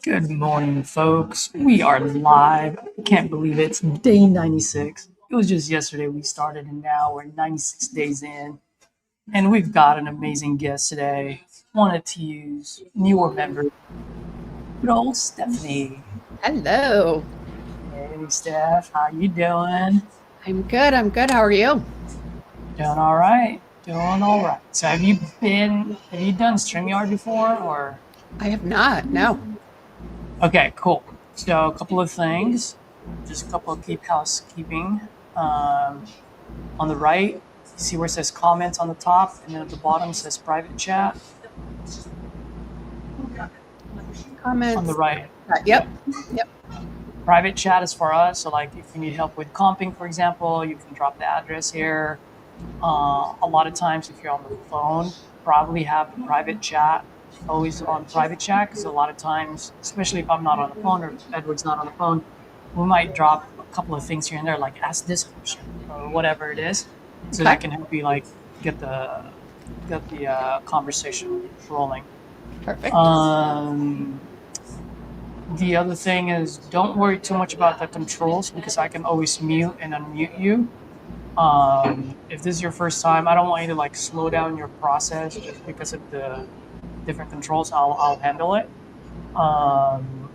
Good morning, folks. We are live. Can't believe it's day 96. It was just yesterday we started, and now we're 96 days in. And we've got an amazing guest today. Wanted to use newer member, good old Stephanie. Hello. Hey, Steph, how you doing? I'm good. How are you? Doing all right. Doing all right. So, have you done StreamYard before, or? I have not. No. Okay, cool. So, a couple of things, just a couple of keep housekeeping. Um, on the right, you see where it says comments on the top, and then at the bottom it says private chat on the Comments. right. Yep. Yep. Private chat is for us. So, like, if you need help with comping, for example, you can drop the address here. A lot of times, if you're on the phone, probably have the private chat always on private chat because a lot of times, especially if I'm not on the phone or if Edward's not on the phone, we might drop a couple of things here and there, like ask this question or whatever it is, so Okay. that can help you like get the conversation rolling. Perfect. The other thing is don't worry too much about the controls because I can always mute and unmute you. If this is your first time, I don't want you to like slow down your process just because of the different controls. I'll handle it. Um,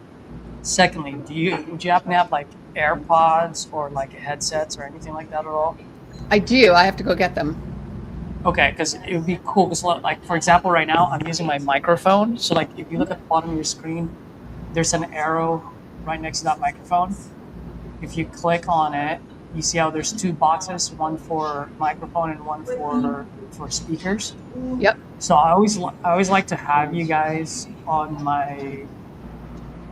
Secondly, would you happen to have like AirPods or like headsets or anything like that at all? I do. I have to go get them. Okay, because it would be cool. Because like for example, right now I'm using my microphone. So like if you look at the bottom of your screen, there's an arrow right next to that microphone. If you click on it, you see how there's two boxes, one for microphone and one for speakers. Yep. So I always like to have you guys on my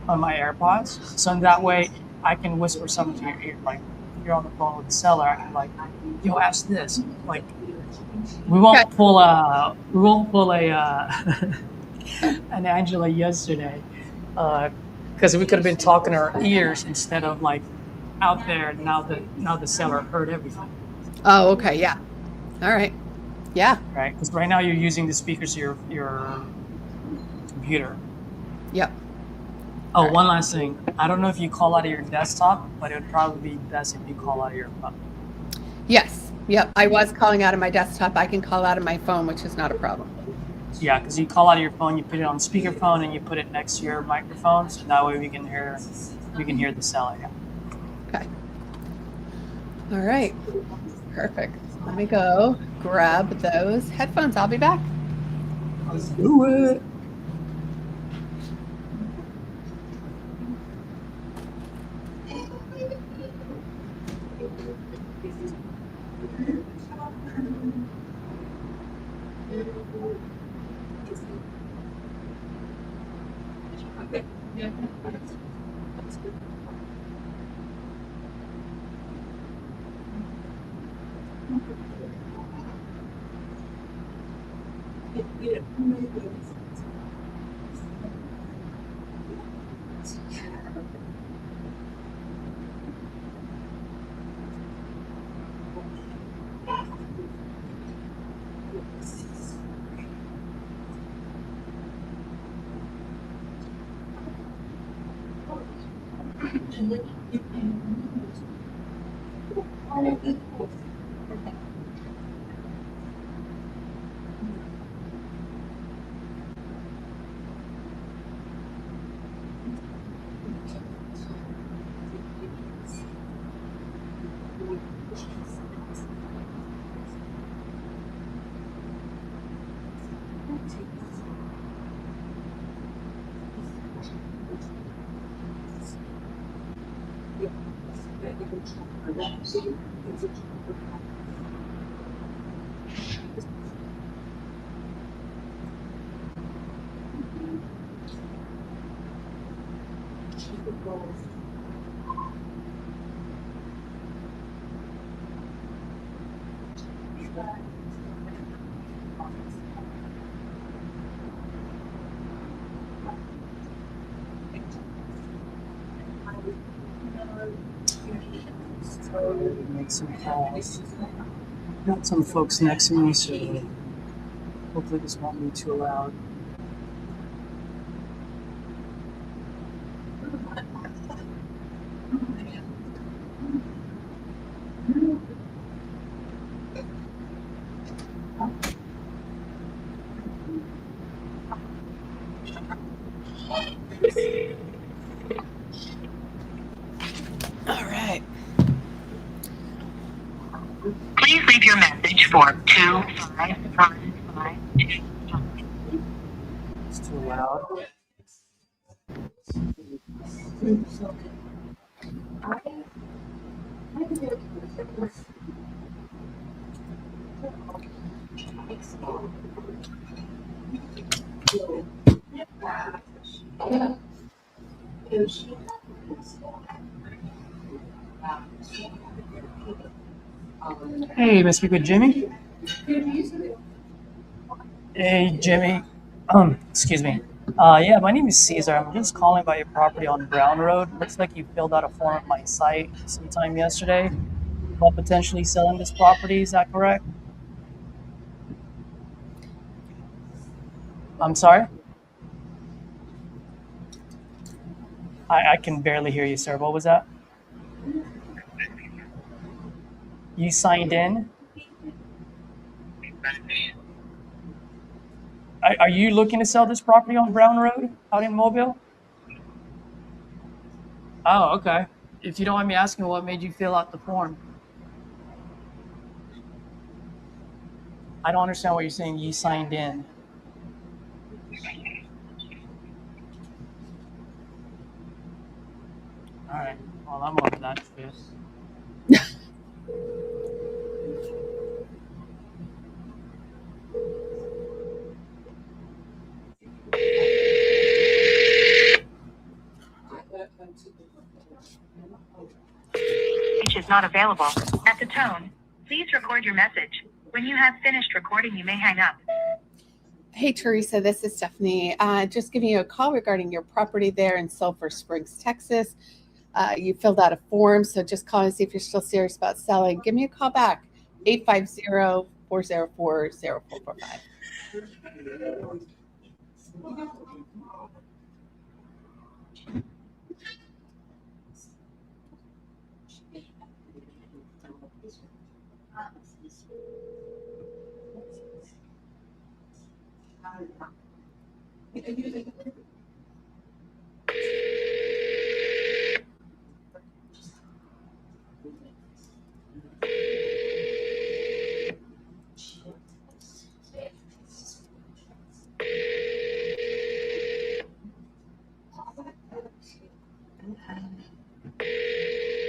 AirPods, so in that way I can whisper something to your ear. Like if you're on the phone with the seller, I can like, yo, ask this. Like Okay. we won't pull a an Angela yesterday, because we could have been talking our ears instead of like out there. Now the seller heard everything, Oh, okay. Yeah. All right. Yeah. right? Because right now you're using the speakers of your computer. Yep. Oh, All right. one last thing. I don't know if you call out of your desktop, but it would probably be best if you call out of your phone. Yes. Yep. I was calling out of my desktop. I can call out of my phone, which is not a problem. Yeah, because you call out of your phone, you put it on speakerphone, and you put it next to your microphone, so that way we can hear the seller. Yeah. Okay. All right. Perfect. Let me go grab those headphones. I'll be back. Let's do it. Make some calls. Got some folks next to me, so hopefully this won't be too loud. Please leave your message for 25552. It's too loud. Hey, may I speak with Jimmy? Hey, Jimmy. Excuse me. Yeah, my name is Caesar. I'm just calling about your property on Brown Road. Looks like you filled out a form at my site sometime yesterday about potentially selling this property. Is that correct? I'm sorry? I can barely hear you, sir. What was that? You signed in? Are you looking to sell this property on Brown Road out in Mobile? Oh, okay. If you don't mind me asking, what made you fill out the form? I don't understand what you're saying. You signed in. All right. Well, I'm over that shit. Which is not available. At the tone, please record your message. When you have finished recording, you may hang up. Hey, Teresa, this is Stephanie. Just giving you a call regarding your property there in Sulphur Springs, Texas. You filled out a form, so just call and see if you're still serious about selling. Give me a call back, 850-404-0445.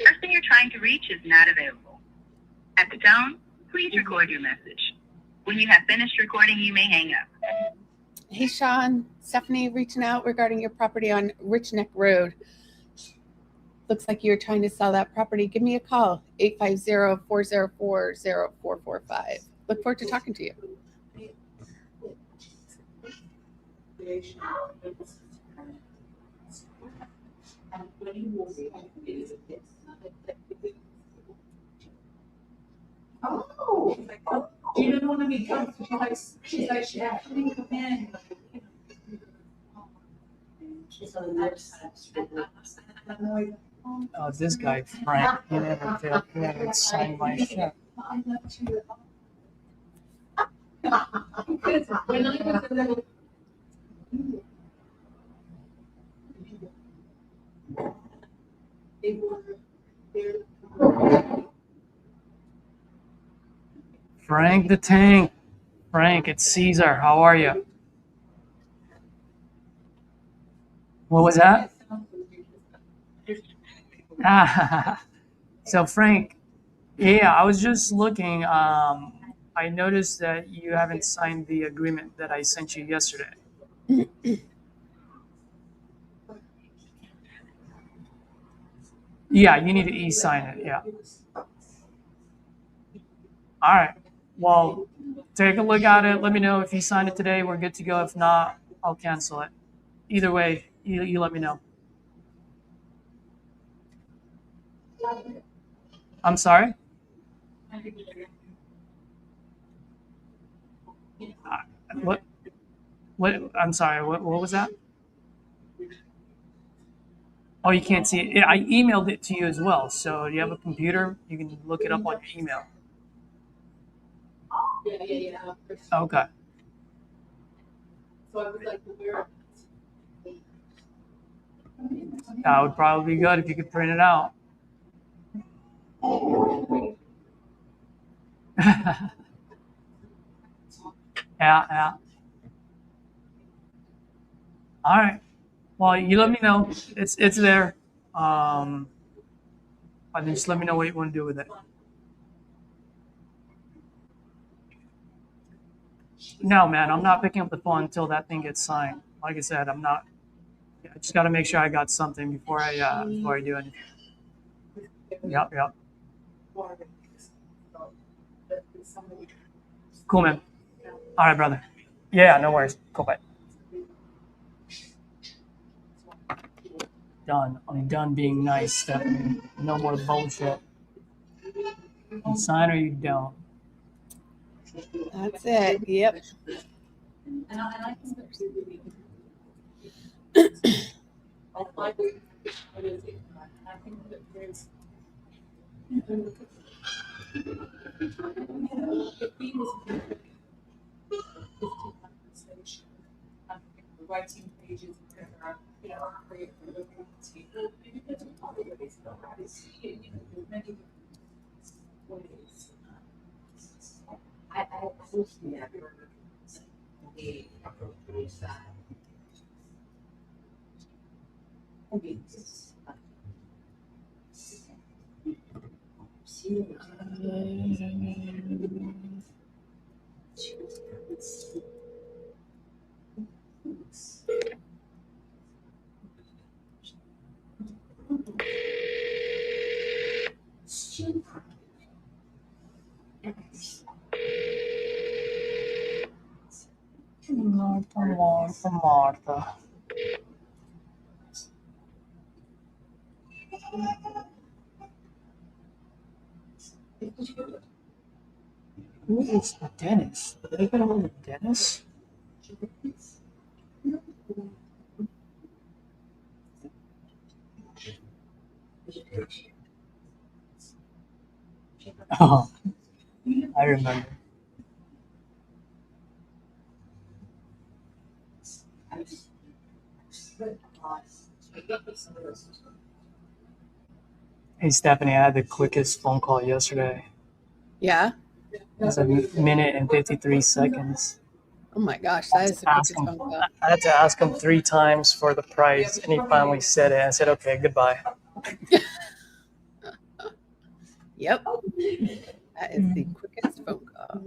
Person you're trying to reach is not available. At the tone, please record your message. When you have finished recording, you may hang up. Hey, Sean, Stephanie reaching out regarding your property on Rich Neck Road. Looks like you're trying to sell that property. Give me a call, 850-404-0445. Look forward to talking to you. Oh, you didn't want to be come. She's like, she actually come in. Oh, this guy, Frank, he never failed. He never signed my check. Frank the Tank. Frank, it's Caesar. How are you? What was that? So Frank, yeah, I was just looking. I noticed that you haven't signed the agreement that I sent you yesterday. Yeah, you need to e-sign it. Yeah. All right. Well, take a look at it. Let me know if you signed it today. We're good to go. If not, I'll cancel it. Either way, you let me know. I'm sorry. What? What? I'm sorry. What was that? Oh, you can't see it. I emailed it to you as well. So you have a computer. You can look it up on your email. Okay. That would probably be good if you could print it out. Yeah. All right. Well, you let me know. It's there. And then just let me know what you want to do with it. No, man, I'm not picking up the phone until that thing gets signed. Like I said, I'm not. I just got to make sure I got something before I do anything. Yep. Cool, man. All right, brother. Yeah, no worries. Cool, bye. Done. I'm done being nice, Stephanie. No more bullshit. You sign or you don't. That's it. Yep. Writing pages, you know, create Martha. Who is the dentist? Are they gonna hold the dentist? Oh, I remember. Hey, Stephanie, I had the quickest phone call yesterday. Yeah. It was a minute and 53 seconds. Oh my gosh, that is the quickest phone call. I had to ask him 3 times for the price, and he finally said it. I said, okay, goodbye. Yep. That is the quickest phone call.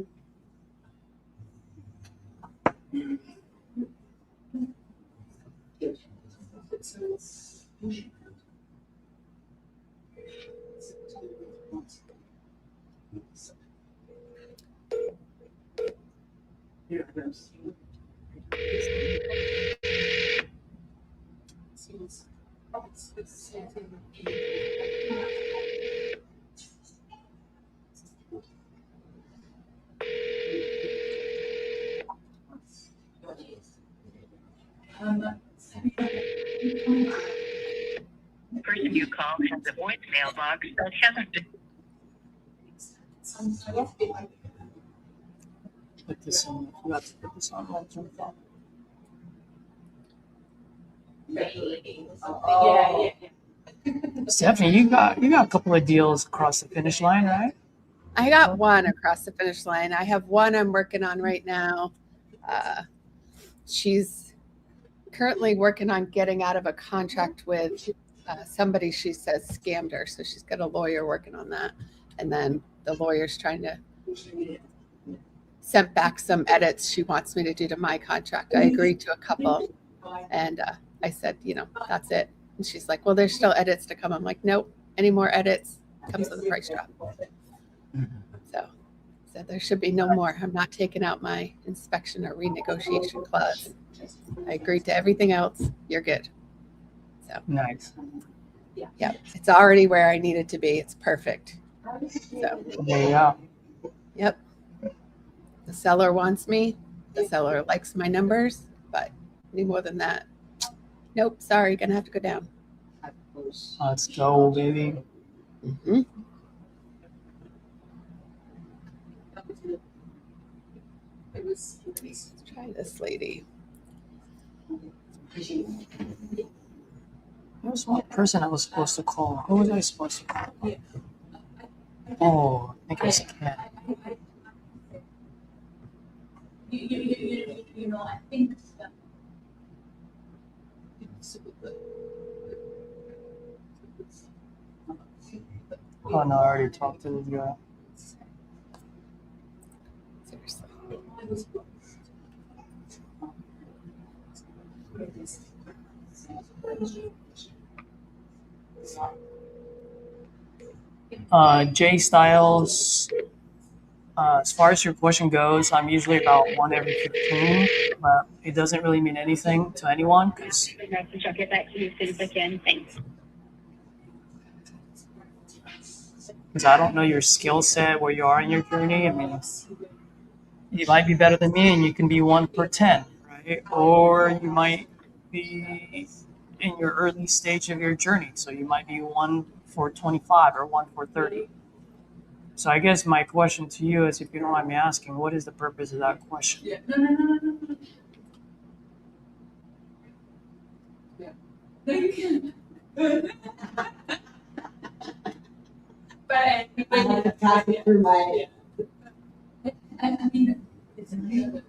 The person you called has a voicemail box that hasn't been. Put this on. I forgot to put this on my phone. Stephanie, you got a couple of deals across the finish line, right? I got one across the finish line. I have one I'm working on right now. She's currently working on getting out of a contract with somebody she says scammed her. So she's got a lawyer working on that. And then the lawyer's trying to send back some edits she wants me to do to my contract. I agreed to a couple. And I said, that's it. And she's like, well, there's still edits to come. I'm like, nope, any more edits comes with a price drop. So there should be no more. I'm not taking out my inspection or renegotiation clause. I agreed to everything else. You're good. So Nice. yeah, it's already where I need it to be. It's perfect. So There you go. yep. The seller wants me. The seller likes my numbers, but any more than that, nope. Sorry, gonna have to go down. Let's go, baby. Mm-hmm. Let's try this lady. There was one person I was supposed to call. Who was I supposed to call? Oh, I think it was Ken. I think that. Oh no, I already talked to this guy. Seriously. J Styles, as far as your question goes, I'm usually about 1 every 15, but it doesn't really mean anything to anyone because Message, I'll get back to you as soon as I can. Thanks. I don't know your skill set, where you are in your journey. I mean, you might be better than me and you can be 1 per 10, right? Or you might be in your early stage of your journey. So you might be 1 for 25 or 1 for 30. So I guess my question to you is, if you don't mind me asking, what is the purpose of that question? Yeah. No. Yeah. No, you can. But I have to talk it through my. I mean, it's amazing.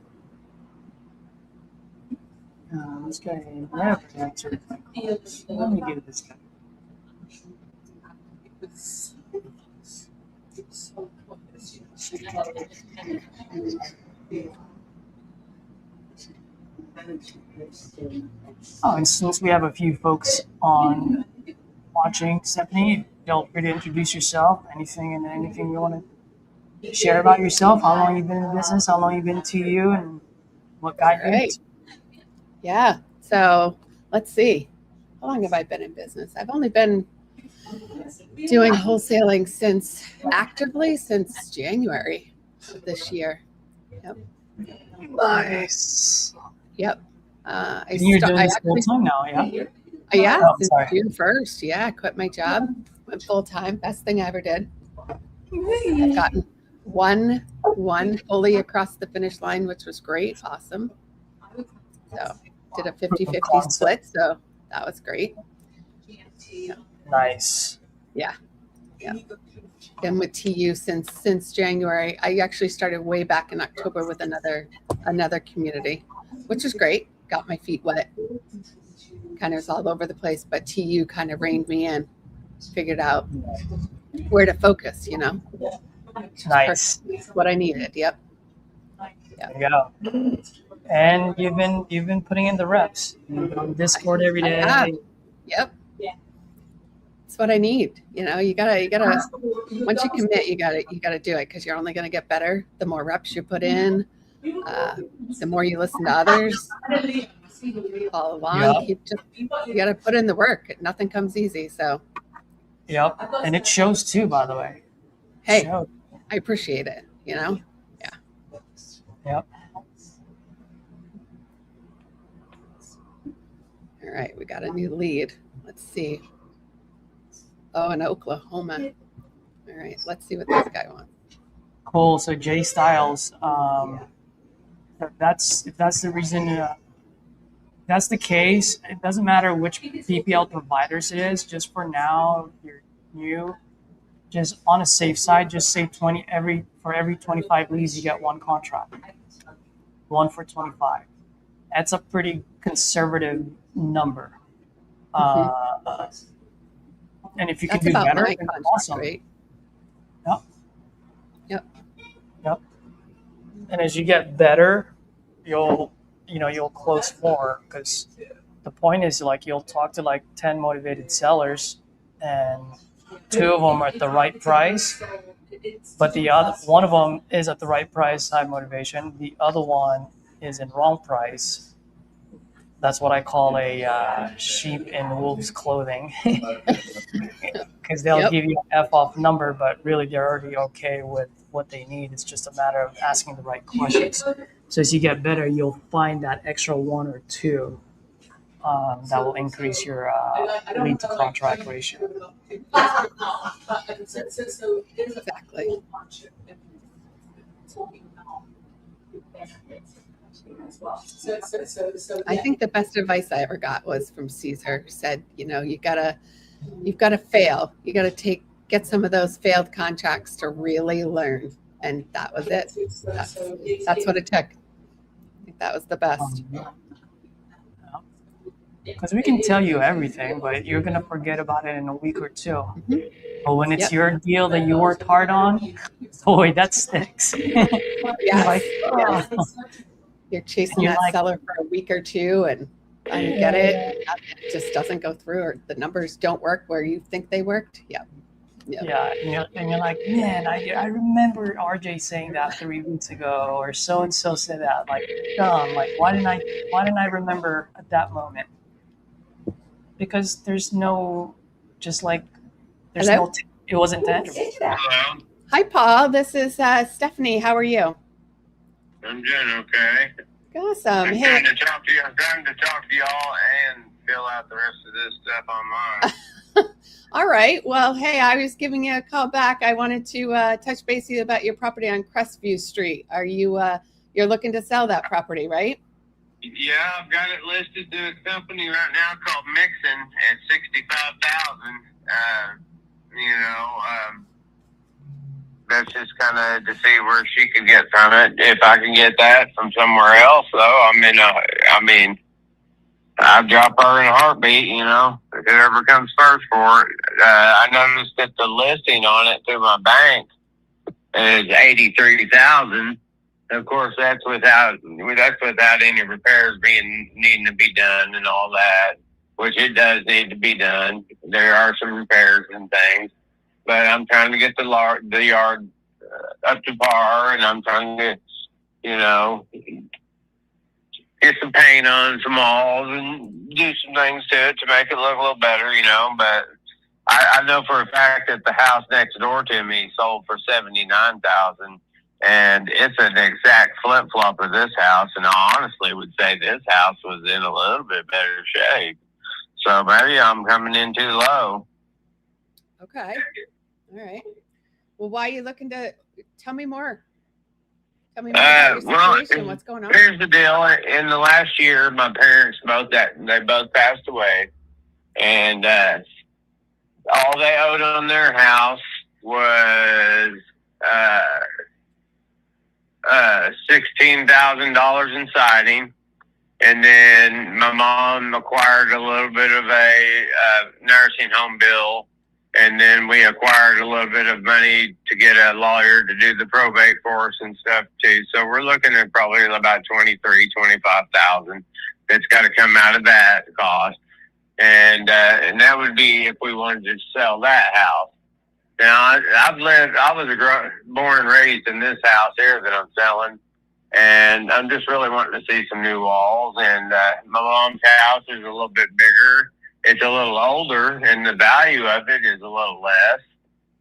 This guy never answered my question. Let me give this guy. Oh, and since we have a few folks on watching, Stephanie, feel free to introduce yourself. Anything you want to share about yourself? How long you've been in business? How long you've been to you, and what got you? Right. Yeah. So let's see. How long have I been in business? I've only been doing wholesaling actively since January of this year. Yep. Nice. Yep. And you're doing this full time now, yeah? Yeah, Oh, since sorry. June 1st. Yeah, I quit my job, went full time. Best thing I ever did. I've gotten one fully across the finish line, which was great. Awesome. So did a 50-50 split. So that was great. Nice. Yeah. Been with TU since January. I actually started way back in October with another community, which was great. Got my feet wet. Kind of was all over the place, but TU kind of reined me in. Figured out where to focus, Nice. What I needed. Yep. There you go. And you've been putting in the reps. You're on Discord every day. I have. Yep. It's what I need. You gotta once you commit, you gotta do it, because you're only gonna get better the more reps you put in, the more you listen to others. Follow along. Yep. You gotta put in the work. Nothing comes easy. So Yep. And it shows too, by the way. hey, Shows. I appreciate it. Yeah. Yep. All right, we got a new lead. Let's see. Oh, in Oklahoma. All right, let's see what this guy wants. Cool. So J Styles, if that's the reason. That's the case. It doesn't matter which PPL providers it is. Just for now, if you're new, just on a safe side, just say 20 for every 25 leads, you get 1 contract. 1 for 25. That's a pretty conservative number. And if you can That's do about better, my then contract awesome. rate. Yep. And as you get better, you'll close more, because the point is, like, you'll talk to 10 motivated sellers, and 2 of them are at the right price, but the other one of them is at the right price, high motivation. The other one is in wrong price. That's what I call a sheep in wolves clothing, because they'll give you an F off number, but really they're already okay with what they need. It's just a matter of asking the right questions. So as you get better, you'll find that extra 1 or 2 that will increase your lead to contract ratio. Exactly. I think the best advice I ever got was from Caesar, who said, you've got to fail. You got to get some of those failed contracts to really learn. And that was it. That's what it took. think that was the best. Because we can tell you everything, but you're gonna forget about it in a week or two. Mhm. But when it's Yep. your deal that you worked hard on, boy, that sticks. You're Yes. like, Yes. oh. You're chasing You're that like, seller for a week or two and finally get it. And it just doesn't go through, or the numbers don't work where you think they worked. Yeah. Yeah. yeah, and you're like, man, I remember RJ saying that 3 weeks ago, or so and so said that. Like, dumb. Like, why didn't I remember at that moment? Because there's no, just like, there's Hello? no, it wasn't tangible. Hello. Hi, Paul. This is Stephanie. How are you? I'm doing okay. Awesome. I'm Hey, trying to talk to you. I'm trying to talk to y'all and fill out the rest of this stuff online. all right. Well, hey, I was giving you a call back. I wanted to touch base with you about your property on Crestview Street. Are you you're looking to sell that property, right? Yeah, I've got it listed to a company right now called Mixon at $65,000. That's just kind of to see where she could get from it. If I can get that from somewhere else, though, I'd drop her in a heartbeat. Whoever comes first for it. I noticed that the listing on it through my bank is $83,000. Of course, that's without any repairs needing to be done and all that, which it does need to be done. There are some repairs and things, but I'm trying to get the yard up to par, and I'm trying to, get some paint on some walls and do some things to it to make it look a little better, But I know for a fact that the house next door to me sold for $79,000. And it's an exact flip-flop of this house, and I honestly would say this house was in a little bit better shape. So maybe I'm coming in too low. Okay. All right. Well, why are you looking to tell me more? Tell me more about your situation. What's going on? Here's the deal. In the last year, my parents both passed away, and all they owed on their house was $16,000 in siding, and then my mom acquired a little bit of a nursing home bill, and then we acquired a little bit of money to get a lawyer to do the probate for us and stuff too. So we're looking at probably about $25,000 that's got to come out of that cost, and that would be if we wanted to sell that house. Now, I was born and raised in this house here that I'm selling, and I'm just really wanting to see some new walls. And my mom's house is a little bit bigger. It's a little older, and the value of it is a little less.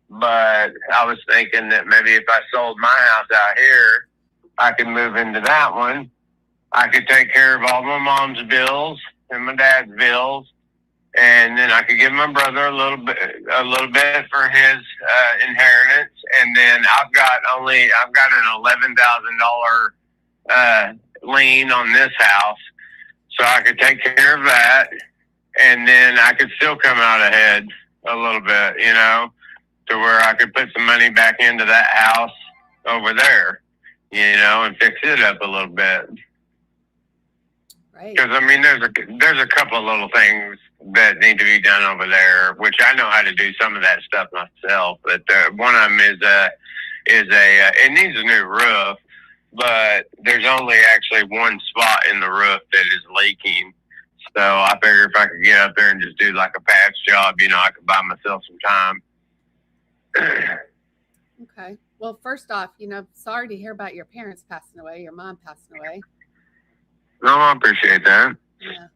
But I was thinking that maybe if I sold my house out here, I could move into that one. I could take care of all my mom's bills and my dad's bills. And then I could give my brother a little bit for his inheritance, and then I've got an $11,000 lien on this house, so I could take care of that, and then I could still come out ahead a little bit, to where I could put some money back into that house over there, and fix it up a little bit. Right. Because there's a couple of little things that need to be done over there, which I know how to do some of that stuff myself. But one of them is it needs a new roof, but there's only actually one spot in the roof that is leaking. So I figure if I could get up there and just do like a patch job, I could buy myself some time. Okay. Well, first off, sorry to hear about your parents passing away, your mom passing away. No, I appreciate that. Yeah,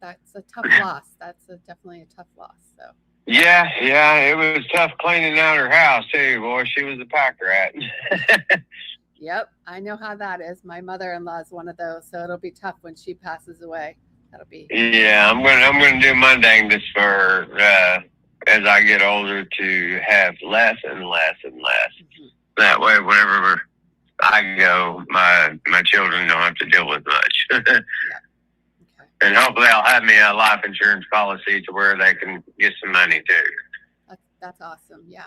that's a tough loss. That's definitely a tough loss. So. Yeah, it was tough cleaning out her house too. Boy, she was a pack rat. Yep, I know how that is. My mother-in-law is one of those, so it'll be tough when she passes away. That'll be. Yeah, I'm gonna do my dangest for as I get older to have less and less and less. Mm-hmm. That way, whenever I go, my children don't have to deal with much. Yeah. Okay. And hopefully I'll have me a life insurance policy to where they can get some money too. That's awesome. Yeah.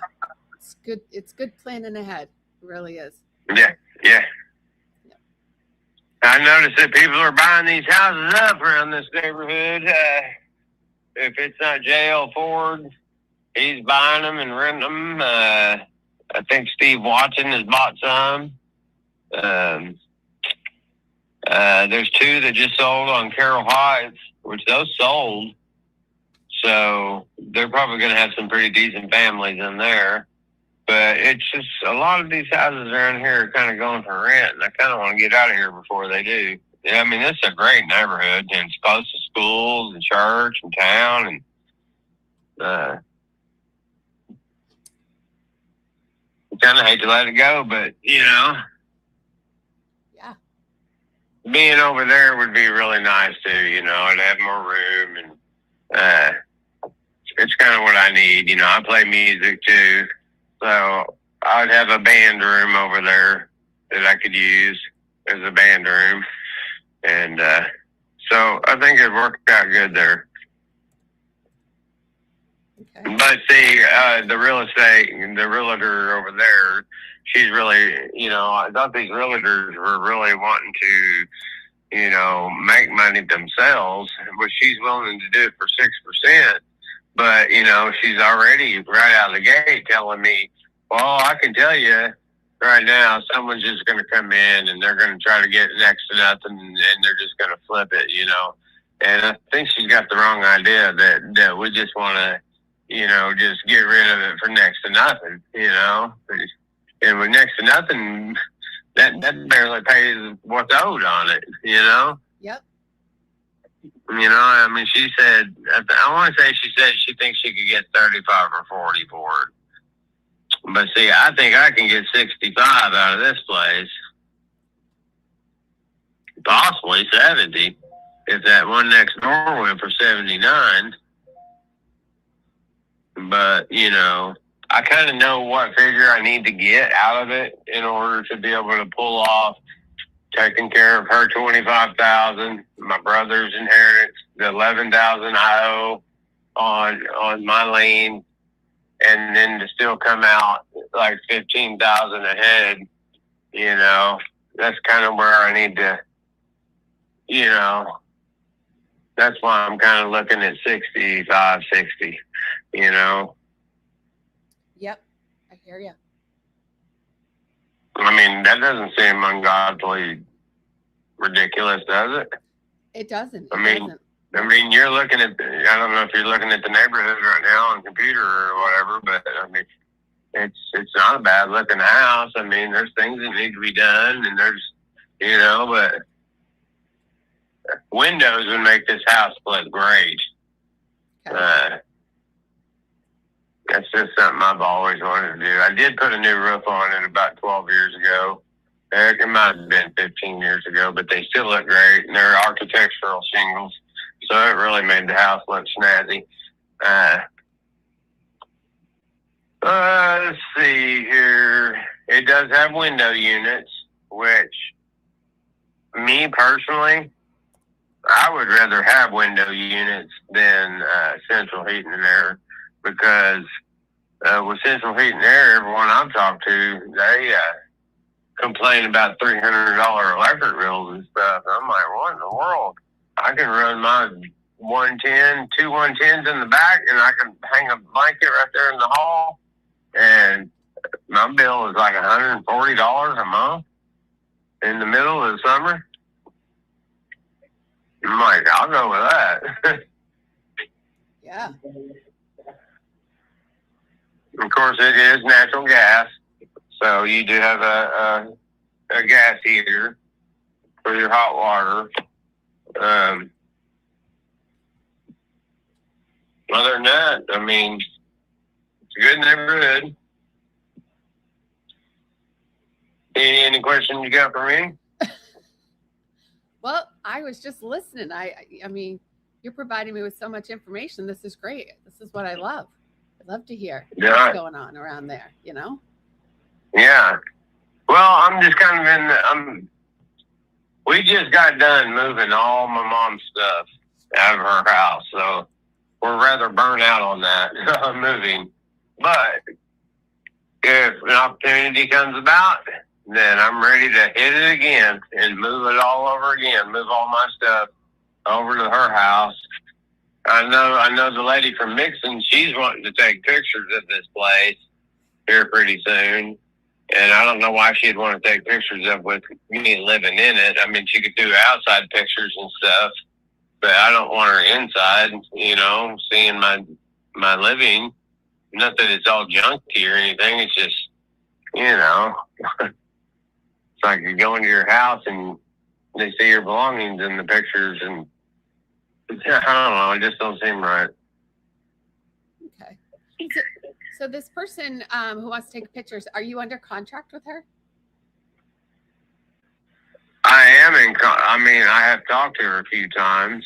It's good planning ahead. It really is. Yeah. I noticed that people are buying these houses up around this neighborhood. If it's not J.L. Ford, he's buying them and renting them. I think Steve Watson has bought some. There's two that just sold on Carroll Heights, which those sold. So they're probably going to have some pretty decent families in there. But it's just a lot of these houses around here are kind of going for rent, and I kind of want to get out of here before they do. Yeah, I mean, this is a great neighborhood, and it's close to schools and church and town, and I kind of hate to let it go, but, you know, Yeah. being over there would be really nice, too. You know, I'd have more room, and it's kind of what I need. You know, I play music, too. So I would have a band room over there that I could use as a band room. And so I think it worked out good there. Okay. But see, the realtor over there, she's really, you know, I thought these realtors were really wanting to, you know, make money themselves, which she's willing to do it for 6%. But, you know, she's already right out of the gate telling me, well, I can tell you right now, someone's just going to come in and they're going to try to get next to nothing and they're just going to flip it, you know. And I think she's got the wrong idea that we just want to, you know, just get rid of it for next to nothing, you know. And with next to nothing, that barely pays what's owed on it, you know. Yep. You know, I mean, she said, I want to say she said she thinks she could get 35 or 40 for it. But see, I think I can get 65 out of this place. Possibly 70. If that one next door went for 79. But, you know, I kind of know what figure I need to get out of it in order to be able to pull off taking care of her $25,000, my brother's inheritance, the $11,000 I owe on my lien, and then to still come out like $15,000 ahead. You know, that's kind of where I need to. You know, that's why I'm kind of looking at 65, 60. You know. Yep. I hear you. I mean, that doesn't seem ungodly ridiculous, does it? It doesn't. I mean, you're looking at, I don't know if you're looking at the neighborhood right now on computer or whatever, but I mean, it's not a bad looking house. I mean, there's things that need to be done and there's, you know, but windows would make this house look great. Okay. That's just something I've always wanted to do. I did put a new roof on it about 12 years ago. It might have been 15 years ago, but they still look great. And they're architectural shingles. So it really made the house look snazzy. Let's see here. It does have window units, which me personally, I would rather have window units than central heating and air. Because with central heat and air, everyone I've talked to, they complain about $300 electric bills and stuff. And I'm like, what in the world? I can run my 110, two 110s in the back, and I can hang a blanket right there in the hall, and my bill is like $140 a month in the middle of the summer. I'm like, I'll go with that. Yeah. Of course, it is natural gas, so you do have a gas heater for your hot water. Other than that, I mean, it's a good neighborhood. Any questions you got for me? Well, I was just listening. I mean, you're providing me with so much information. This is great. This is what I love. I love to hear what's going on around there, you know? Yeah. Well, I'm just kind of we just got done moving all my mom's stuff out of her house, so we're rather burnt out on that moving. But if an opportunity comes about, then I'm ready to hit it again and move it all over again. Move all my stuff over to her house. I know the lady from Mixon, she's wanting to take pictures of this place here pretty soon. And I don't know why she'd want to take pictures of with me living in it. I mean, she could do outside pictures and stuff, but I don't want her inside, you know, seeing my living. Not that it's all junky or anything. It's just, you know, it's like you go into your house and they see your belongings in the pictures, and I don't know. It just don't seem right. Okay. So this person who wants to take pictures, are you under contract with her? I am I have talked to her a few times.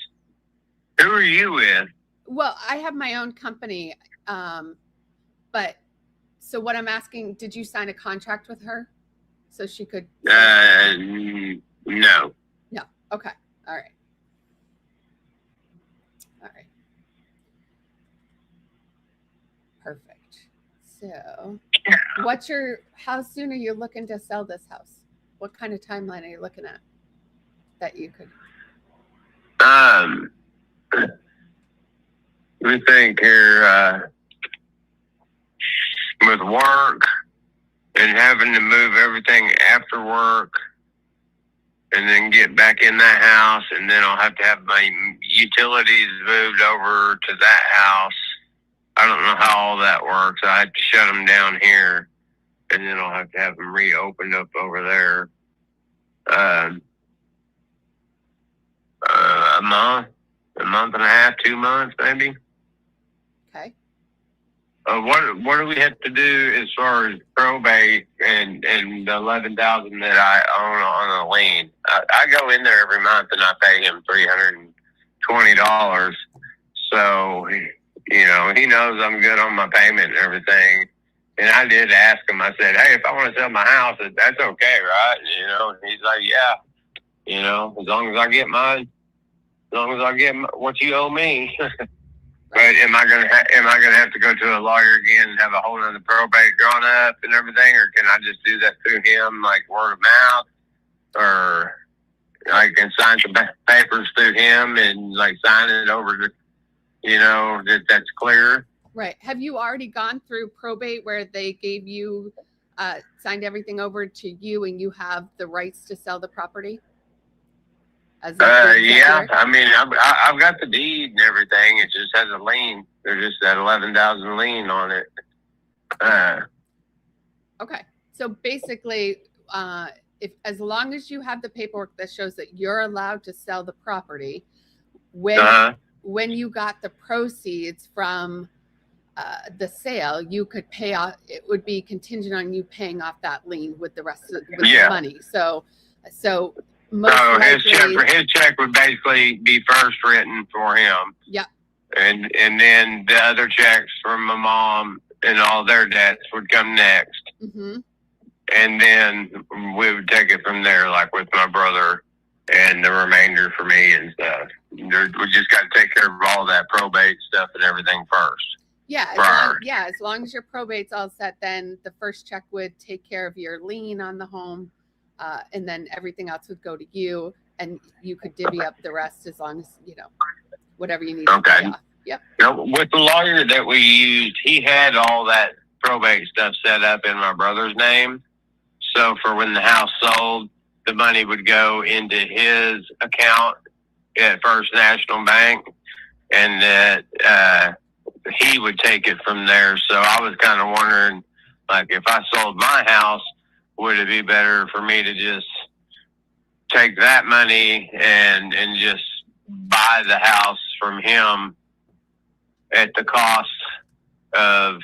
Who are you with? Well, I have my own company, but so what I'm asking, did you sign a contract with her so she could? No. No. Okay. All right. All right. Perfect. So how soon are you looking to sell this house? What kind of timeline are you looking at that you could? Let me think here. With work and having to move everything after work and then get back in that house, and then I'll have to have my utilities moved over to that house. I don't know how all that works. I have to shut them down here, and then I'll have to have them reopened up over there. A month and a half, 2 months, maybe. Okay. What do we have to do as far as probate and the $11,000 that I own on a lien? I go in there every month and I pay him $320. So, you know, he knows I'm good on my payment and everything. And I did ask him. I said, "Hey, if I want to sell my house, that's okay, right?" You know, and he's like, "Yeah, you know, as long as I get mine, as long as I get what you owe me." But am I gonna have to go to a lawyer again and have a whole other probate drawn up and everything, or can I just do that through him, like word of mouth, or I can sign some papers through him and like sign it over to, you know, that's clear? Right. Have you already gone through probate where they gave you, signed everything over to you and you have the rights to sell the property? Yeah. I mean, I've got the deed and everything. It just has a lien. There's just that 11,000 lien on it. Okay. So basically, as long as you have the paperwork that shows that you're allowed to sell the property, when you got the proceeds from the sale, you could pay off. It would be contingent on you paying off that lien with the rest of the money. So most likely, his check would basically be first written for him. Yeah. And then the other checks from my mom and all their debts would come next. Mm-hmm. And then we would take it from there, like with my brother and the remainder for me and stuff. We just got to take care of all that probate stuff and everything first. Yeah, as long as your probate's all set, then the first check would take care of your lien on the home, and then everything else would go to you, and you could divvy up the rest as long as, you know, whatever you need to pay off. Yep. Now, with the lawyer that we used, he had all that probate stuff set up in my brother's name. So for when the house sold, the money would go into his account at First National Bank, and that he would take it from there. So I was kind of wondering, like, if I sold my house, would it be better for me to just take that money and just buy the house from him at the cost of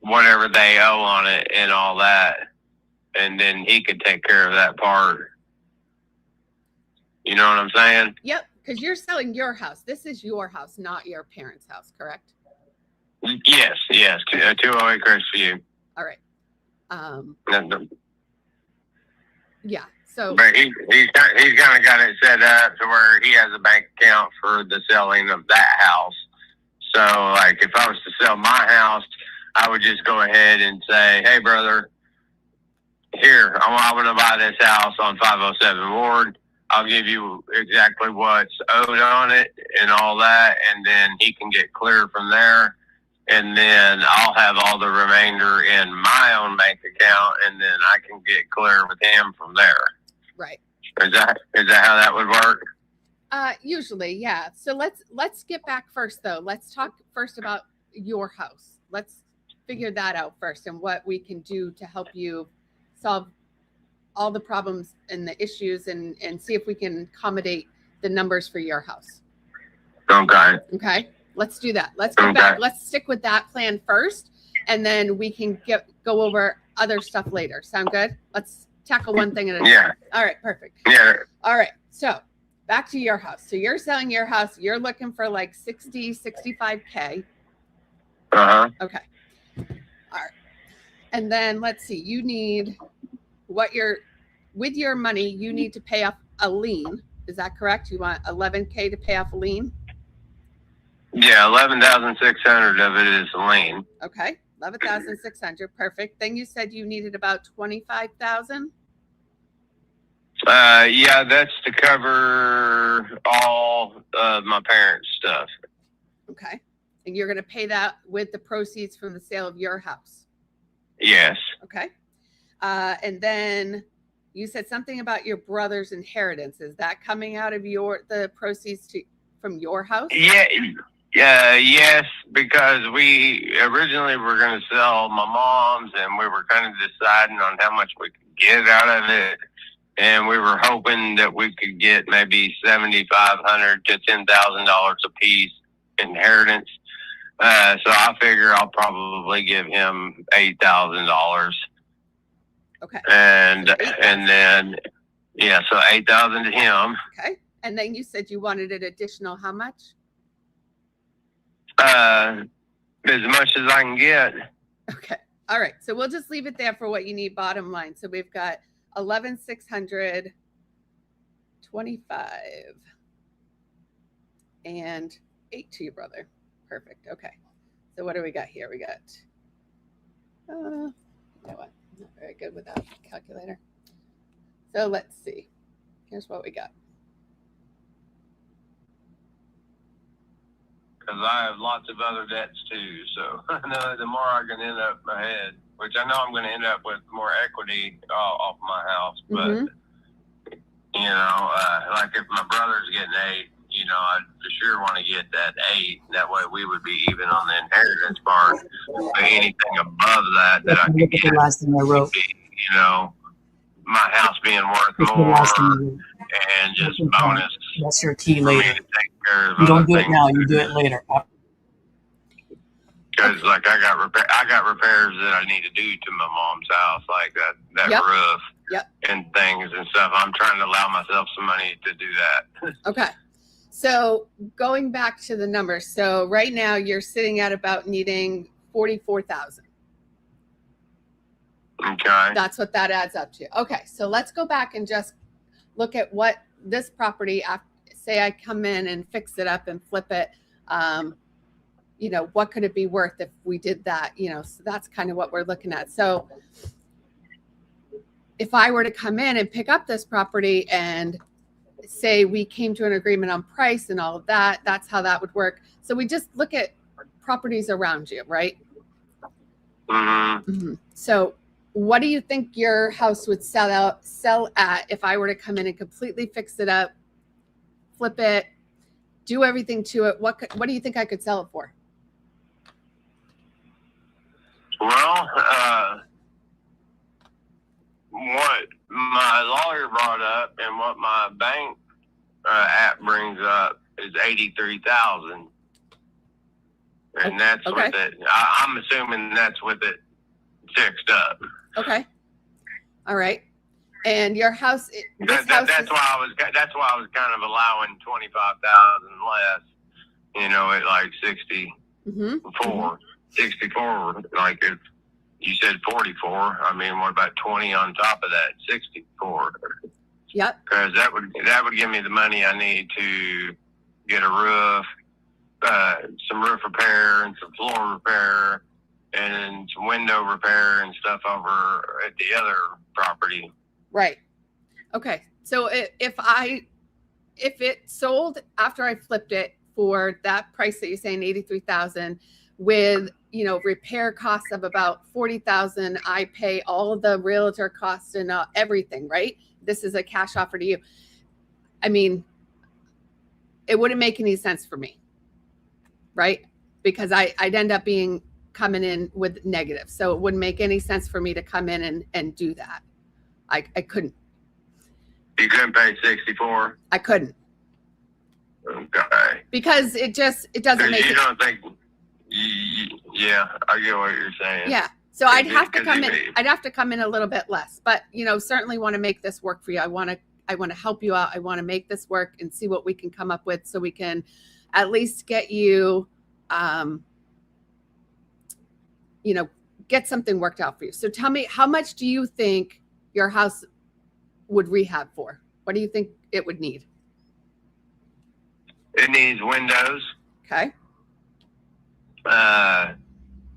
whatever they owe on it and all that, and then he could take care of that part? You know what I'm saying? Yep, because you're selling your house. This is your house, not your parents' house, correct? Yes, 208 Crestview. All right. Yeah. So, but he's kind of got it set up to where he has a bank account for the selling of that house. So, like, if I was to sell my house, I would just go ahead and say, "Hey, brother, here, I want to buy this house on 507 Ward. I'll give you exactly what's owed on it and all that, and then he can get clear from there. And then I'll have all the remainder in my own bank account, and then I can get clear with him from there. Right. Is that how that would work? Usually, yeah. So let's get back first, though. Let's talk first about your house. Let's figure that out first, and what we can do to help you solve all the problems and the issues, and see if we can accommodate the numbers for your house. Okay. Okay. Let's do that. Let's go back. Let's stick with that plan first, and then we can go over other stuff later. Sound good? Let's tackle one thing at a time. Yeah. All right. Perfect. Yeah. All right. So back to your house. So you're selling your house. You're looking for like 60, 65K. Uh-huh. Okay. All right. And then let's see. You need with your money, you need to pay off a lien. Is that correct? You want 11K to pay off a lien? Yeah, 11,600 of it is lien. Okay, 11,600, perfect. Then you said you needed about 25,000. Yeah, that's to cover all of my parents' stuff. Okay, and you're going to pay that with the proceeds from the sale of your house. Yes. Okay, and then you said something about your brother's inheritance. Is that coming out of the proceeds from your house? Yeah. Yes, because we originally were going to sell my mom's, and we were kind of deciding on how much we could get out of it, and we were hoping that we could get maybe $7,500 to $10,000 a piece inheritance. So I figure I'll probably give him $8,000. Okay. And then so $8,000 to him. Okay, and then you said you wanted an additional how much? As much as I can get. Okay. All right. So we'll just leave it there for what you need. Bottom line. So we've got 11,600, 25, and 8 to your brother. Perfect. Okay. So what do we got here? We got, you know what? I'm not very good without a calculator. So let's see. Here's what we got. Because I have lots of other debts too, so the more I can end up my head, which I know I'm going to end up with more equity off my house, but like if my brother's getting 8, I for sure want to get that 8. That way we would be even on the inheritance part. But anything above that I could get, the last thing I wrote. My house being worth more and just bonus. That's your key later. You you don't do it now. You do it later. Because like I got repairs that I need to do to my mom's house, like that roof and things and stuff. I'm trying to allow myself some money to do that. Okay. So going back to the numbers. So right now you're sitting at about needing 44,000. Okay. That's what that adds up to. Okay. So let's go back and just look at what this property, say I come in and fix it up and flip it, what could it be worth if we did that? So that's kind of what we're looking at. So if I were to come in and pick up this property and say we came to an agreement on price and all of that, that's how that would work. So we just look at properties around you, right? Mm-hmm. Mm-hmm. So what do you think your house would sell at if I were to come in and completely fix it up, flip it, do everything to it? What do you think I could sell it for? Well, what my lawyer brought up and what my bank app brings up is 83,000, and that's okay. with it. I'm assuming that's with it fixed up. Okay. All right. And your house. That's why I was kind of allowing 25,000 less. At like 64. 64. Like if you said 44, I mean, what about 20 on top of that? 64. Yep. Because that would give me the money I need to get a roof, some roof repair and some floor repair, and some window repair and stuff over at the other property. Right. Okay. So if it sold after I flipped it for that price that you're saying, 83,000, with, you know, repair costs of about 40,000, I pay all of the realtor costs and everything, right? This is a cash offer to you. I mean, it wouldn't make any sense for me, right? Because I'd end up coming in with negative. So it wouldn't make any sense for me to come in and do that. I couldn't. You couldn't pay 64? I couldn't. Okay. Because it doesn't make you don't think, yeah, I get what you're saying. Yeah. So I'd have to come in. I'd have to come in a little bit less, but you know, certainly want to make this work for you. I want to help you out. I want to make this work and see what we can come up with, so we can at least get you, you know, get something worked out for you. So tell me, how much do you think your house would rehab for? What do you think it would need? It needs windows. Okay.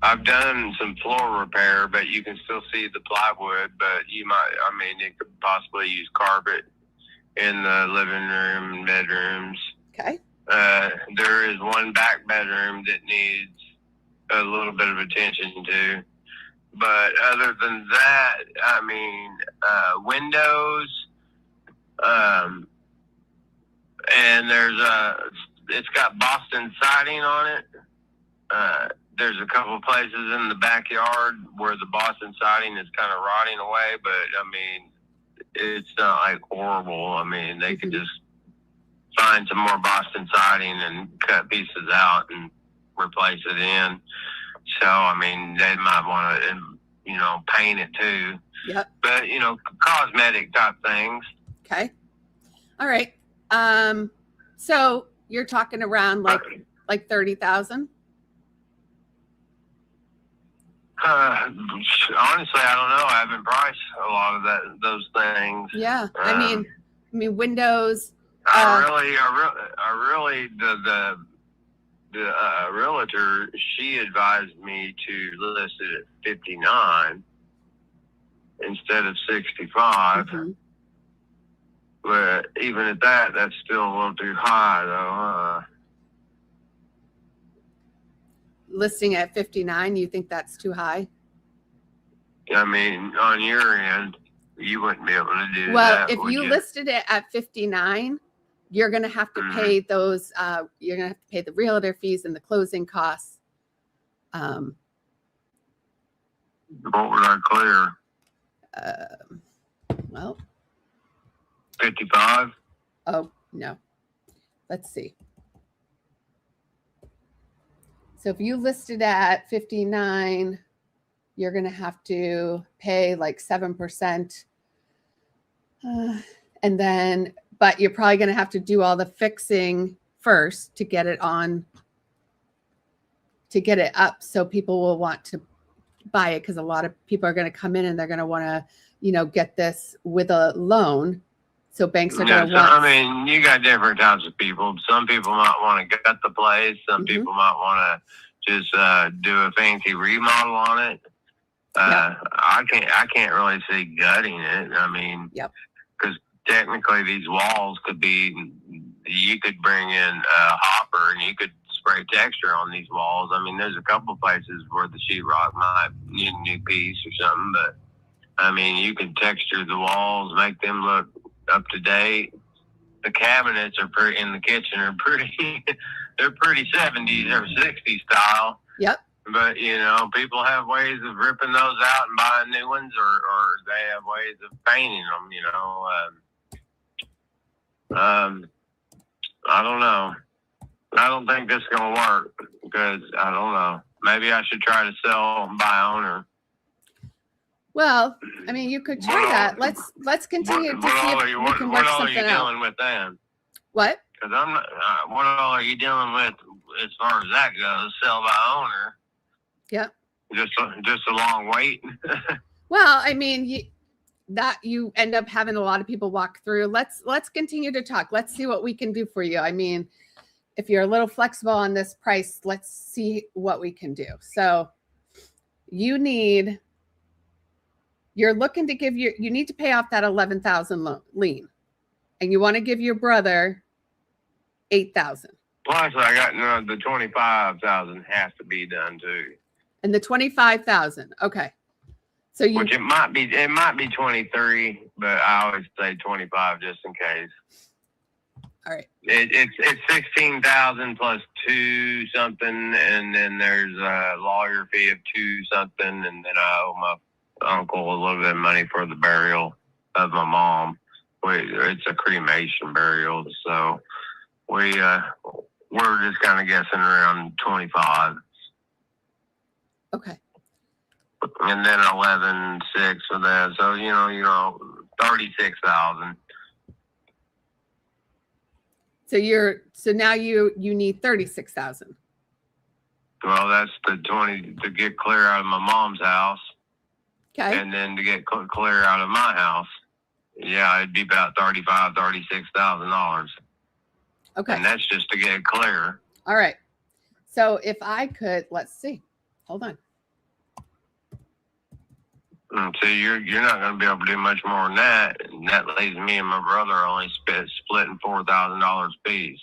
I've done some floor repair, but you can still see the plywood, but it could possibly use carpet in the living room and bedrooms. Okay. There is one back bedroom that needs a little bit of attention to. But other than that, windows, and it's got Boston siding on it. There's a couple places in the backyard where the Boston siding is kind of rotting away, but it's not like horrible. They could just find some more Boston siding and cut pieces out and replace it in. So, they might want to, paint it too. Yep. But, cosmetic type things. Okay. All right. So you're talking around like 30,000? Honestly, I don't know. I haven't priced a lot of those things. Yeah. I mean, windows. The realtor, she advised me to list it at 59 instead of 65. Mm-hmm. But even at that, that's still a little too high, though. Listing at 59, you think that's too high? On your end, you wouldn't be able to do that. Well, if you listed it at 59, you're going to have to pay those. You're going to have to pay the realtor fees and the closing costs. What would I clear? Well, 55. Oh no. Let's see. So if you listed at 59, you're going to have to pay like 7%. And then, but you're probably going to have to do all the fixing first to get it up. So people will want to buy it, because a lot of people are going to come in and they're going to want to, get this with a loan. So banks are going to want. You got different types of people. Some people might want to gut the place. Some people might want to just do a fancy remodel on it. I can't really see gutting it. Because technically these walls could be. You could bring in a hopper and you could spray texture on these walls. There's a couple places where the sheetrock might need a new piece or something, but you can texture the walls, make them look up to date. The cabinets are pretty in the kitchen are pretty. They're pretty 70s or 60s style. Yep. But people have ways of ripping those out and buying new ones, or they have ways of painting them. I don't know. I don't think this is gonna work, because I don't know. Maybe I should try to sell by owner. Well, you could try that. Let's continue to see if we can work something out. What all are you dealing with then? What? Because I'm not. What all are you dealing with as far as that goes? Sell by owner. Yep. Just a long wait. Well, you end up having a lot of people walk through. Let's continue to talk. Let's see what we can do for you. If you're a little flexible on this price, let's see what we can do. So, you're looking to give you need to pay off that 11,000 lien, and you want to give your brother 8,000. Plus, I got the 25,000 has to be done too. And the 25,000. Okay. So Which it might be 23, but I always say 25 just in case. All right. It's 16,000 plus 2 something, and then there's a lawyer fee of 2 something, and then I owe my uncle a little bit of money for the burial of my mom. It's a cremation burial, so we're just kind of guessing around 25. Okay. And then 11,600 for that, so 36,000. So now you need 36,000. Well, that's the 20 to get clear out of my mom's house. Okay. And then to get clear out of my house, yeah, it'd be about $36,000. Okay. And that's just to get clear. All right. So if I could, let's see. Hold on. So you're not going to be able to do much more than that. And that leaves me and my brother only splitting $4,000 apiece.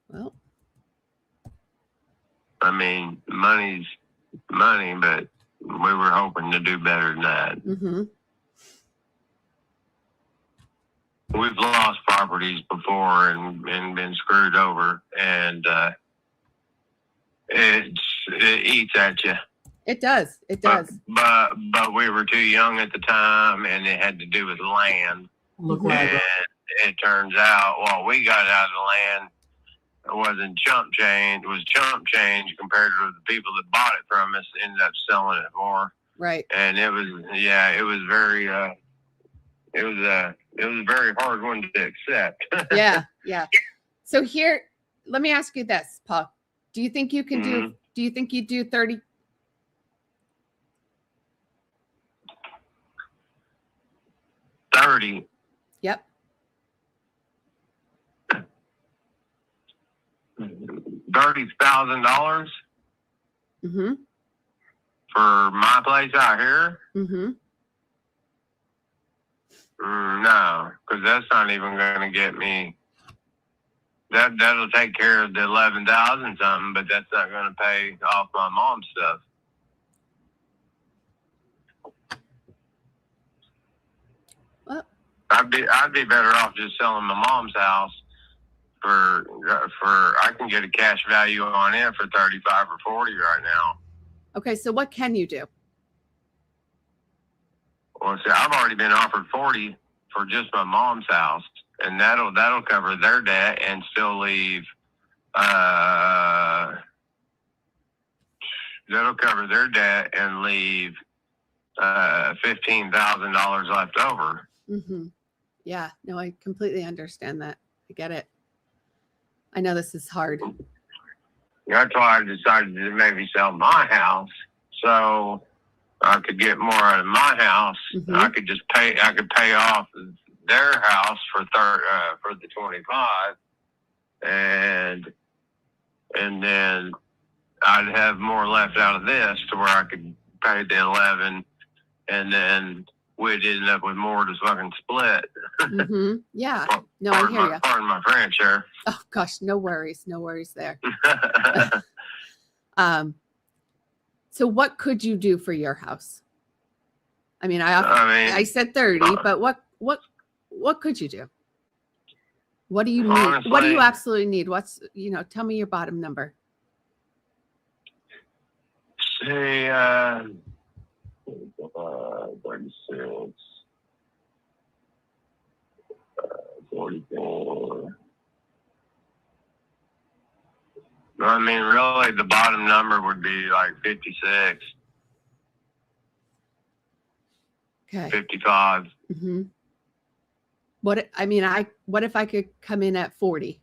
Well, I mean, money's money, but we were hoping to do better than that. mm-hmm. We've lost properties before and been screwed over, and it eats at you. It does. It does. But we were too young at the time, and it had to do with land. Look And like it turns out, we got out of the land. It wasn't chump change. It was chump change compared to the people that bought it from us. Ended up selling it for. Right. And it was very it was a very hard one to accept. Yeah. Yeah. So here, let me ask you this, Paul. Do you think you can do you think you do 30? Yep. $30,000 Mm-hmm. for my place out here? Mm-hmm. No, because that's not even going to get me. That'll take care of the 11,000 something, but that's not going to pay off my mom's stuff. Well, I'd be better off just selling my mom's house for I can get a cash value on it for 35 or 40 right now. okay. So what can you do? Well, see, I've already been offered 40 for just my mom's house, and that'll cover their debt and still leave. That'll cover their debt and leave $15,000 left over. Mm-hmm. Yeah. No, I completely understand that. I get it. I know this is hard. That's why I decided to maybe sell my house so I could get more out of my house. Mm-hmm. I could pay off their house for the 25, and then I'd have more left out of this to where I could pay the 11, and then we'd end up with more to fucking split. Mm-hmm. Yeah. No, I hear you. Pardon my French, sir. Oh gosh, no worries there. So what could you do for your house? I mean, I said 30, but what could you do? What do you need? Honestly, what do you absolutely need? Tell me your bottom number. Say 36, 44. I mean, really, the bottom number would be like 56, Okay. 55. Mm-hmm. What if I could come in at 40?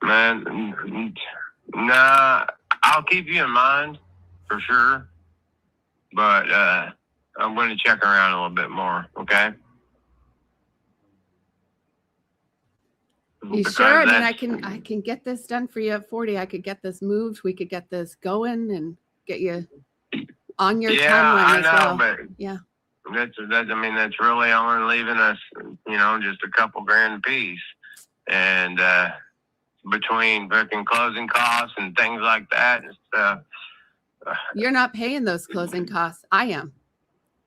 Man, nah, I keep you in mind for sure, but I'm going to check around a little bit more. Okay. You sure? I mean, I can get this done for you at 40. I could get this moved. We could get this going and get you on your timeline as well. But yeah, that's really only leaving us, just a couple grand a piece, and between booking closing costs and things like that and stuff. You're not paying those closing costs. I am.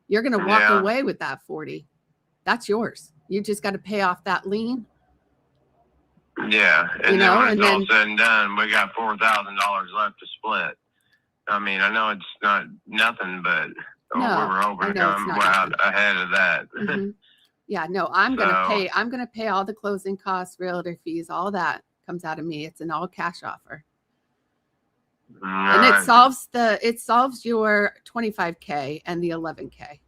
You're going to walk away with that 40. That's yours. You just got to pay off that lien. Yeah, and then when it's all said and done, we got $4,000 left to split. I mean, I know it's not nothing, but we were hoping to come out ahead of that. Mm-hmm. Yeah, no, I'm gonna pay all the closing costs, realtor fees, all that comes out of me. It's an all cash offer, and it solves your 25K and the 11K.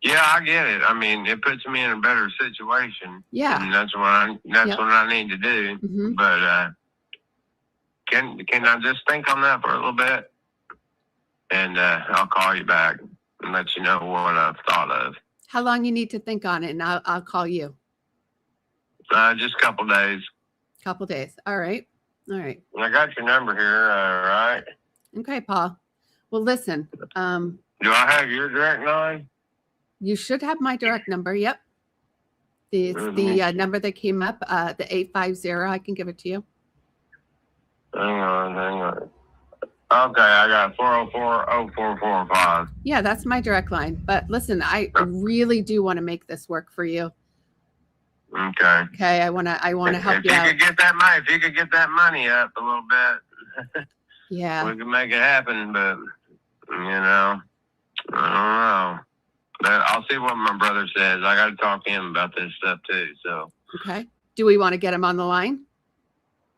Yeah, I get it. I mean, it puts me in a better situation. Yeah, and that's what I need to do. Mm-hmm. But can I just think on that for a little bit, and I'll call you back and let you know what I've thought of. How long you need to think on it, and I'll call you. Just a couple days. Couple days. All right. I got your number here. All right. Okay, Paul. Well, listen. Do I have your direct line? You should have my direct number. Yep. It's the number that came up, the 850. I can give it to you. Hang on. Okay, I got 404-0445. Yeah, that's my direct line. But listen, I really do want to make this work for you. Okay. I want to help you out. If you could get that money up a little bit, yeah, we can make it happen. But I don't know. But I'll see what my brother says. I got to talk to him about this stuff too. So. Okay. Do we want to get him on the line?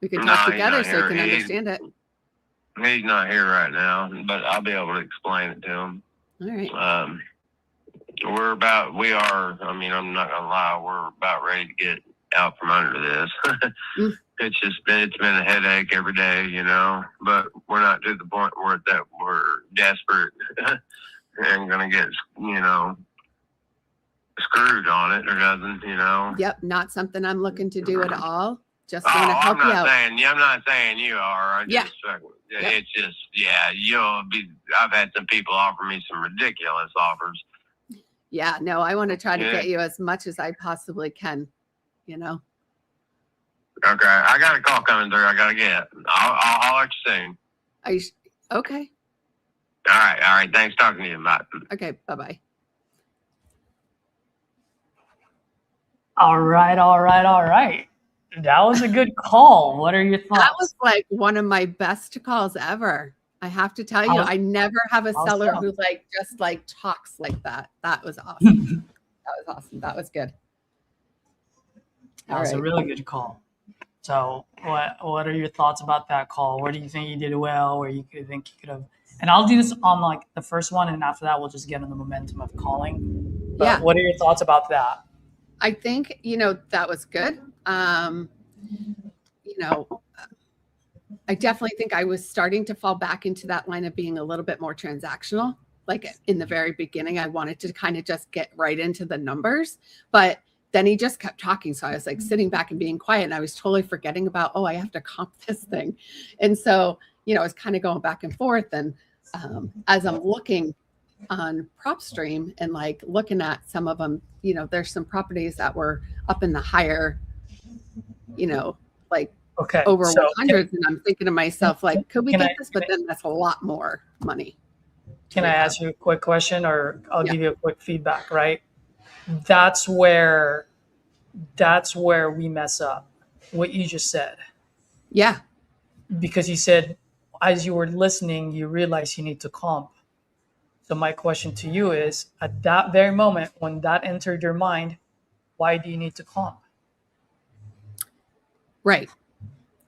We can talk together so he can understand it. He's not here right now, but I'll be able to explain it to him. All right. I'm not gonna lie, we're about ready to get out from under this. It's been a headache every day, but we're not to the point where we're desperate and gonna get, screwed on it or nothing, Yep. Not something I'm looking to do at all. Just want to help you out. I'm not saying you are. It's just, I've had some people offer me some ridiculous offers. Yeah, no, I want to try to get you as much as I possibly can, Okay, I got a call coming through. I got to get. I'll holler at you soon. Are you okay? All right. Thanks talking to you. Bye. Okay, bye-bye. All right. That was a good call. What are your thoughts? That was like one of my best calls ever. I have to tell you, I never have a seller who just talks like that. That was awesome. That was good. That was a really good call. So what are your thoughts about that call? Where do you think you did well? Where you think you could have? And I'll do this on the first one, and after that, we'll just get in the momentum of calling. But what are your thoughts about that? I think, that was good. I definitely think I was starting to fall back into that line of being a little bit more transactional. Like in the very beginning, I wanted to kind of just get right into the numbers, but then he just kept talking. So I was sitting back and being quiet, and I was totally forgetting about, I have to comp this thing. And so, I was kind of going back and forth. And as I'm looking on PropStream and looking at some of them, there's some properties that were up in the higher, over 100s, and I'm thinking to myself, could we get this? But then that's a lot more money. Can I ask you a quick question, or I'll give you a quick feedback, right? That's where we mess up, what you just said. Yeah. Because you said, as you were listening, you realized you need to comp. So my question to you is, at that very moment, when that entered your mind, why do you need to comp? Right.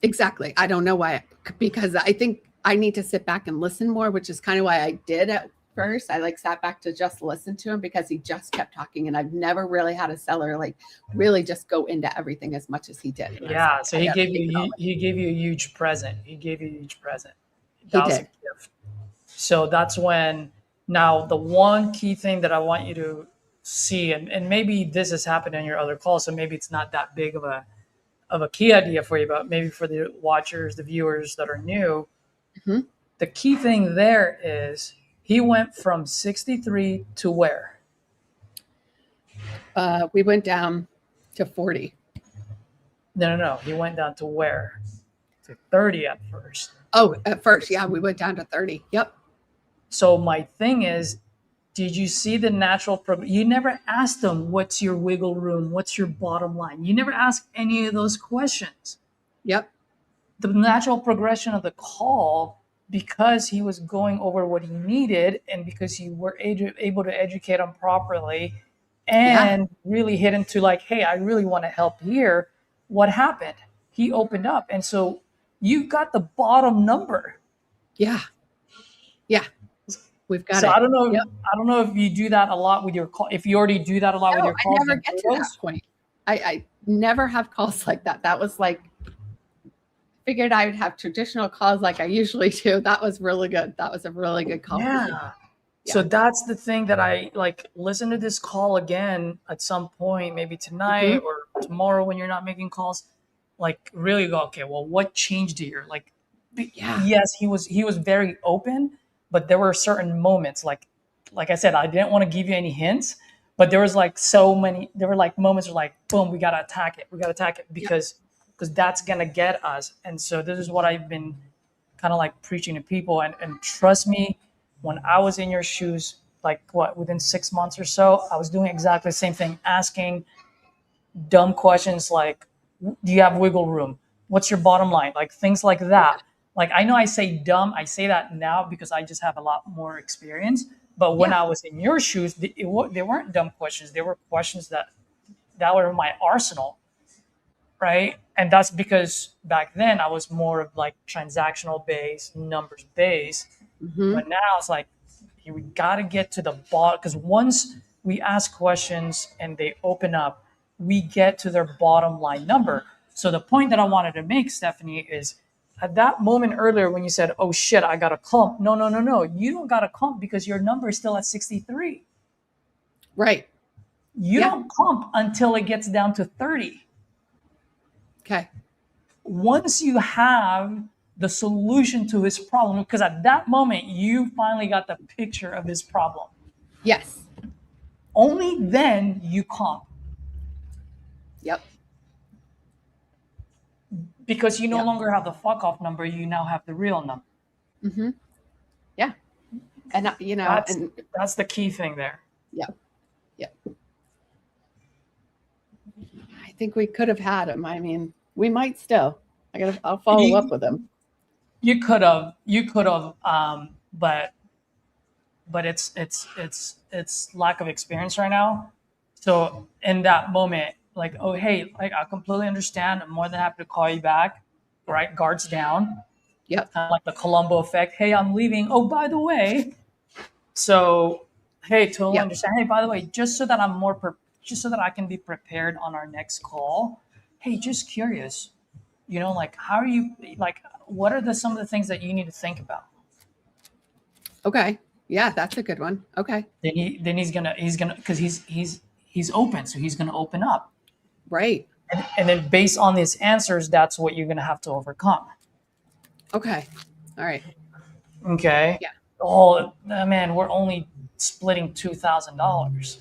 Exactly. I don't know why, because I think I need to sit back and listen more, which is kind of why I did at first. I sat back to just listen to him because he just kept talking, and I've never really had a seller really just go into everything as much as he did. Yeah. So he gave you a huge present. He gave you a huge present. That was a did. gift. So that's when, now the one key thing that I want you to see, and maybe this has happened in your other calls, so maybe it's not that big of a key idea for you, but maybe for the watchers, the viewers that are new, Mhm. the key thing there is he went from 63 to where? We went down to 40. No. He went down to where? To 30 at first. Oh, at first, yeah, we went down to 30. Yep. So my thing is, did you see the natural you never asked them, what's your wiggle room? What's your bottom line? You never asked any of those questions. Yep. The natural progression of the call, because he was going over what he needed and because you were able to educate him properly and really hit into like, hey, I really want to help here. What happened? He opened up. And so you got the bottom number. Yeah. Yeah. We've got So it. I don't know. Yep. I don't know if you do that a lot with your call. If you already do that a lot with No, your I calls, never and get to that photos. point. I never have calls like that. That was like, figured I would have traditional calls like I usually do. That was really good. That was a really good call. Yeah. So that's the thing that I like. Listen to this call again at some point, maybe tonight or tomorrow when you're not making calls. Like really go, okay, well, what changed here? Like, yes, he was very open, but there were certain moments, like I said, I didn't want to give you any hints, but there was like so many. There were like moments where like, boom, we gotta attack it. We gotta attack it because that's gonna get us. And so this is what I've been kind of like preaching to people. And trust me, when I was in your shoes, like within 6 months or so, I was doing exactly the same thing, asking dumb questions like, do you have wiggle room? What's your bottom line? Like things like that. Like I know I say dumb, I say that now because I just have a lot more experience. But when I was in your shoes, they weren't dumb questions. They were questions that were in my arsenal, right? And that's because back then I was more of like transactional based, numbers based. But now it's like, hey, we got to get to the bottom, because once we ask questions and they open up, we get to their bottom line number. So the point that I wanted to make, Stephanie, is at that moment earlier when you said, oh shit, I got a clump. No. You don't got a clump because your number is still at 63. Right. You don't clump until it gets down to 30. Okay. Once you have the solution to his problem, because at that moment you finally got the picture of his problem. Yes. Only then you comp. Yep. Because you no longer have the fuck off number, you now have the real number. Mm-hmm. Yeah. And that's the key thing there. Yep. I think we could have had him. I mean, we might still. I'll follow up with him. You could have, but it's lack of experience right now. So in that moment, like, oh hey, like I completely understand. I'm more than happy to call you back. Right, guards down. Yep. Kind of like the Columbo effect. Hey, I'm leaving. Oh, by the way. So hey, totally understand. Hey, by the way, just so that just so that I can be prepared on our next call. Hey, just curious. Like how are you? Like, what are some of the things that you need to think about? Okay. Yeah, that's a good one. Okay. Then he's gonna because he's open, so he's gonna open up. Right. And then based on his answers, that's what you're gonna have to overcome. Okay. All right. Okay. Yeah. Oh man, we're only splitting $2,000.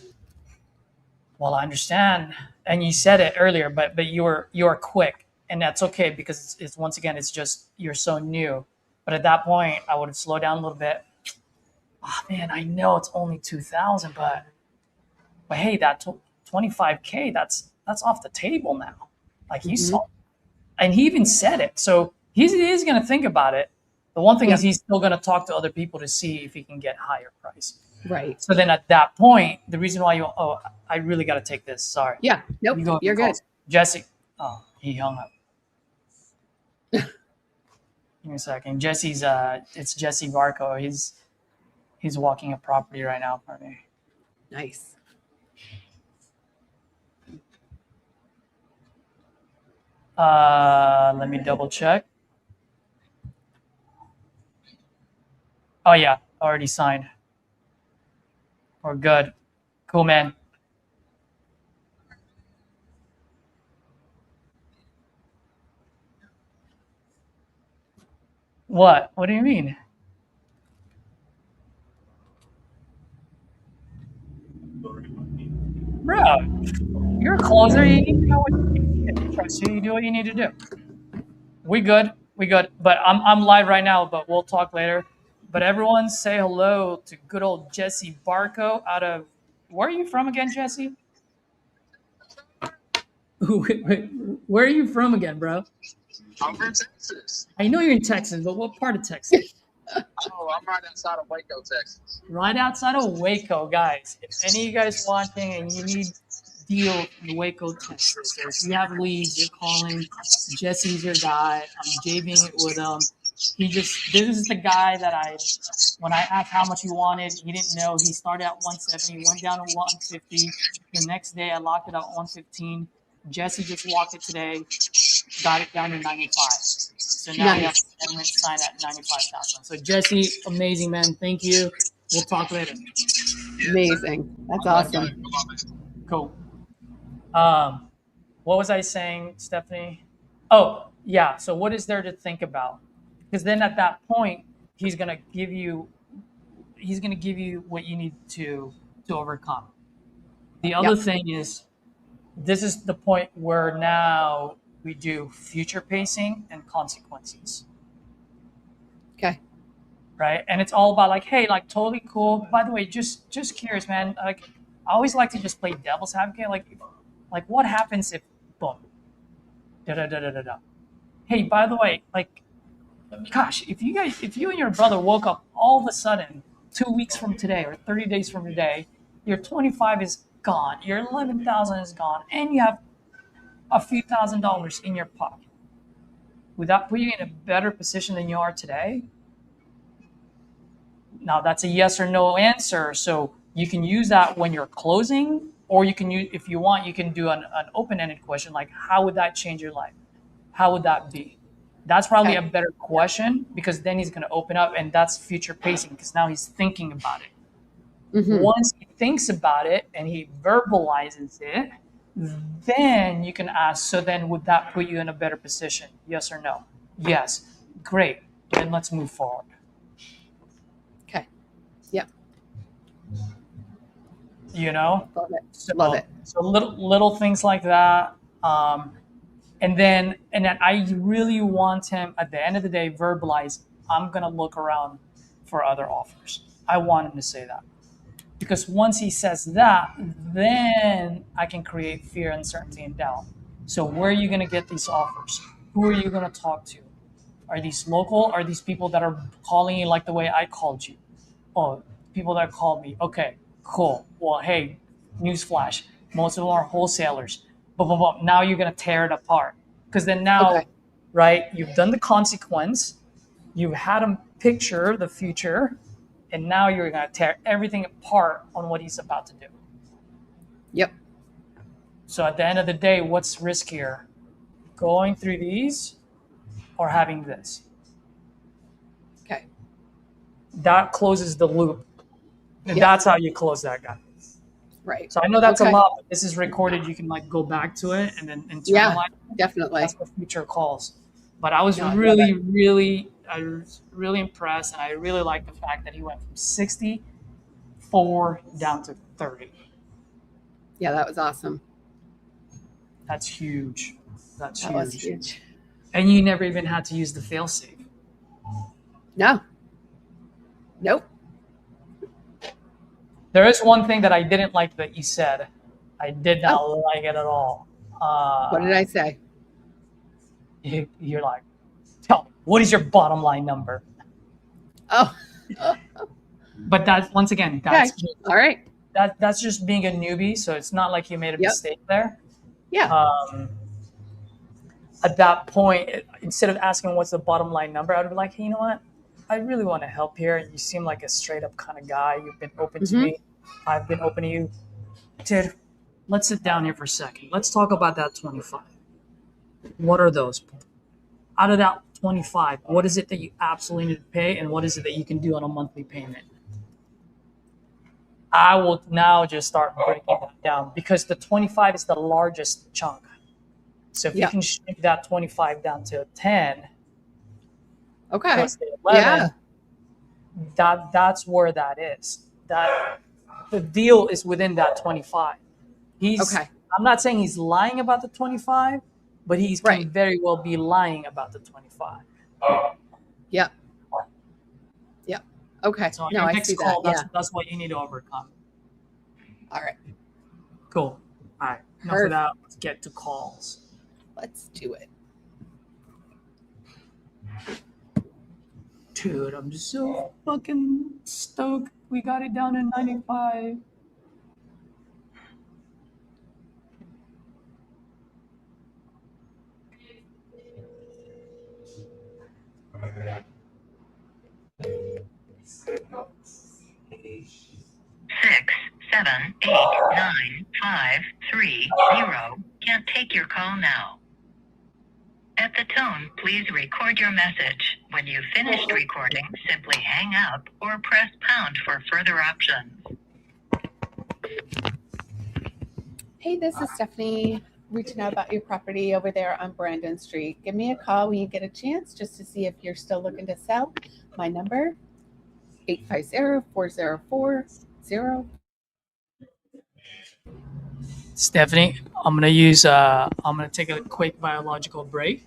Well, I understand, and you said it earlier, but you are quick, and that's okay because it's once again it's just you're so new. But at that point, I would have slowed down a little bit. Oh man, I know it's only 2,000, but hey, that 25K, that's off the table now. Like he saw, and he even said it. So he's going to think about it. The one thing is he's still going to talk to other people to see if he can get higher price. Right. So then at that point, the reason why I really got to take this. Sorry. Yeah. Nope. You're good. Jesse. Oh, he hung up. Give me a second. It's Jesse Varco. He's walking a property right now for me. Nice. Let me double check. Oh yeah, already signed. We're good. Cool, man. What? What do you mean? Bro, you're a closer. You need to know what you need to trust you. You do what you need to do. We good. We good. But I'm live right now, but we'll talk later. But everyone say hello to good old Jesse Barco out of, where are you from again, Jesse? Where are you from again, bro? I'm from Texas. I know you're in Texas, but what part of Texas? Oh, I'm right outside of Waco, Texas. Right outside of Waco, guys. If any of you guys watching and you need deal in Waco, Texas, or if you have leads, you're calling, Jesse's your guy. I'm JVing it with him. This is the guy that when I asked how much he wanted, he didn't know. He started at 170, went down to 150. The next day, I locked it at 115. Jesse just walked it today, got it down to 95. So now we have Nice. an amendment signed at 95,000. So Jesse, amazing, man. Thank you. We'll talk later. Amazing. That's awesome. Cool. What was I saying, Stephanie? Oh, yeah. So what is there to think about? Because then at that point, he's gonna give you what you need to overcome. The other thing is, this is the point where now we do future pacing and consequences. Okay. Right? And it's all about like, hey, like totally cool. By the way, just curious, man. Like, I always like to just play devil's advocate. Like what happens if boom, da da da da da da. Hey, by the way, like, gosh, if you and your brother woke up all of a sudden 2 weeks from today or 30 days from today, your 25 is gone, your 11,000 is gone, and you have a few $1,000s in your pocket. Would that put you in a better position than you are today? Now that's a yes or no answer. So you can use that when you're closing, or you can use, if you want, you can do an open-ended question like, how would that change your life? How would that be? That's probably a better question, because then he's going to open up, and that's future pacing, because now he's thinking about it. Mm-hmm. Once he thinks about it and he verbalizes it, then you can ask, so then would that put you in a better position? Yes or no? Yes. Great. Then let's move forward. Okay. Yep. You know? Love it. So, Love it. So little things like that. And then I really want him at the end of the day verbalize, I'm going to look around for other offers. I want him to say that. Because once he says that, then I can create fear, uncertainty, and doubt. So where are you going to get these offers? Who are you going to talk to? Are these local? Are these people that are calling you like the way I called you? Oh, people that called me. Okay, cool. Well, hey, newsflash. Most of them are wholesalers. But now you're going to tear it apart. Because then now, right, you've done the consequence. You've had him picture the future. And now you're going to tear everything apart on what he's about to do. Yep. So at the end of the day, what's riskier? Going through these or having this? Okay. That closes the loop. And that's how you close that guy. Right. So I know that's a lot, but this is recorded. You can like go back to it and then internalize. Definitely. That's for future calls. But I was really impressed, and I really like the fact that he went from 64 down to 30. Yeah, that was awesome. That's huge. That was huge. And you never even had to use the failsafe. No. Nope. There is one thing that I didn't like that you said. I did not like it at all. What did I say? You're like, tell me, what is your bottom line number? Oh. But that's, once again, that's all right. That's just being a newbie. So it's not like you made a mistake there. Yeah. At that point, instead of asking what's the bottom line number, I would be like, hey, you know what? I really want to help here. You seem like a straight up kind of guy. You've been open to me. I've been open to you. Dude, let's sit down here for a second. Let's talk about that 25. What are those? Out of that 25, what is it that you absolutely need to pay, and what is it that you can do on a monthly payment? I will now just start breaking that down because the 25 is the largest chunk. So if you Yep. can shrink that 25 down to 10 Okay. plus the 11, Yeah. that's where that is. That the deal is within that 25. Okay. I'm not saying he's lying about the 25, but he Right. can very well be lying about the 25. Yep. Yep. Okay. So on No, your I next see call, that. Yeah. that's what you need to overcome. All right. Cool. All right. Enough of that. Let's get to calls. Let's do it. Dude, I'm so fucking stoked. We got it down to 95. Six, 7, 8, 9, 5, 3, 0. Can't take your call now. At the tone, please record your message. When you've finished recording, simply hang up or press pound for further options. Hey, this is Stephanie reaching out about your property over there on Brandon Street. Give me a call when you get a chance just to see if you're still looking to sell. My number, 850-404-0. Stephanie, I'm gonna take a quick biological break.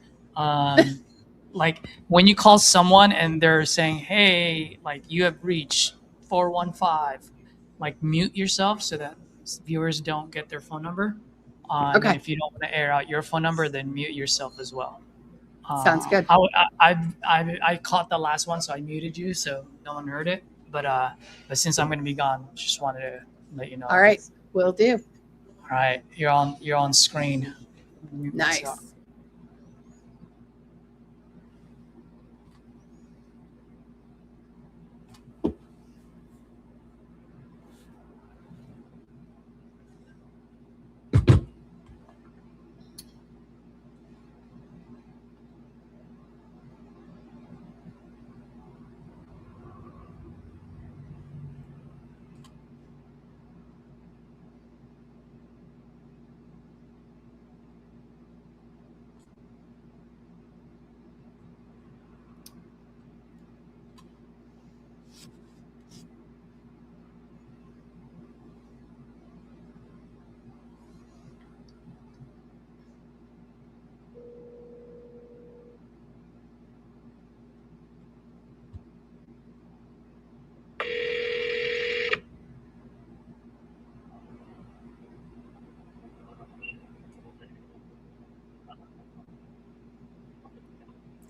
Like when you call someone and they're saying, "Hey, like you have reached 415," like mute yourself so that viewers don't get their phone number. And Okay. if you don't want to air out your phone number, then mute yourself as well. Sounds good. I caught the last one, so I muted you, so no one heard it. But since I'm going to be gone, just wanted to let you know. All right. Will do. All right, you're on screen. Mute Nice. myself.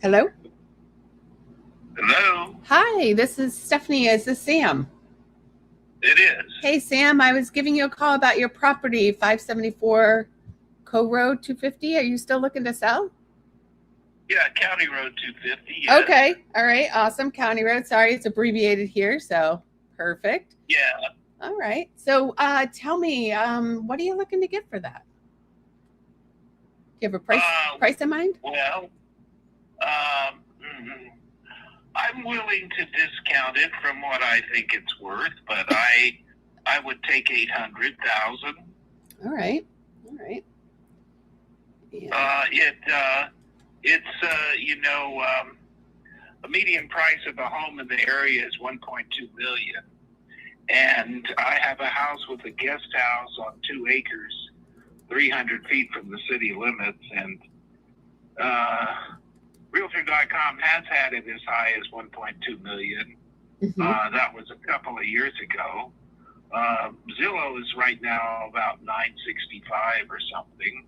Hello? Hello, Hi, this is Stephanie. Is this Sam? it is. Hey, Sam, I was giving you a call about your property, 574 Co Road 250. Are you still looking to sell? Yeah, County Road 250. Yes. Okay. All right. Awesome. County Road. Sorry, it's abbreviated here. So perfect. Yeah. All right. So tell me, what are you looking to get for that? Do you have a price in mind? Well, I'm willing to discount it from what I think it's worth, but I would take 800,000. All right. All right. Yeah. A median price of a home in the area is 1.2 million, and I have a house with a guest house on 2 acres, 300 feet from the city limits, and Realtor.com has had it as high as 1.2 million. Mhm. That was a couple of years ago. Zillow is right now about 965 or something.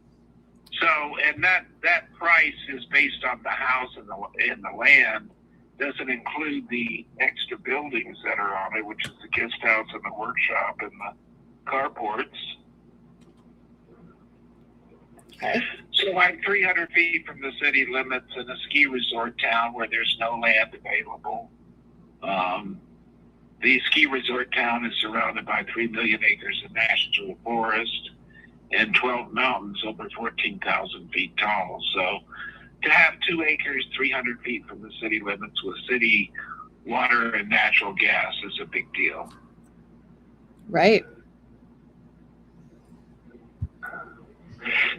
So, and that price is based on the house and the land. Doesn't include the extra buildings that are on it, which is the guest house and the workshop and the carports. Okay. So I'm 300 feet from the city limits in a ski resort town where there's no land available. The ski resort town is surrounded by 3 million acres of national forest and 12 mountains over 14,000 feet tall. So to have 2 acres, 300 feet from the city limits with city water and natural gas is a big deal. Right.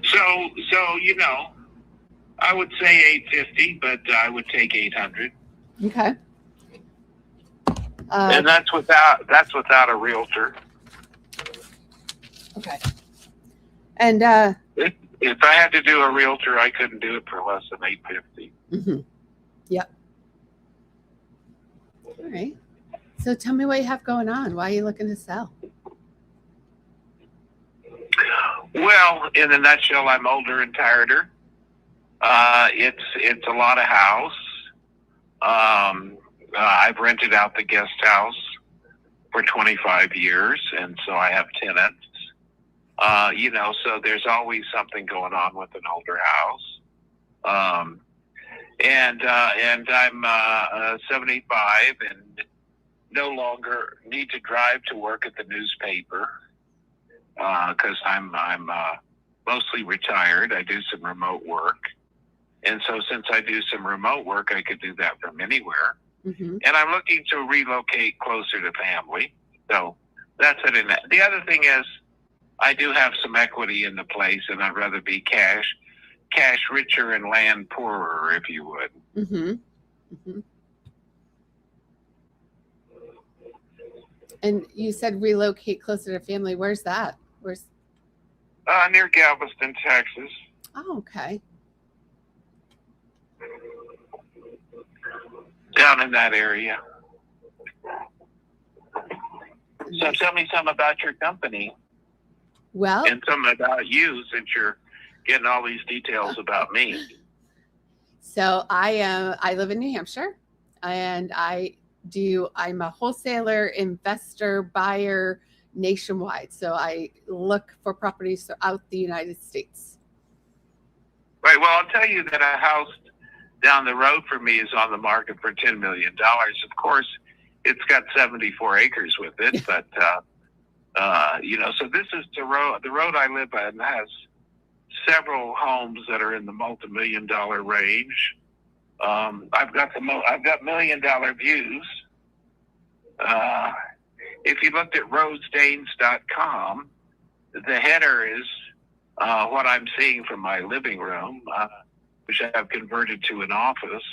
So I would say 850, but I would take 800. Okay. And that's without a realtor. Okay. And If I had to do a realtor, I couldn't do it for less than 850. mm-hmm. Yep. All right. So tell me what you have going on. Why are you looking to sell? Well, in a nutshell, I'm older and tireder. It's a lot of house. I've rented out the guest house for 25 years, and so I have tenants. So there's always something going on with an older house. And I'm 75 and no longer need to drive to work at the newspaper because I'm mostly retired. I do some remote work. And so since I do some remote work, I could do that from anywhere. Mm-hmm. And I'm looking to relocate closer to family. So that's it. In that. The other thing is I do have some equity in the place, and I'd rather be cash richer and land poorer, if you would. Mm-hmm. Mm-hmm. And you said relocate closer to family. Where's that? Where's? Near Galveston, Texas. Oh, okay. Down in that area. So tell me something about your company. Well, And something about you, since you're getting all these details about me. so I live in New Hampshire, and I'm a wholesaler, investor, buyer nationwide. So I look for properties throughout the United States. Right. Well, I'll tell you that a house down the road for me is on the market for $10 million. Of course, it's got 74 acres with it, but so this is the road. The road I live on has several homes that are in the multi-million-dollar range. I've got $1 million views. If you looked at rosedanes.com, the header is what I'm seeing from my living room, which I've converted to an office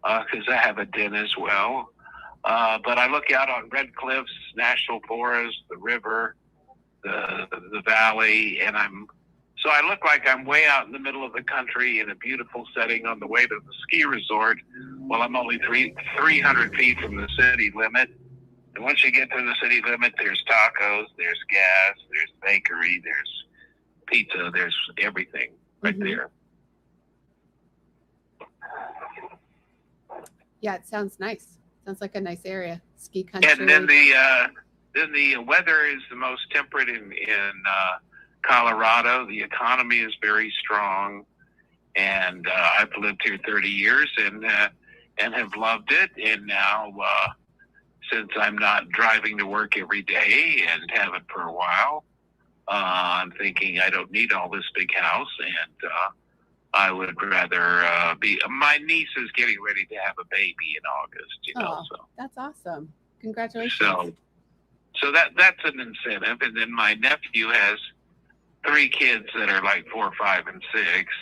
because I have a den as well. But I look out on Red Cliffs, National Forest, the river, the valley, and so I look like I'm way out in the middle of the country in a beautiful setting on the way to the ski resort. Well, I'm only 300 feet from the city limit. And once you get to the city limit, there's tacos, there's gas, there's bakery, there's pizza, there's everything right there. Yeah, it sounds nice. Sounds like a nice area. Ski country. And then the weather is the most temperate in Colorado. The economy is very strong, and I've lived here 30 years and have loved it. And now, since I'm not driving to work every day and haven't for a while, I'm thinking I don't need all this big house, and I would rather be. My niece is getting ready to have a baby in August. So that's awesome. Congratulations. So that's an incentive, and then my nephew has 3 kids that are like 4, 5, and 6.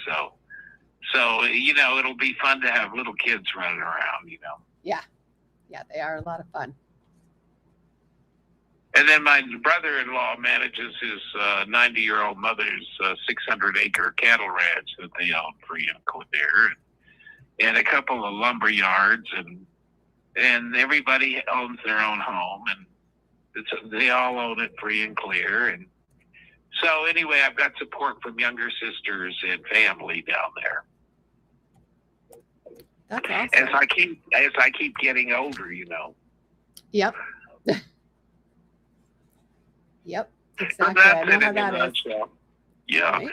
So it'll be fun to have little kids running around. Yeah, they are a lot of fun. And then my brother-in-law manages his 90-year-old mother's 600-acre cattle ranch that they own free and clear, and a couple of lumber yards, and everybody owns their own home, and they all own it free and clear. And so anyway, I've got support from younger sisters and family down there. That's awesome. As I keep getting older, Yep. Yep. Exactly. So that's I know it how in that a is. nutshell. Yeah. Right.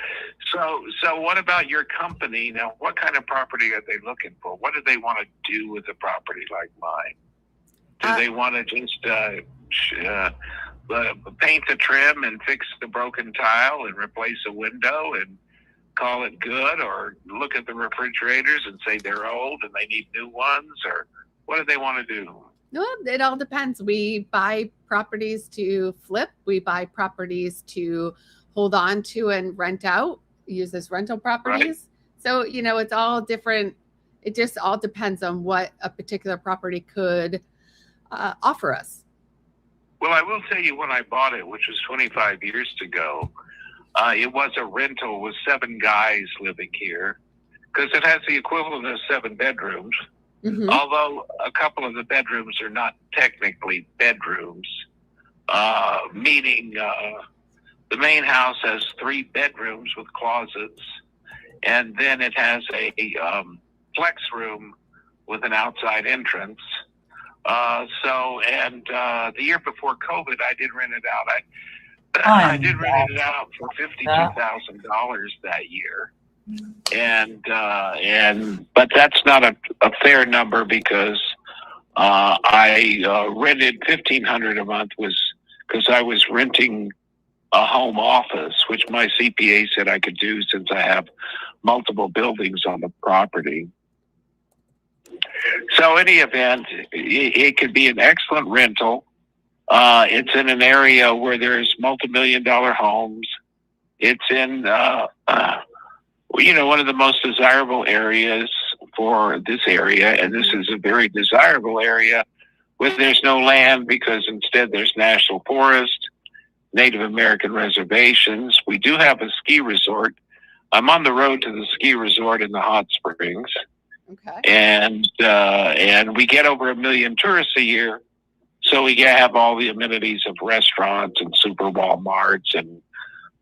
So what about your company? Now, what kind of property are they looking for? What do they want to do with a property like mine? Do they want to just paint the trim and fix the broken tile and replace a window and call it good, or look at the refrigerators and say they're old and they need new ones, or what do they want to do? No, it all depends. We buy properties to flip. We buy properties to hold on to and rent out, use as rental properties. Right. So, it's all different. It just all depends on what a particular property could offer us. Well, I will tell you, when I bought it, which was 25 years ago, it was a rental with 7 guys living here, because it has the equivalent of 7 bedrooms. Mm-hmm. Although a couple of the bedrooms are not technically bedrooms, meaning the main house has 3 bedrooms with closets, and then it has a flex room with an outside entrance. The year before COVID, I did rent it out. I did rent it out for $52,000 that year. But that's not a fair number, because I rented $1,500 a month because I was renting a home office, which my CPA said I could do since I have multiple buildings on the property. So any event, it could be an excellent rental. It's in an area where there's multi-million-dollar homes. It's in one of the most desirable areas for this area, and this is a very desirable area where there's no land, because instead there's national forest, Native American reservations. We do have a ski resort. I'm on the road to the ski resort in the hot springs. Okay. And we get over 1 million tourists a year, so we have all the amenities of restaurants and super Walmarts and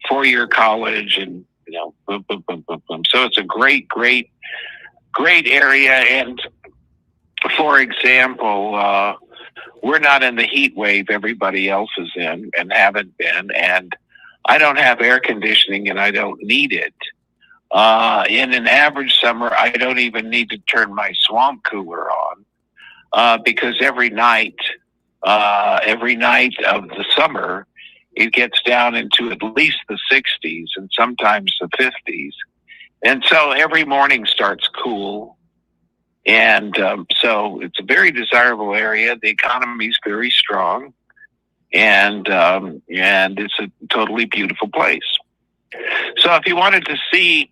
4-year college, and boom, boom, boom, boom, boom. So it's a great area. And for example, we're not in the heat wave everybody else is in and haven't been. And I don't have air conditioning, and I don't need it. In an average summer, I don't even need to turn my swamp cooler on, because every night of the summer, it gets down into at least the 60s and sometimes the 50s. And so every morning starts cool. And so it's a very desirable area. The economy is very strong. And it's a totally beautiful place. So if you wanted to see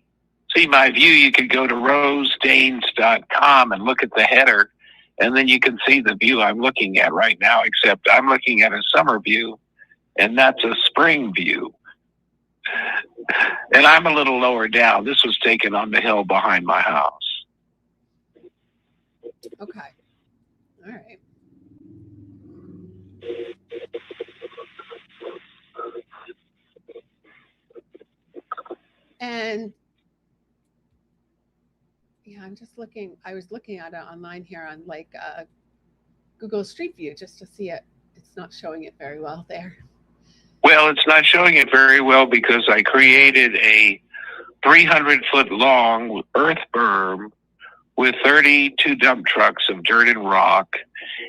my view, you could go to rosedanes.com and look at the header, and then you can see the view I'm looking at right now, except I'm looking at a summer view, and that's a spring view. And I'm a little lower down. This was taken on the hill behind my house. Okay. All right. And yeah, I'm just looking. I was looking at it online here on Google Street View just to see it. It's not showing it very well there. Well, it's not showing it very well because I created a 300-foot long earth berm with 32 dump trucks of dirt and rock,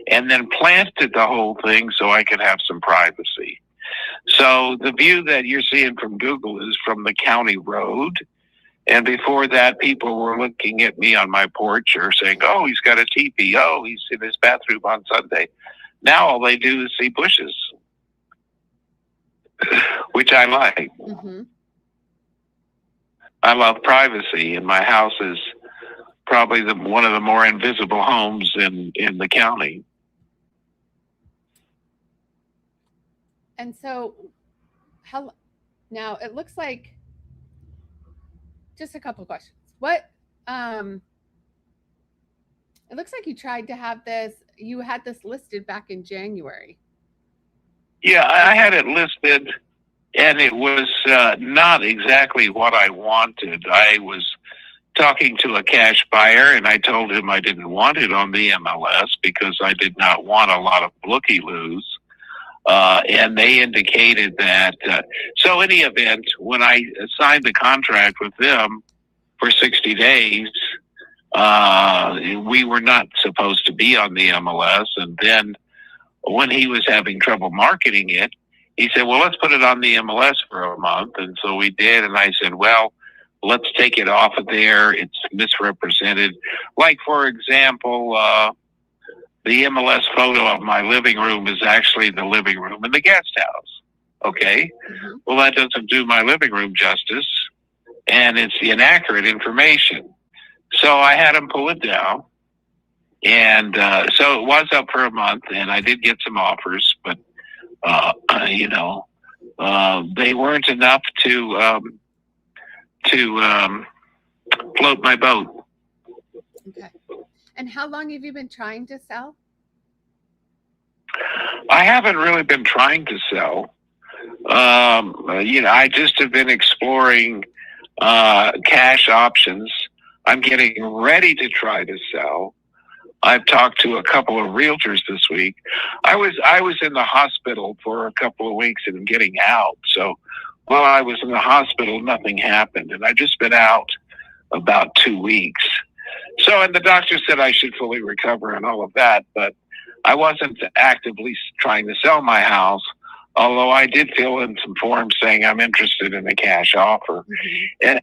and then planted the whole thing so I could have some privacy. So the view that you're seeing from Google is from the county road. And before that, people were looking at me on my porch or saying, oh, he's got a teepee. Oh, he's in his bathroom on Sunday. Now all they do is see bushes, which I like. Mm-hmm. I love privacy, and my house is probably one of the more invisible homes in the county. And so, now it looks like, just a couple of questions. What, it looks like you tried to have this, you had this listed back in January. Yeah, I had it listed, and it was not exactly what I wanted. I was talking to a cash buyer, and I told him I didn't want it on the MLS because I did not want a lot of looky-loos. And they indicated that. So in the event, when I signed the contract with them for 60 days, we were not supposed to be on the MLS. And then when he was having trouble marketing it, he said, well, let's put it on the MLS for a month. And so we did. And I said, well, let's take it off of there. It's misrepresented. Like, for example, the MLS photo of my living room is actually the living room in the guest house. Okay. Well, that doesn't do my living room justice, and it's the inaccurate information. So I had them pull it down. And so it was up for a month, and I did get some offers, but, they weren't enough to float my boat. Okay. And how long have you been trying to sell? I haven't really been trying to sell. I just have been exploring cash options. I'm getting ready to try to sell. I've talked to a couple of realtors this week. I was in the hospital for a couple of weeks and getting out. So while I was in the hospital, nothing happened. And I've just been out about 2 weeks. So, and the doctor said I should fully recover and all of that, but I wasn't actively trying to sell my house, although I did fill in some forms saying I'm interested in a cash offer. And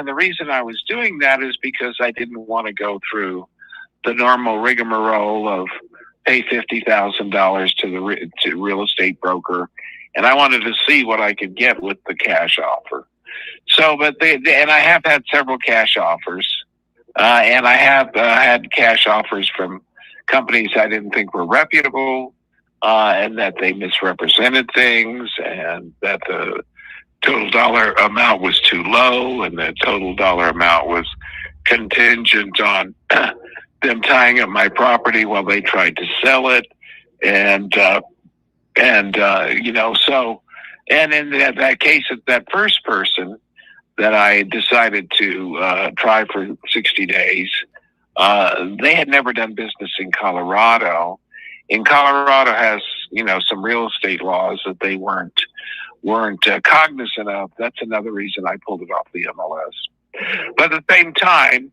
the reason I was doing that is because I didn't want to go through the normal rigmarole of pay $50,000 to real estate broker, and I wanted to see what I could get with the cash offer. So, and I have had several cash offers, and I have had cash offers from companies I didn't think were reputable, and that they misrepresented things, and that the total dollar amount was too low, and the total dollar amount was contingent on them tying up my property while they tried to sell it. And in that case, that first person that I decided to try for 60 days, they had never done business in Colorado. And Colorado has, some real estate laws that they weren't cognizant of. That's another reason I pulled it off the MLS. But at the same time,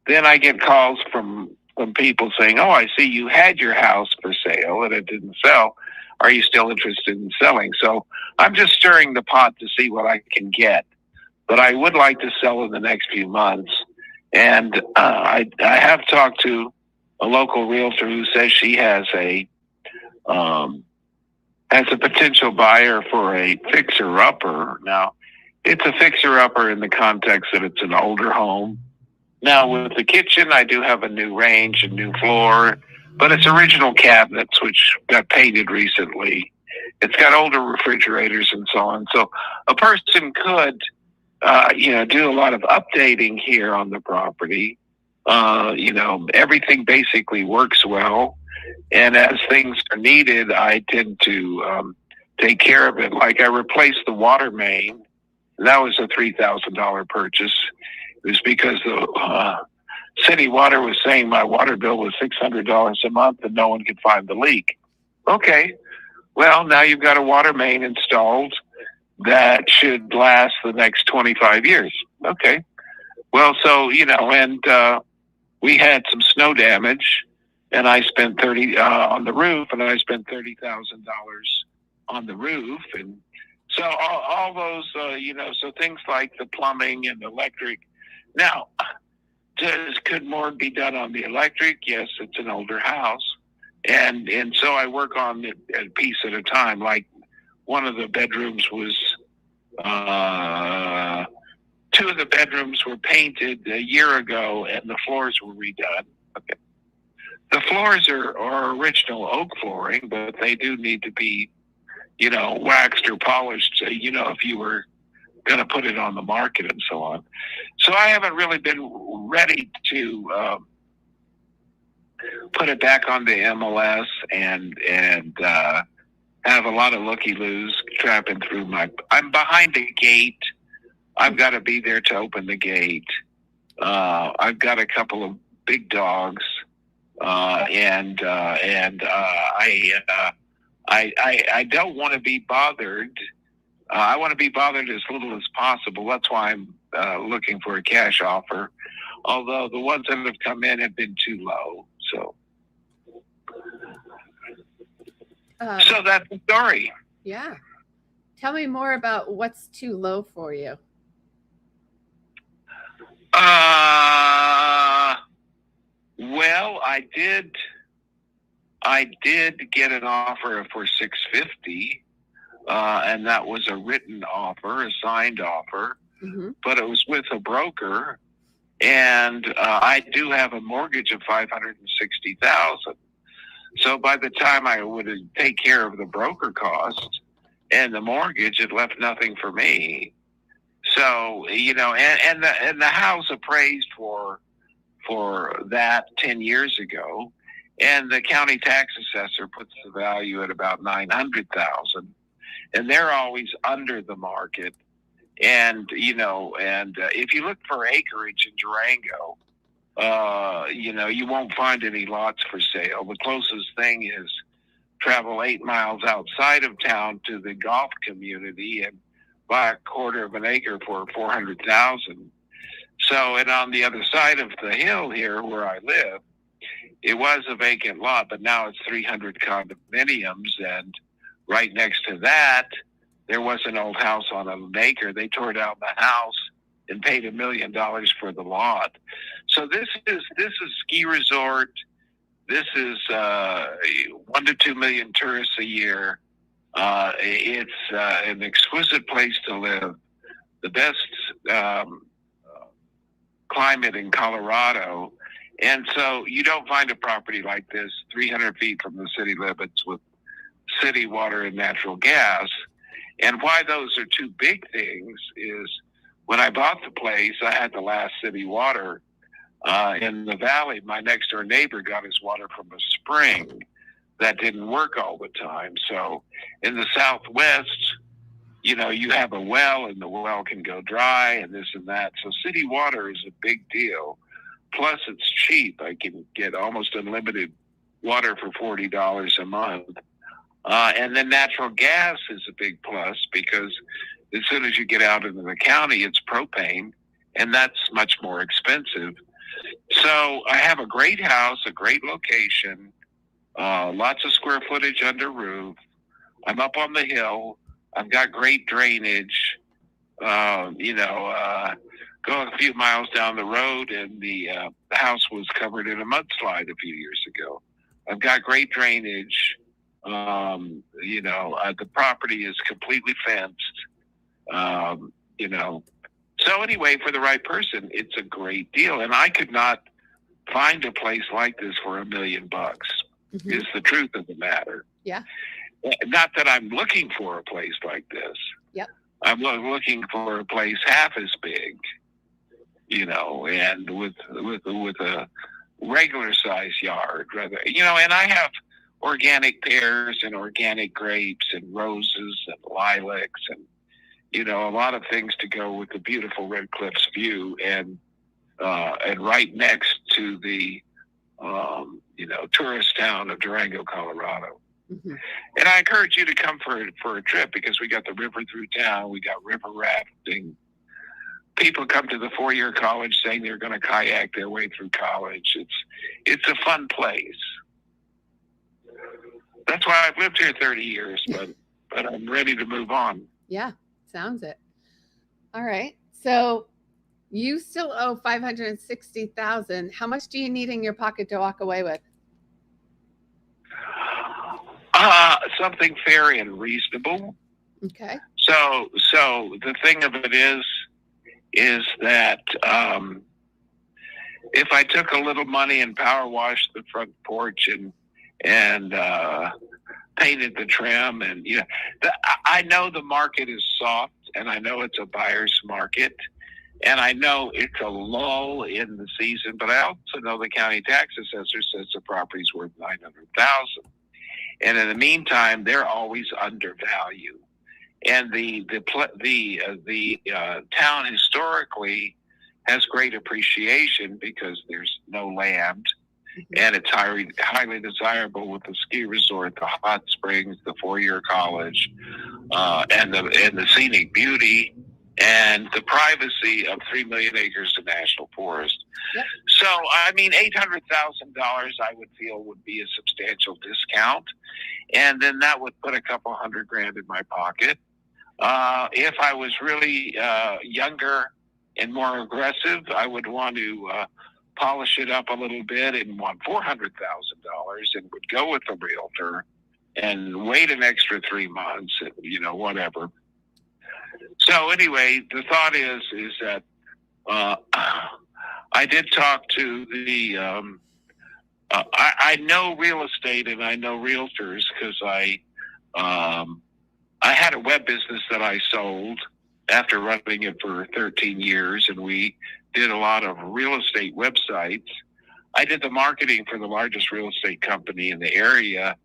then I get calls from people saying, "Oh, I see you had your house for sale and it didn't sell. Are you still interested in selling?" So I'm just stirring the pot to see what I can get. But I would like to sell in the next few months. And I have talked to a local realtor who says she has a potential buyer for a fixer-upper. Now, it's a fixer-upper in the context that it's an older home. Now, with the kitchen, I do have a new range, a new floor, but it's original cabinets, which got painted recently. It's got older refrigerators and so on. So a person could, do a lot of updating here on the property. Everything basically works well. And as things are needed, I tend to take care of it. Like I replaced the water main. That was a $3,000 purchase. It was because the city water was saying my water bill was $600 a month and no one could find the leak. Okay, well, now you've got a water main installed that should last the next 25 years. Okay, well, so, and we had some snow damage, and I spent $30,000 on the roof, and I spent $30,000 on the roof, and so all those, so things like the plumbing and electric. Now, could more be done on the electric? Yes, it's an older house. And so I work on it a piece at a time. Like one of the bedrooms was, 2 of the bedrooms were painted a year ago and the floors were redone. Okay. The floors are original oak flooring, but they do need to be, waxed or polished, if you were going to put it on the market and so on. So I haven't really been ready to put it back on the MLS and have a lot of looky-loos trapping through I'm behind a gate. I've got to be there to open the gate. I've got a couple of big dogs, and I don't want to be bothered. I want to be bothered as little as possible. That's why I'm looking for a cash offer, although the ones that have come in have been too low. So that's the story. Yeah. Tell me more about what's too low for you. Well, I did get an offer for $650, and that was a written offer, a signed offer, but it was with a broker, and I do have a mortgage of $560,000. So by the time I would take care of the broker cost and the mortgage, it left nothing for me. So and the house appraised for that 10 years ago, and the county tax assessor puts the value at about $900,000, and they're always under the market. And if you look for acreage in Durango, you won't find any lots for sale. The closest thing is travel 8 miles outside of town to the golf community and buy a quarter of an acre for $400,000. So, and on the other side of the hill here where I live, it was a vacant lot, but now it's 300 condominiums. And right next to that, there was an old house on an acre. They tore down the house and paid $1 million for the lot. So this is ski resort. This is 1 to 2 million tourists a year. It's an exquisite place to live. The best climate in Colorado. And so you don't find a property like this 300 feet from the city limits with city water and natural gas. And why those are two big things is when I bought the place, I had the last city water in the valley. My next door neighbor got his water from a spring that didn't work all the time. So in the Southwest, you have a well and the well can go dry and this and that. So city water is a big deal. Plus it's cheap. I can get almost unlimited water for $40 a month. And then natural gas is a big plus because as soon as you get out into the county, it's propane, and that's much more expensive. So I have a great house, a great location, lots of square footage under roof. I'm up on the hill. I've got great drainage. Go a few miles down the road, and the house was covered in a mudslide a few years ago. I've got great drainage. The property is completely fenced. So anyway, for the right person, it's a great deal. And I could not find a place like this for $1 million. Is the truth of the matter. Yeah. Not that I'm looking for a place like this. Yep. I'm looking for a place half as big, and with a regular size yard, rather. And I have organic pears and organic grapes and roses and lilacs and a lot of things to go with the beautiful Red Cliffs view, and right next to the tourist town of Durango, Colorado. And I encourage you to come for a trip because we got the river through town. We got river rafting. People come to the 4-year college saying they're going to kayak their way through college. It's a fun place. That's why I've lived here 30 years, but I'm ready to move on. Yeah, sounds it. All right. So you still owe $560,000. How much do you need in your pocket to walk away with? Something fair and reasonable. Okay. So the thing of it is that if I took a little money and power washed the front porch and painted the trim, and I know the market is soft, and I know it's a buyer's market, and I know it's a lull in the season, but I also know the county tax assessor says the property's worth $900,000. And in the meantime, they're always undervalued. And the town historically has great appreciation because there's no land, and it's highly desirable with the ski resort, the hot springs, the 4-year college, and the scenic beauty and the privacy of 3 million acres of national forest. Yep. So, I mean, $800,000 I would feel would be a substantial discount, and then that would put a couple $100,000 in my pocket. If I was really younger and more aggressive, I would want to polish it up a little bit and want $400,000 and would go with the realtor and wait an extra 3 months and, whatever. So anyway, the thought is that I did talk to the, I know real estate and I know realtors because I had a web business that I sold after running it for 13 years, and we did a lot of real estate websites. I did the marketing for the largest real estate company in the area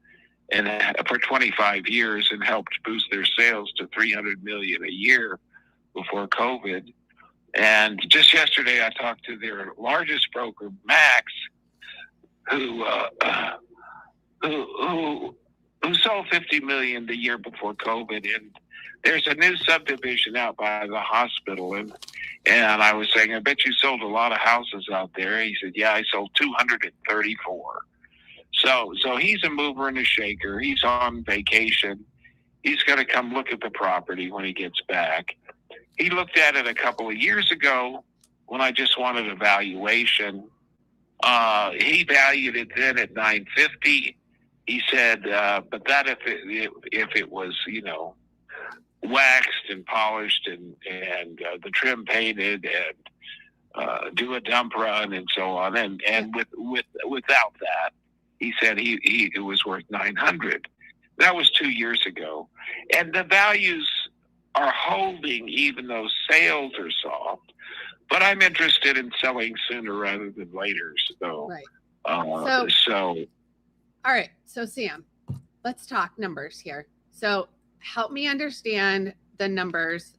and for 25 years and helped boost their sales to $300 million a year before COVID. And just yesterday, I talked to their largest broker, Max, who sold $50 million the year before COVID. And there's a new subdivision out by the hospital, and I was saying, I bet you sold a lot of houses out there. He said, yeah, I sold 234. So he's a mover and a shaker. He's on vacation. He's going to come look at the property when he gets back. He looked at it a couple of years ago when I just wanted a valuation. He valued it then at $950. He said, but that if it was, waxed and polished and the trim painted and do a dump run and so on, and without that, he said it was worth $900. That was 2 years ago, and the values are holding even though sales are soft. But I'm interested in selling sooner rather than later. So, right. So, all right. So Sam, let's talk numbers here. So help me understand the numbers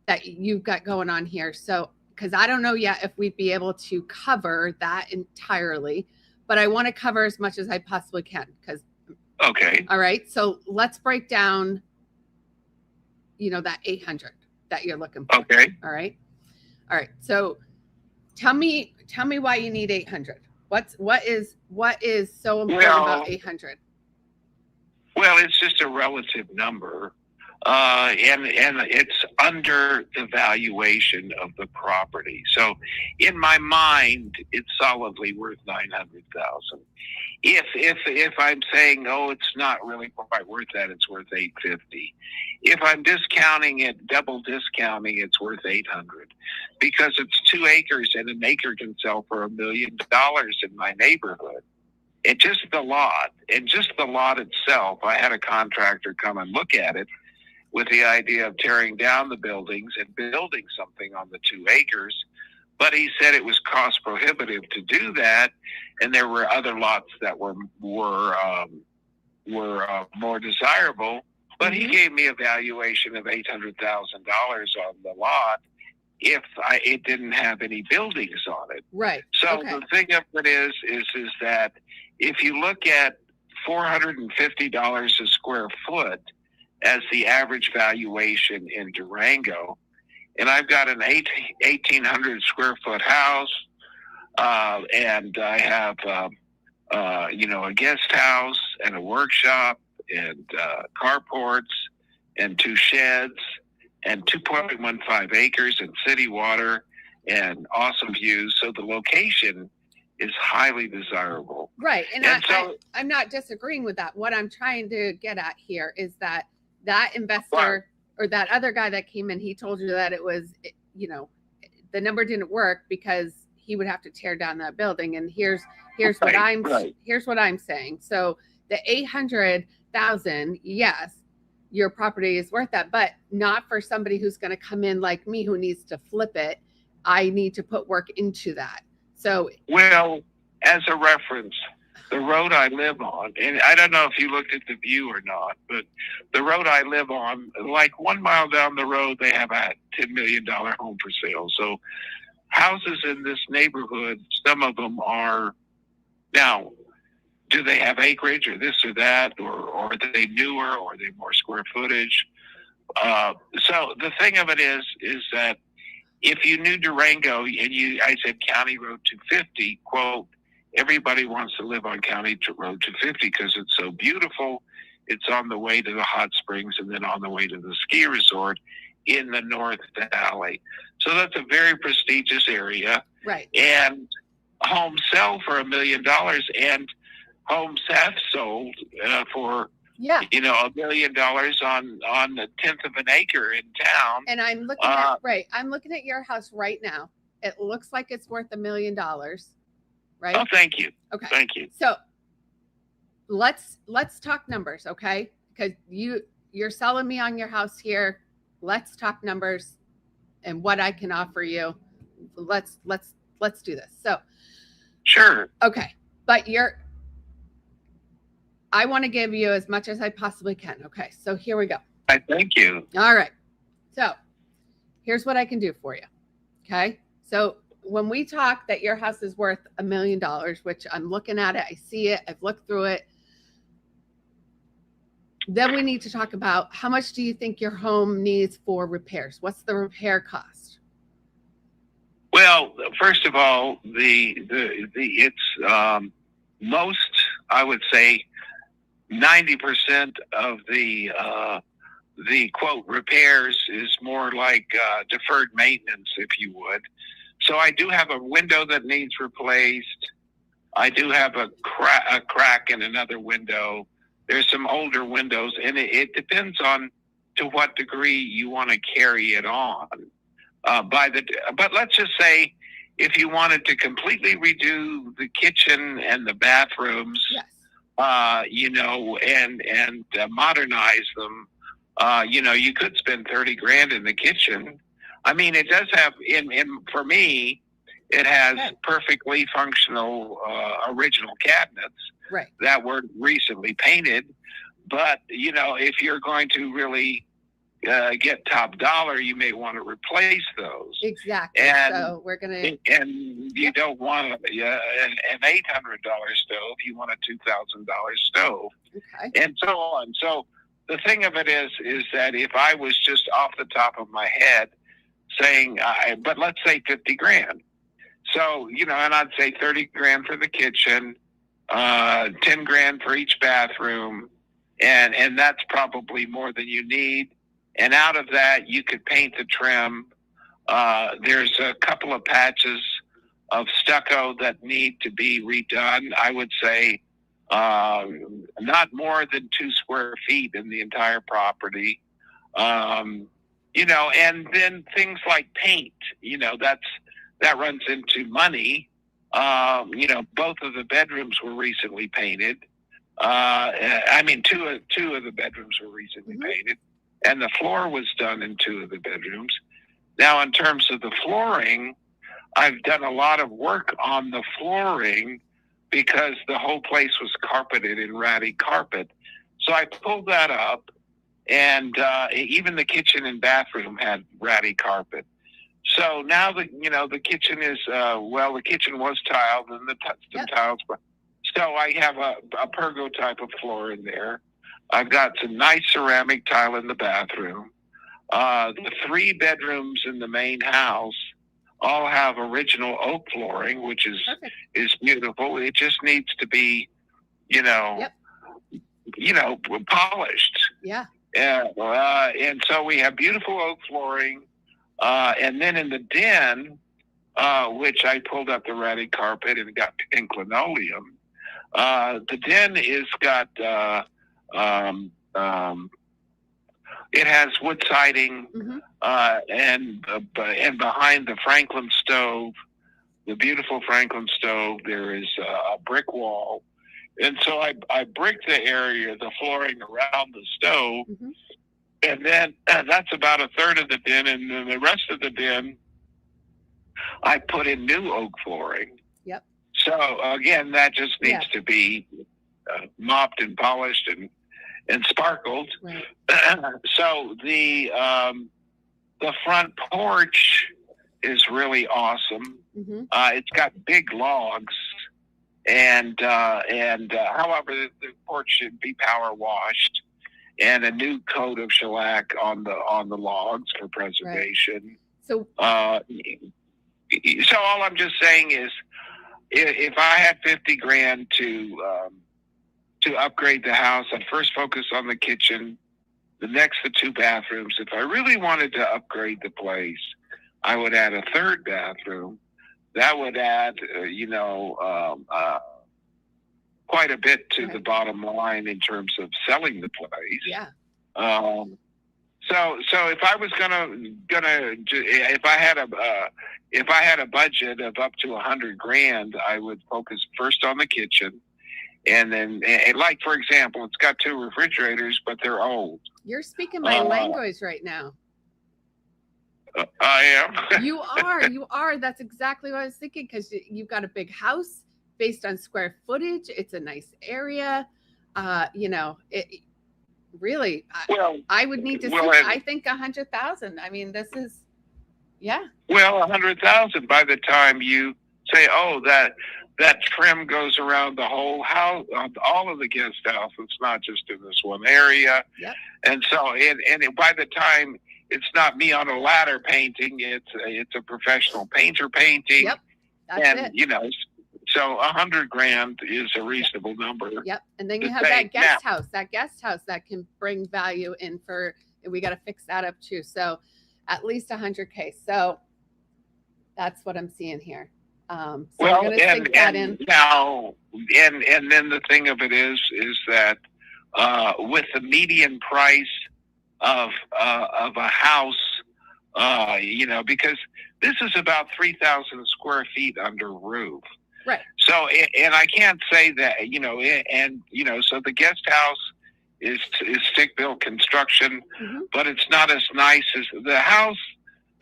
that you've got going on here. So, because I don't know yet if we'd be able to cover that entirely, but I want to cover as much as I possibly can. Okay. All right. So let's break down, that 800 that you're looking for. Okay. All right. All right. So tell me why you need 800. What is so important about 800? Well, it's just a relative number, and it's under the valuation of the property. So, in my mind, it's solidly worth $900,000. If I'm saying, it's not really quite worth that, it's worth $850. If I'm discounting it, double discounting, it's worth $800, because it's 2 acres and an acre can sell for $1 million in my neighborhood. And just the lot itself, I had a contractor come and look at it with the idea of tearing down the buildings and building something on the 2 acres. But he said it was cost prohibitive to do that, and there were other lots that were more desirable. But he gave me a valuation of $800,000 on the lot if it didn't have any buildings on it. Right. So okay. The thing of it is that if you look at $450 a square foot as the average valuation in Durango, and I've got an 1,800 square foot house, and I have a guest house and a workshop and carports and 2 sheds and 2.15 acres and city water and awesome views. So the location is highly desirable. Right. And so I'm not disagreeing with that. What I'm trying to get at here is that investor or that other guy that came in, he told you that it was, the number didn't work because he would have to tear down that building. And here's what I'm saying. So the 800,000, yes, your property is worth that, but not for somebody who's going to come in like me who needs to flip it. I need to put work into that. So, well, as a reference, the road I live on, and I don't know if you looked at the view or not, but the road I live on, like 1 mile down the road, they have a $10 million home for sale. So houses in this neighborhood, some of them are, now, do they have acreage or this or that, or are they newer, or are they more square footage? So the thing of it is that if you knew Durango and I said County Road 250, quote, everybody wants to live on County Road 250 because it's so beautiful. It's on the way to the hot springs and then on the way to the ski resort. in the North Valley. So that's a very prestigious area. Right. And homes sell for $1 million, and homes have sold for Yeah. $1 million on the 10th of an acre in town. And I'm looking at I'm looking at your house right now. It looks like it's worth $1 million, right? Oh, thank you. Okay. Thank you. So let's talk numbers, okay? Because you're selling me on your house here. Let's talk numbers and what I can offer you. Let's do this. So Sure. okay, but I want to give you as much as I possibly can. Okay, so here we go. I thank you. All right. So here's what I can do for you. Okay. So when we talk that your house is worth $1 million, which I'm looking at it, I see it, I've looked through it. Then we need to talk about how much do you think your home needs for repairs? What's the repair cost? Well, first of all, it's most, I would say, 90% of the quote repairs is more like deferred maintenance, if you would. So I do have a window that needs replaced. I do have a crack in another window. There's some older windows, and it depends on to what degree you want to carry it on. But let's just say if you wanted to completely redo the kitchen and the bathrooms, Yes. and modernize them, you could spend $30,000 in the kitchen. I mean, it does have, for me, it has perfectly functional original cabinets Right. that were recently painted. But, if you're going to really get top dollar, you may want to replace those. Exactly. And, so we're going to. And you don't want an $800 stove. You want a $2,000 stove. Okay. And so on. So the thing of it is that if I was just off the top of my head saying, but let's say $50,000. So, and I'd say $30,000 for the kitchen, $10,000 for each bathroom. And that's probably more than you need. And out of that, you could paint the trim. There's a couple of patches of stucco that need to be redone. I would say not more than 2 square feet in the entire property. And then things like paint, that runs into money. Both of the bedrooms were recently painted. Two of the bedrooms were recently painted, and the floor was done in 2 of the bedrooms. Now, in terms of the flooring, I've done a lot of work on the flooring because the whole place was carpeted in ratty carpet. So I pulled that up, and even the kitchen and bathroom had ratty carpet. So now the kitchen is the kitchen was tiled, and the tiles. So I have a pergo type of floor in there. I've got some nice ceramic tile in the bathroom. The 3 bedrooms in the main house all have original oak flooring, which is beautiful. It just needs to be, polished. Yeah. And so we have beautiful oak flooring. And then in the den, which I pulled up the ratty carpet and got pink linoleum. The den is got it has wood siding, and behind the Franklin stove, the beautiful Franklin stove, there is a brick wall, and so I bricked the area, the flooring around the stove, and then that's about a third of the den, and then the rest of the den, I put in new oak flooring. Yep. So again, that just needs to be mopped and polished and sparkled. Right. So the front porch is really awesome. It's got big logs, and however, the porch should be power washed, and a new coat of shellac on the logs for preservation. Right. So all I'm just saying is, if I had $50,000 to upgrade the house, I'd first focus on the kitchen, the next to 2 bathrooms. If I really wanted to upgrade the place, I would add a 3rd bathroom. That would add, quite a bit to the bottom line in terms of selling the place. Yeah. So if I was if I had a budget of up to $100,000, I would focus first on the kitchen, and then, like for example, it's got 2 refrigerators, but they're old. You're speaking my language right now. I am. You are. That's exactly what I was thinking, because you've got a big house based on square footage. It's a nice area. Really, I would need to see, I think 100,000. I mean, this is, yeah. Well, 100,000 by the time you say, oh, that trim goes around the whole house, all of the guest house. It's not just in this one area. Yep. And so, by the time it's not me on a ladder painting, it's a professional painter painting. Yep. That's it. So $100,000 is a reasonable number. Yep. And then you have that guest house that can bring value in we got to fix that up too. So at least 100K. So that's what I'm seeing here. So we're going to sink that in. Now, and then the thing of it is that with the median price of a house, because this is about 3,000 square feet under roof. Right. So, and I can't say that, so the guest house is stick-built construction, but it's not as nice as the house.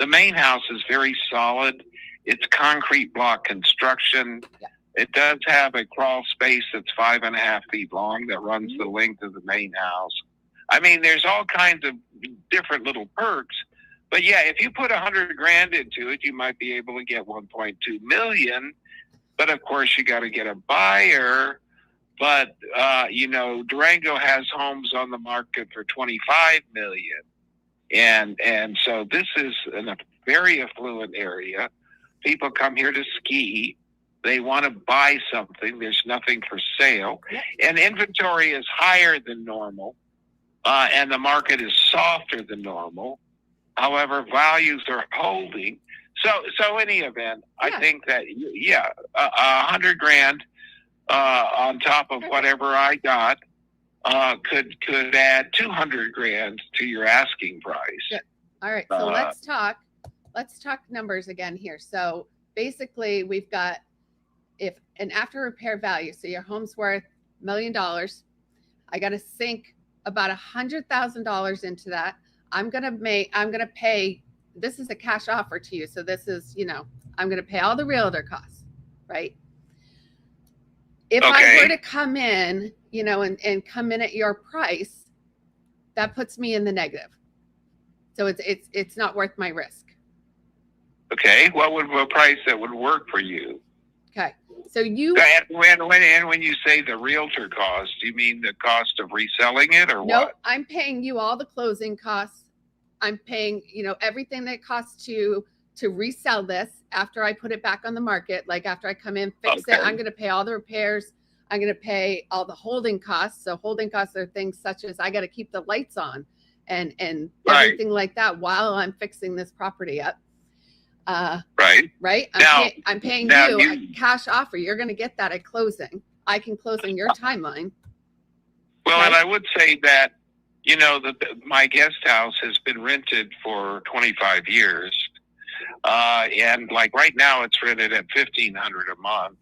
The main house is very solid. It's concrete block construction. Yeah. It does have a crawl space that's 5.5 feet long that runs the length of the main house. I mean, there's all kinds of different little perks. But yeah, if you put $100,000 into it, you might be able to get 1.2 million. But of course, you got to get a buyer. But Durango has homes on the market for 25 million, and so this is a very affluent area. People come here to ski. They want to buy something. There's nothing for sale, and inventory is higher than normal, and the market is softer than normal. However, values are holding. So in any event, I think that $100,000 on top of whatever I got could add $200,000 to your asking price. Good. All right, so let's talk numbers again here. So basically, we've got if an after repair value. So your home's worth $1 million. I got to sink about $100,000 into that. I'm gonna pay. This is a cash offer to you. So this is, I'm going to pay all the realtor costs, right? If I were to come in, and come in at your price, that puts me in the negative. So it's not worth my risk. Okay. What would a price that would work for you? Okay. So you. And when you say the realtor cost, do you mean the cost of reselling it or what? No, I'm paying you all the closing costs. I'm paying, everything that it costs to resell this after I put it back on the market. Like after I come in, fix it, I'm going to pay all the repairs. I'm going to pay all the holding costs. So holding costs are things such as I got to keep the lights on and everything like that while I'm fixing this property up. Right. I'm paying you a cash offer. You're going to get that at closing. I can close in your timeline. Well, and I would say that, my guest house has been rented for 25 years. And like right now it's rented at $1,500 a month,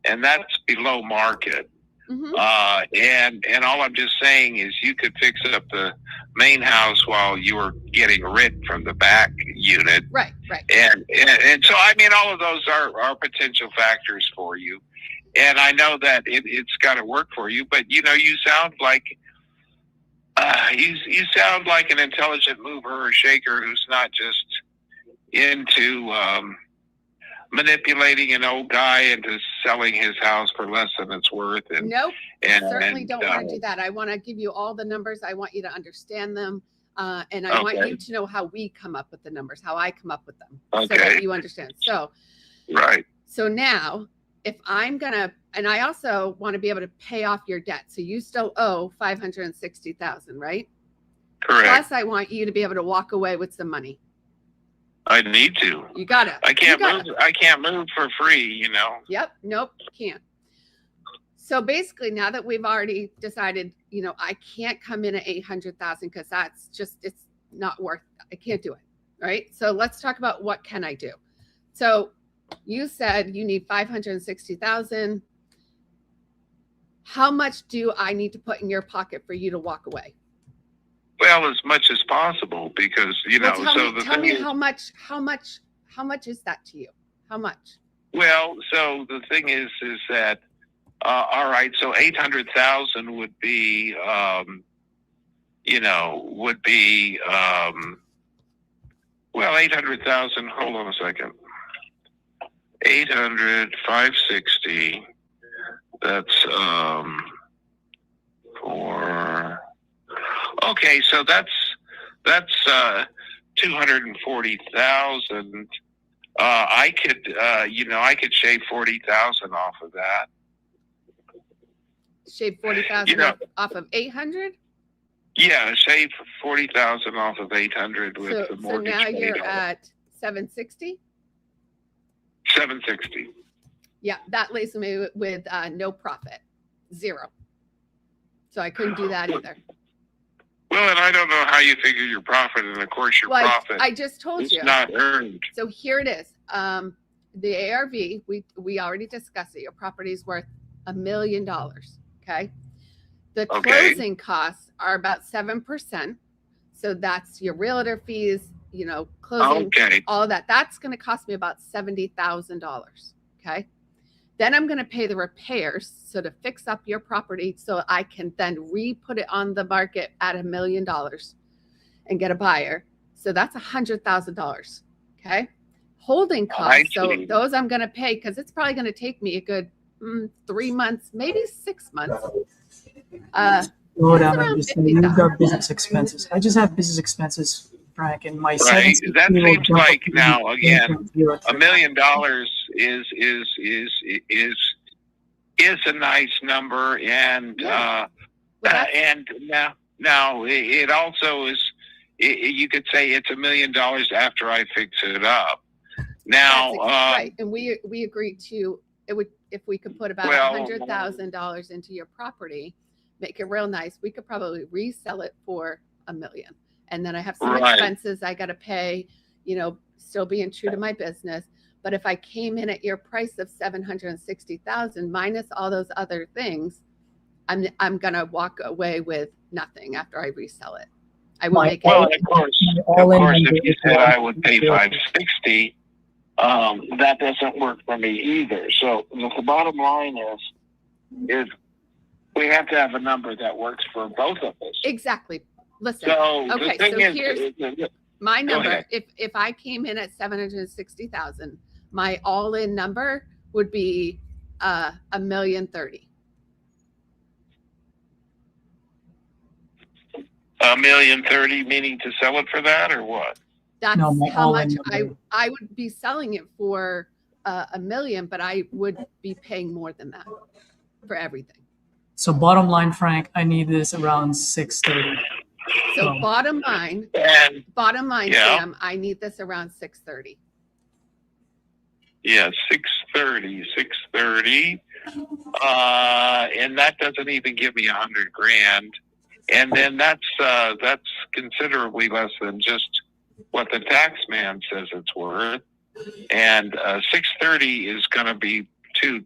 and that's below market. And all I'm just saying is you could fix up the main house while you were getting rent from the back unit. Right. And so, I mean, all of those are potential factors for you. And I know that it's got to work for you, but you sound like, you sound like an intelligent mover or shaker who's not just into manipulating an old guy into selling his house for less than it's worth. Nope, I certainly don't want to do that. I want to give you all the numbers. I want you to understand them. And I want you to know how we come up with the numbers, how I come up with them, so that you understand. So, So now, if I'm going to, and I also want to be able to pay off your debt. So you still owe $560,000, right? Correct. Plus, I want you to be able to walk away with some money. I need to. You gotta. I can't You gotta. move. I can't move for free. You know. Yep. Nope. Can't. So basically, now that we've already decided, I can't come in at 800,000 because that's just, it's not worth. I can't do it. Right. So let's talk about what can I do. So you said you need 560,000. How much do I need to put in your pocket for you to walk away? Well, as much as possible, because Tell me how much is that to you? How much? Well, so the thing is that all right, so 800,000 would be well, 800,000. Hold on a second. 560. That's for. Okay, so that's 240,000. I could shave 40,000 off of that. Shave 40,000 off of 800. Yeah, shave 40,000 off of 800 with the mortgage. So now you're at 760. 760. Yeah, that leaves me with no profit, 0. So I couldn't do that either. Well, and I don't know how you figure your profit, and of course your profit. I just told you. It's not earned. So here it is. The ARV, we already discussed it. Your property is worth $1 million. Okay. The closing costs are about 7%. So that's your realtor fees, closing, all of that. That's going to cost me about $70,000. Okay. Then I'm going to pay the repairs, so to fix up your property, so I can then re-put it on the market at $1 million and get a buyer. So that's $100,000. Okay. Holding costs. So those I'm going to pay because it's probably going to take me a good 3 months, maybe 6 months. Slow down. You've got business expenses. I just have business expenses, Frank, and my right. That seems like now again $1 million is a nice number, and and now it also is. You could say it's $1 million after I fix it up. Now, right, and we agreed to it would if we could put about $100,000 into your property, make it real nice. We could probably resell it for $1 million. And then I have some expenses I got to pay, still being true to my business. But if I came in at your price of $760,000 minus all those other things, I'm going to walk away with nothing after I resell it. I will make it. Well, of course, if you said I would pay $560, that doesn't work for me either. So the bottom line is we have to have a number that works for both of us. Exactly. Listen. So okay. So here's my number. If I came in at 760,000, my all-in number would be $1,030,000. $1,030,000, meaning to sell it for that, or what? That's how much I would be selling it for $1 million, but I would be paying more than that for everything. So bottom line, Frank, I need this around 630. So bottom line, Sam, I need this around 630. Yeah, 630. And that doesn't even give me $100,000. And then that's considerably less than just what the tax man says it's worth. And 630 is going to be too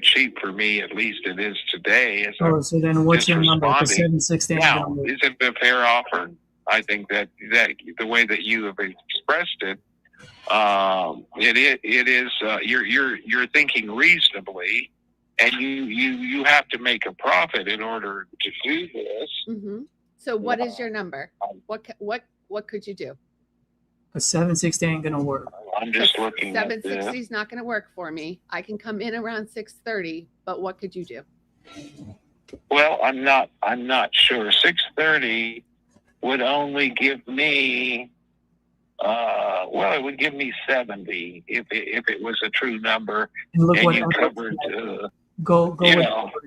cheap for me. At least it is today. So then what's your number? 760. Now, is it a fair offer? I think that the way that you have expressed it, it is. You're thinking reasonably, and you have to make a profit in order to do this. Mm-hmm. So what is your number? What could you do? A 760 ain't gonna work. I'm just looking. 760 is not going to work for me. I can come in around 630, but what could you do? Well, I'm not sure. 630 would only give me. It would give me 70 if it was a true number. And look what you covered.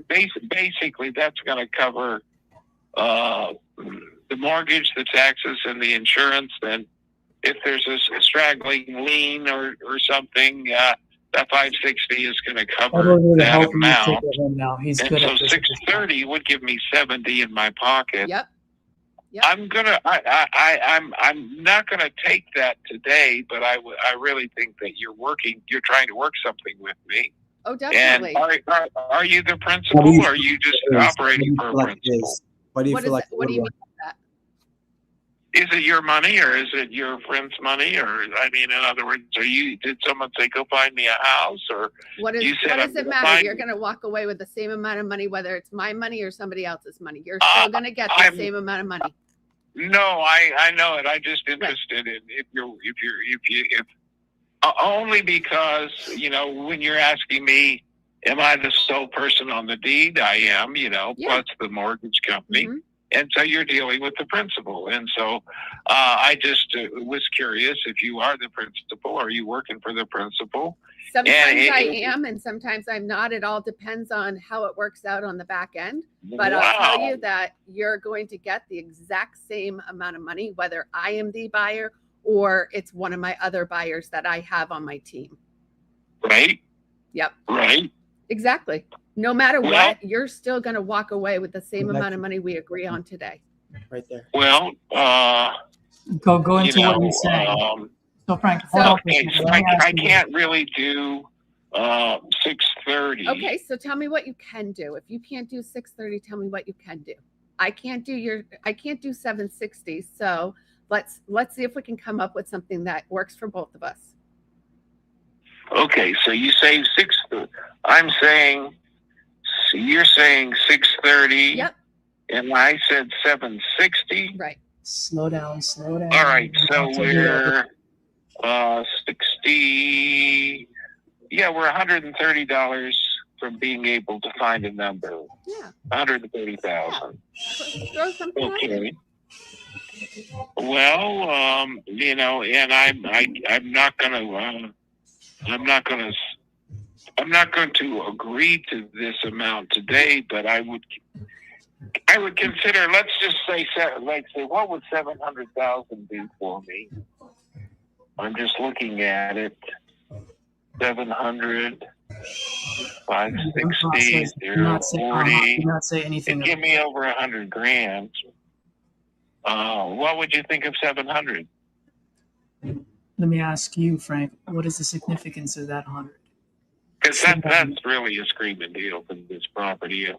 Basically, that's going to cover the mortgage, the taxes, and the insurance. Then if there's a straggling lien or something, that 560 is going to cover that amount. Now. He's And good so at this. 630 would give me 70 in my pocket. Yep. I'm not gonna take that today, but I really think that you're trying to work something with me. Oh, definitely. And are you the principal, or are you just operating for a principal? What do you What feel is like? what do you mean by that? Is it your money, or is it your friend's money? Or, I mean, in other words, did someone say, go find me a house? Or What you said, does it "I'm matter? fine." You're going to walk away with the same amount of money, whether it's my money or somebody else's money. You're still going to get the same amount of money. No, I know it. I'm just interested in if only because, when you're asking me, am I the sole person on the deed? I am, plus the mortgage company. Mm-hmm. And so you're dealing with the principal. And so I just was curious if you are the principal. Are you working for the principal? Sometimes I am, and sometimes I'm not. It all depends on how it works out on the back end. But I'll tell you that you're going to get the exact same amount of money, whether I am the buyer or it's one of my other buyers that I have on my team. Right? Yep. Right. Exactly. No matter what, you're still going to walk away with the same amount of money we agree on today. Right there. Well, go into what you're saying. So Frank, I can't really do 630. Okay, so tell me what you can do. If you can't do 630, tell me what you can do. I can't do 760. So let's see if we can come up with something that works for both of us. Okay, so you say you're saying 630. Yep. And I said 760. Right. Slow down. All right, so we're 60. Yeah, we're $130 from being able to find a number. Yeah. 130,000. Throw something out there. Okay. Well, and I'm not going to agree to this amount today, but I would consider. Let's just say, what would 700,000 do for me? I'm just looking at it. 700, 560, 040. Do not say anything. Give me over $100,000. What would you think of 700? Let me ask you, Frank, what is the significance of that 100? Because that's really a screaming deal for this property.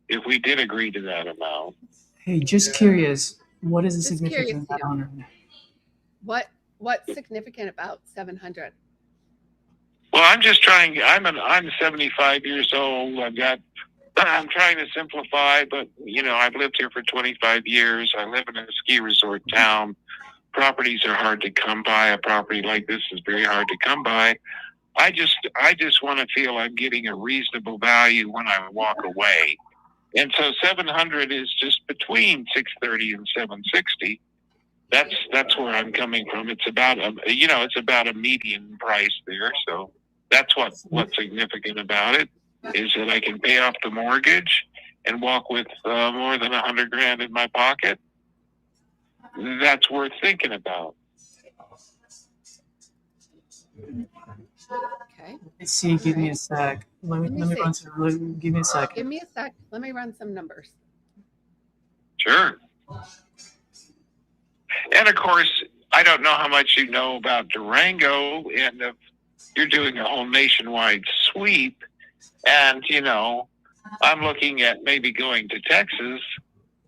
If we did agree to that amount. Hey, just curious, what is the significance of that 100? What's significant about 700? Well, I'm just trying. I'm 75 years old. I'm trying to simplify, but I've lived here for 25 years. I live in a ski resort town. Properties are hard to come by. A property like this is very hard to come by. I just want to feel I'm getting a reasonable value when I walk away. And so 700 is just between 630 and 760. That's where I'm coming from. It's about a median price there. So that's what's significant about it, is that I can pay off the mortgage and walk with more than $100,000 in my pocket. That's worth thinking about. Okay. Let's see. Give me a sec. Let me run some. Give me a second. Give me a sec. Let me run some numbers. Sure. And of course, I don't know how much you know about Durango, and if you're doing a whole nationwide sweep, and I'm looking at maybe going to Texas,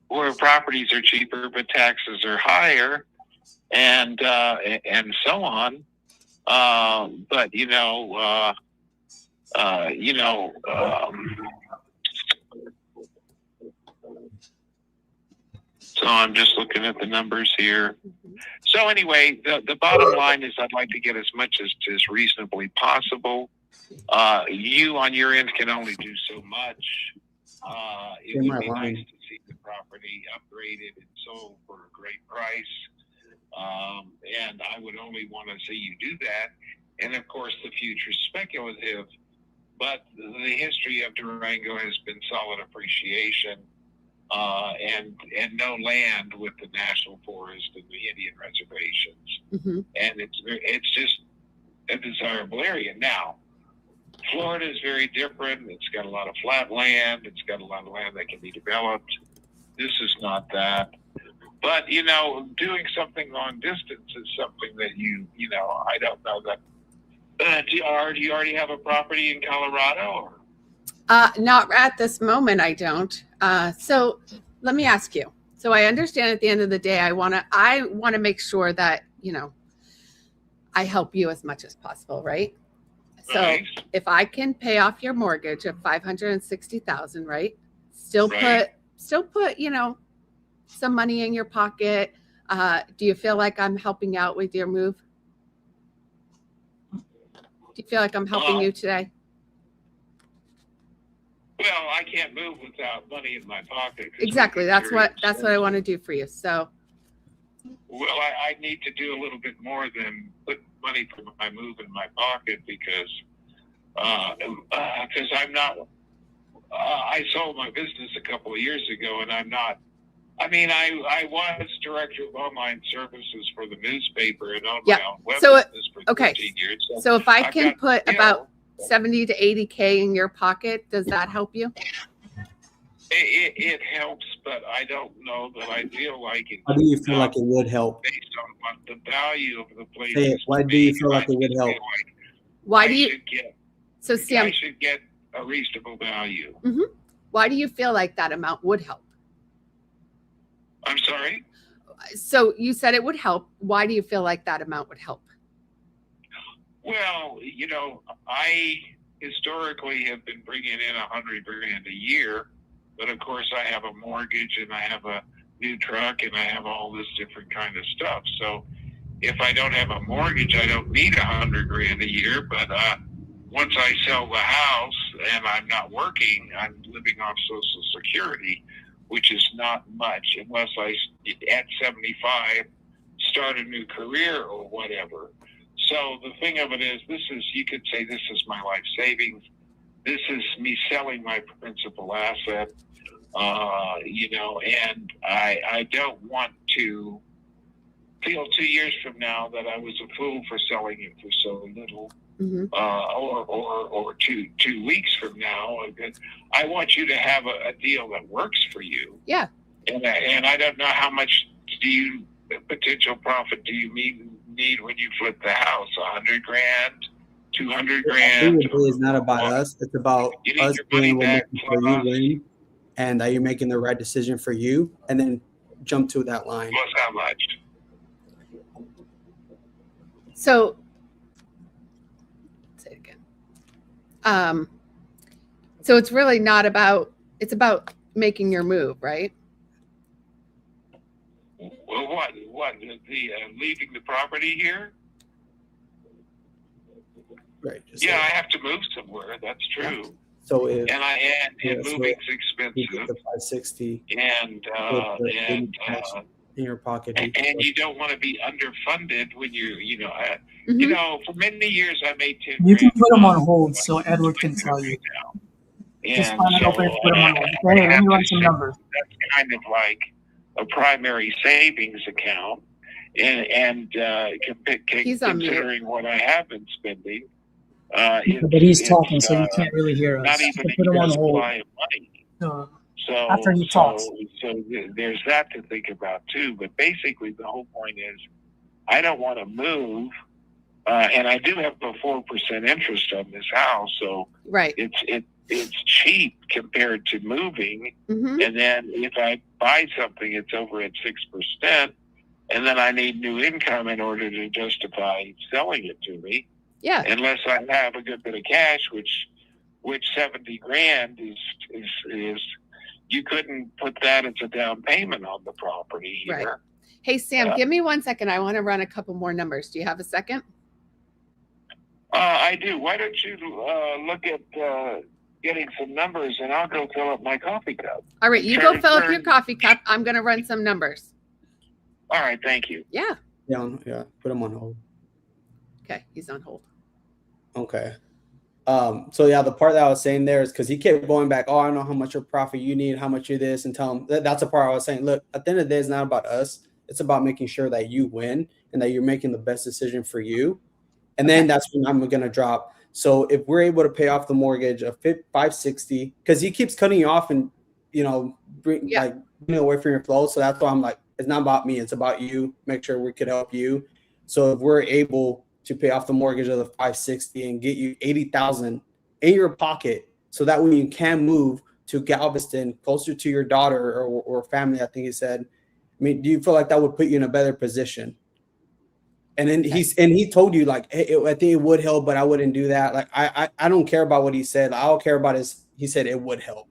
where properties are cheaper but taxes are higher, and so on. So I'm just looking at the numbers here. So anyway, the bottom line is I'd like to get as much as reasonably possible. You on your end can only do so much. It would be nice to see the property upgraded and sold for a great price. And I would only want to see you do that. And of course, the future is speculative, but the history of Durango has been solid appreciation. and no land with the National Forest and the Indian reservations. Mm-hmm. And it's just a desirable area. Now, Florida is very different. It's got a lot of flat land. It's got a lot of land that can be developed. This is not that. But, doing something long distance is something that I don't know that. Do you already have a property in Colorado? Not at this moment, I don't. So let me ask you. So I understand at the end of the day, I want to make sure that, I help you as much as possible, right? So Right. if I can pay off your mortgage of $560,000, right? Still Right. put, some money in your pocket. Do you feel like I'm helping out with your move? Do you feel like I'm helping you today? Well, I can't move without money in my pocket. Exactly. That's what I want to do for you. So, Well, I need to do a little bit more than put money for my move in my pocket because I'm not. I sold my business a couple of years ago, and I'm not. I mean, I was director of online services for the newspaper and owned my own web business for 13 years. So if I can put about 70 to 80K in your pocket, does that help you? It helps, but I don't know that I feel like it. How do you feel like it would help? Based on what the value of the place Say it. Why do you feel like it would help? Why do you? So Sam, I should get a reasonable value. Why do you feel like that amount would help? I'm sorry? So you said it would help. Why do you feel like that amount would help? Well, I historically have been bringing in $100,000 a year, but of course I have a mortgage and I have a new truck and I have all this different kind of stuff. So if I don't have a mortgage, I don't need $100,000 a year. But once I sell the house and I'm not working, I'm living off Social Security, which is not much unless I, at 75, start a new career or whatever. So the thing of it is, you could say this is my life savings. This is me selling my principal asset, and I don't want to feel 2 years from now that I was a fool for selling it for so little. Or two weeks from now. I want you to have a deal that works for you. Yeah. And I don't know how much potential profit do you need when you flip the house? $100,000, $200,000. It's not about us. It's about us doing what making sure you win, and that you're making the right decision for you, and then jump to that line. Plus how much? So say it again. So it's really not about. It's about making your move, right? Well, what? The leaving the property here? Right. I have to move somewhere. That's true. So if and moving's expensive. you get the 560 And in your pocket, and you don't want to be underfunded when for many years I made 10. You can put them on hold so Edward can tell you. Just find an opening to put them on hold. Hey, let me run some numbers. That's kind of like a primary savings account, and considering what I have been spending. But he's talking, so you can't really hear us. Not even put him on a hold. supply of money. So after he talks. So there's that to think about too. But basically, the whole point is, I don't want to move, and I do have a 4% interest on this house, so Right. It's cheap compared to moving. And then if I buy something, it's over at 6%, and then I need new income in order to justify selling it to me. Yeah. Unless I have a good bit of cash, which $70,000 is you couldn't put that as a down payment on the property here. Right. Hey, Sam, give me 1 second. I want to run a couple more numbers. Do you have a second? I do. Why don't you look at getting some numbers, and I'll go fill up my coffee cup. All right, you go fill up your coffee cup. I'm going to run some numbers. All right, thank you. Yeah. Yeah. Put him on hold. Okay, he's on hold. Okay. So yeah, the part that I was saying there is because he kept going back, oh, I know how much your profit you need, how much you this, and tell him that's a part I was saying, look, at the end of the day, it's not about us. It's about making sure that you win and that you're making the best decision for you. And then that's when I'm going to drop. So if we're able to pay off the mortgage of 560, because he keeps cutting you off and, bring away from your flow. So that's why I'm like, it's not about me. It's about you. Make sure we could help you. So if we're able to pay off the mortgage of the 560 and get you 80,000 in your pocket, so that way you can move to Galveston, closer to your daughter or family, I think he said. I mean, do you feel like that would put you in a better position? And then he told you like, hey, I think it would help, but I wouldn't do that. Like I don't care about what he said. I don't care about he said it would help.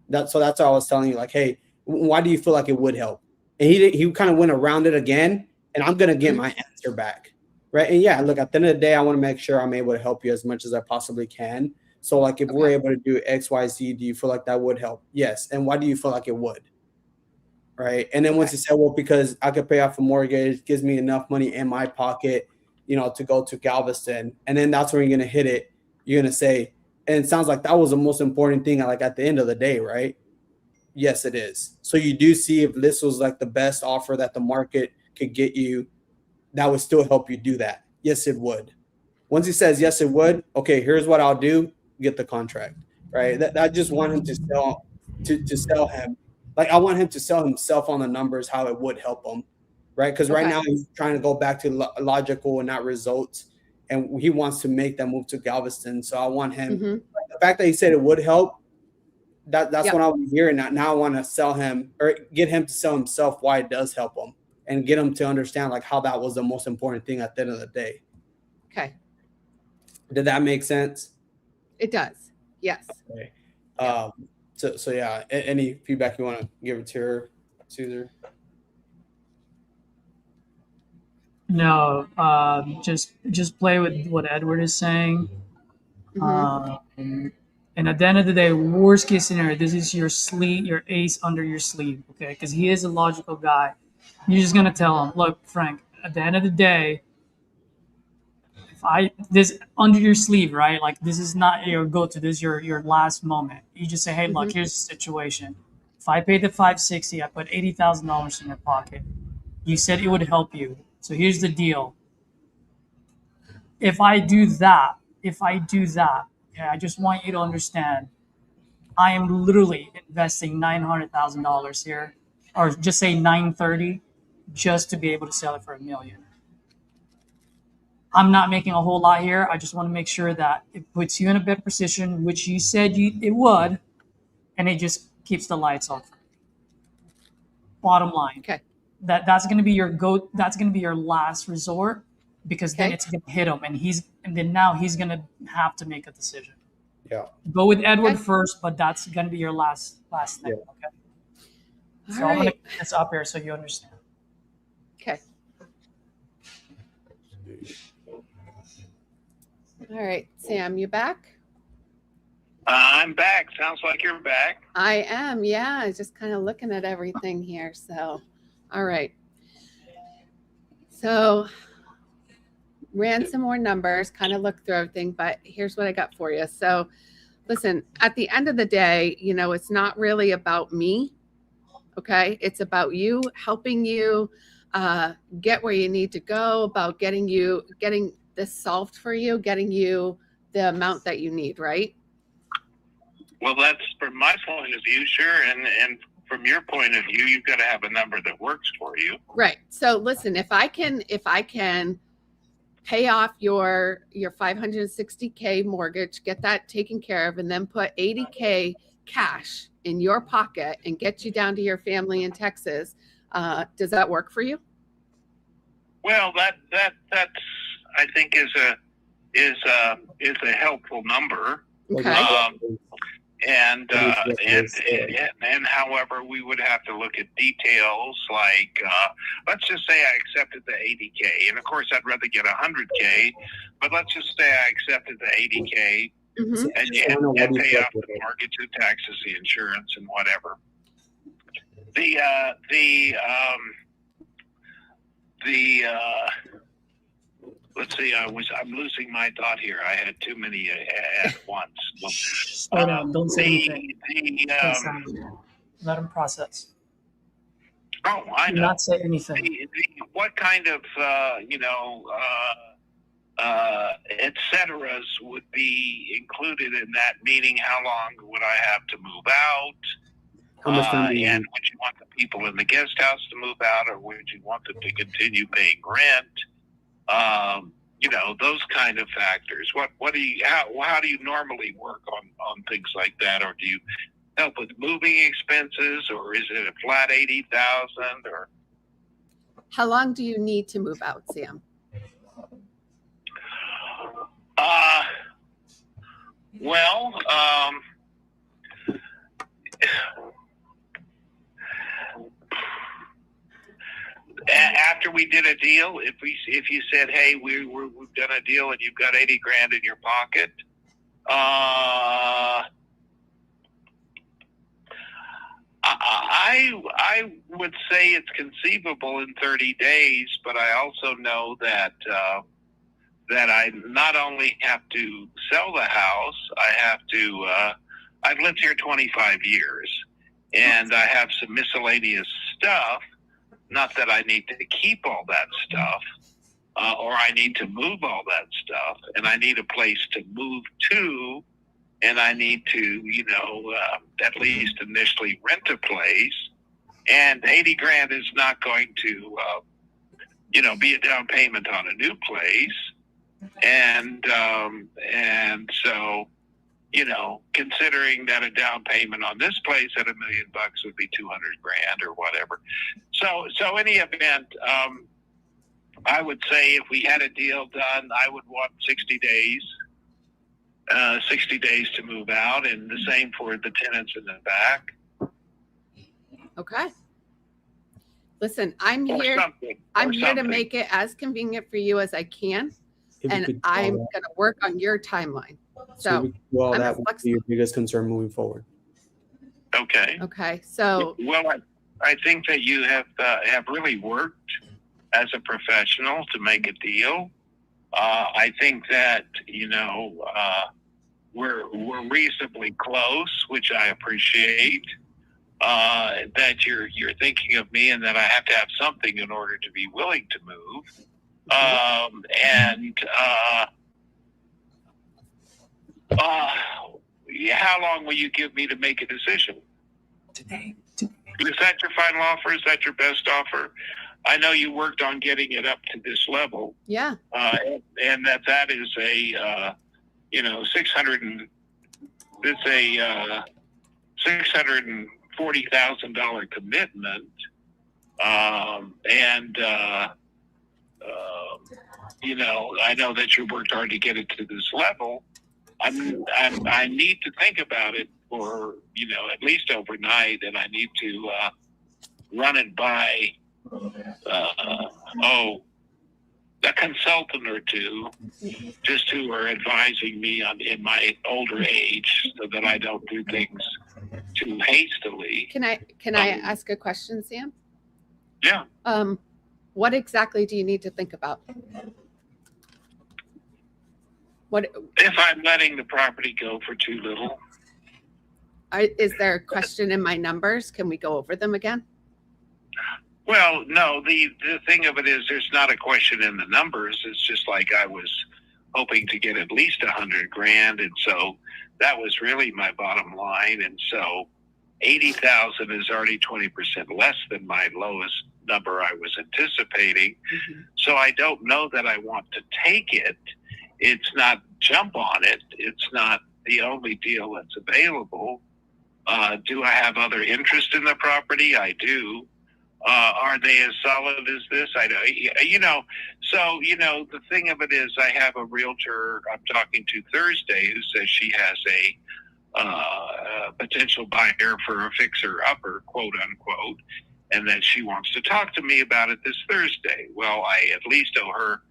That's what I was telling you. Like, hey, why do you feel like it would help? And he kind of went around it again, and I'm gonna get my answer back, right? And yeah, look, at the end of the day, I want to make sure I'm able to help you as much as I possibly can. So like, if we're able to do X, Y, Z, do you feel like that would help? Yes. And why do you feel like it would? Right. And then once he said, well, because I could pay off a mortgage, gives me enough money in my pocket, to go to Galveston. And then that's when you're going to hit it. You're going to say, and it sounds like that was the most important thing, like at the end of the day, right? Yes, it is. So you do see if this was like the best offer that the market could get you, that would still help you do that. Yes, it would. Once he says, yes, it would. Okay, here's what I'll do. Get the contract, right? I just want him to sell him. Like, I want him to sell himself on the numbers, how it would help him, right? Because right now he's trying to go back to logical and not results, and he wants to make them move to Galveston. So I want him. The fact that he said it would help, that's what I want to hear. And now I want to sell him or get him to sell himself why it does help him, and get him to understand like how that was the most important thing at the end of the day. Okay. Did that make sense? It does. Yes. Okay. So yeah, any feedback you want to give it to her, Caesar? No, just play with what Edward is saying. And at the end of the day, worst case scenario, this is your ace under your sleeve, okay? Because he is a logical guy. You're just gonna tell him, look, Frank, at the end of the day, this under your sleeve, right? Like, this is not your go-to. This is your last moment. You just say, hey, look, here's the situation. If I pay the 560, I put $80,000 in your pocket. You said it would help you. So here's the deal. If I do that, okay, I just want you to understand, I am literally investing $900,000 here, or just say 930, just to be able to sell it for $1 million. I'm not making a whole lot here. I just want to make sure that it puts you in a better position, which you said it would, and it just keeps the lights on. Bottom line. Okay. That's going to be that's going to be your last resort, because then it's going to hit him, and then now he's going to have to make a decision. Yeah. Go with Edward first, but that's going to be your last thing. Yeah. Okay. So I'm going to put this up here so you understand. Okay. All right, Sam, you back? I'm back. Sounds like you're back. I am, yeah. I was just kind of looking at everything here. So, all right. So, ran some more numbers, kind of looked through everything, but here's what I got for you. So, listen, at the end of the day, it's not really about me, okay? It's about you, helping you get where you need to go, about getting this solved for you, getting you the amount that you need, right? Well, that's from my point of view, sure. And from your point of view, you've got to have a number that works for you. Right. So listen, if I can pay off your $560K mortgage, get that taken care of, and then put $80K cash in your pocket and get you down to your family in Texas, does that work for you? Well, that's I think is a helpful number. Okay. And however, we would have to look at details like, let's just say I accepted the 80K, and of course I'd rather get 100K, but let's just say I accepted the 80K, and pay off the mortgage, the taxes, the insurance, and whatever. let's see. I'm losing my thought here. I had too many at once. Slow down. Don't say anything. Let them process. Oh, I Do know. not say anything. What kind of et ceteras would be included in that? Meaning, how long would I have to move out? How much time do you and need? would you want the people in the guest house to move out, or would you want them to continue paying rent? Those kind of factors. How do you normally work on things like that, or do you help with moving expenses, or is it a flat 80,000, or? How long do you need to move out, Sam? Well, after we did a deal, if you said, hey, we've done a deal and you've got 80 grand in your pocket, I would say it's conceivable in 30 days, but I also know that I not only have to sell the house, I've lived here 25 years, and I have some miscellaneous stuff. Not that I need to keep all that stuff, or I need to move all that stuff, and I need a place to move to, and I need to, at least initially rent a place. And 80 grand is not going to, be a down payment on a new place. And so, considering that a down payment on this place at $1 million would be 200 grand or whatever. So any event, I would say if we had a deal done, I would want 60 days. 60 days to move out, and the same for the tenants in the back. Okay. Listen, I'm Or here. something, I'm or here to something. make it as convenient for you as I can, If you and could do I'm all going to work on your timeline. that, So, we could do all I'm that would be flexible. your biggest concern moving forward. Okay. Okay. So, Well, I think that you have really worked as a professional to make a deal. I think that we're reasonably close, which I appreciate. That you're thinking of me, and that I have to have something in order to be willing to move. How long will you give me to make a decision? Today. Is that your final offer? Is that your best offer? I know you worked on getting it up to this level, yeah. and that is a $640,000 commitment, I know that you worked hard to get it to this level. I need to think about it for at least overnight, and I need to run it by a consultant or two, just who are advising me in my older age, so that I don't do things too hastily. Can I ask a question, Sam? Yeah. What exactly do you need to think about? What If I'm letting the property go for too little. is there a question in my numbers? Can we go over them again? Well, no, the thing of it is, there's not a question in the numbers. It's just like I was hoping to get at least 100 grand. And so that was really my bottom line. And so 80,000 is already 20% less than my lowest number I was anticipating. Mm-hmm. So I don't know that I want to take it. It's not jump on it. It's not the only deal that's available. Do I have other interest in the property? I do. Are they as solid as this? I know. So, the thing of it is, I have a realtor I'm talking to Thursday who says she has a potential buyer for a fixer-upper, quote unquote, and that she wants to talk to me about it this Thursday. Well, I at least owe her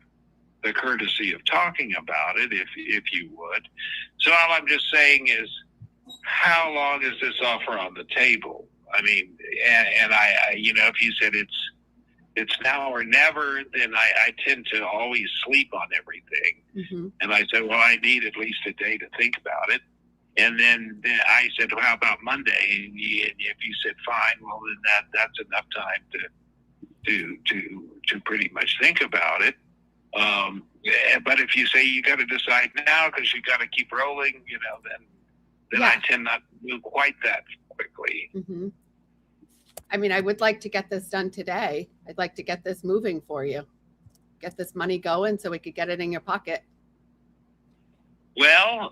the courtesy of talking about it, if you would. So all I'm just saying is, how long is this offer on the table? I mean, and I if you said it's now or never, then I tend to always sleep on everything. Mm-hmm. And I said, well, I need at least a day to think about it. And then I said, well, how about Monday? And if you said fine, well, then that's enough time to pretty much think about it. But if you say you got to decide now because you got to keep rolling, then I tend not to move quite that quickly. Mm-hmm. I mean, I would like to get this done today. I'd like to get this moving for you, get this money going so we could get it in your pocket. Well,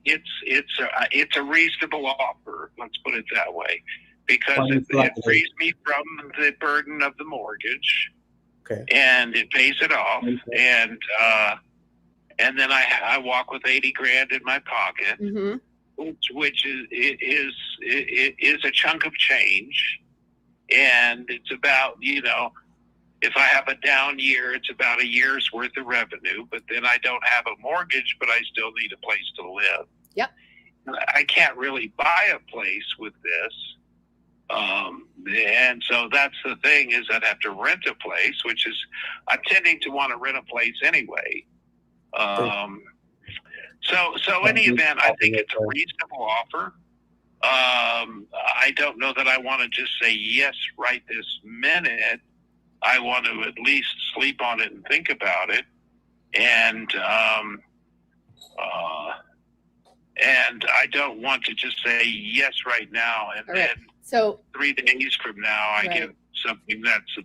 it's a reasonable offer. Let's put it that way, because it frees me from the burden of the mortgage, and it pays it off, and then I walk with $80,000 in my pocket, Mm-hmm. which is a chunk of change, and it's about if I have a down year, it's about a year's worth of revenue, but then I don't have a mortgage, but I still need a place to live. Yep. I can't really buy a place with this. And so that's the thing, is I'd have to rent a place, which is, I'm tending to want to rent a place anyway. So in any event, I think it's a reasonable offer. I don't know that I want to just say yes right this minute. I want to at least sleep on it and think about it. And I don't want to just say yes right now. And All right. Then So 3 days from now, I Right. get something that's a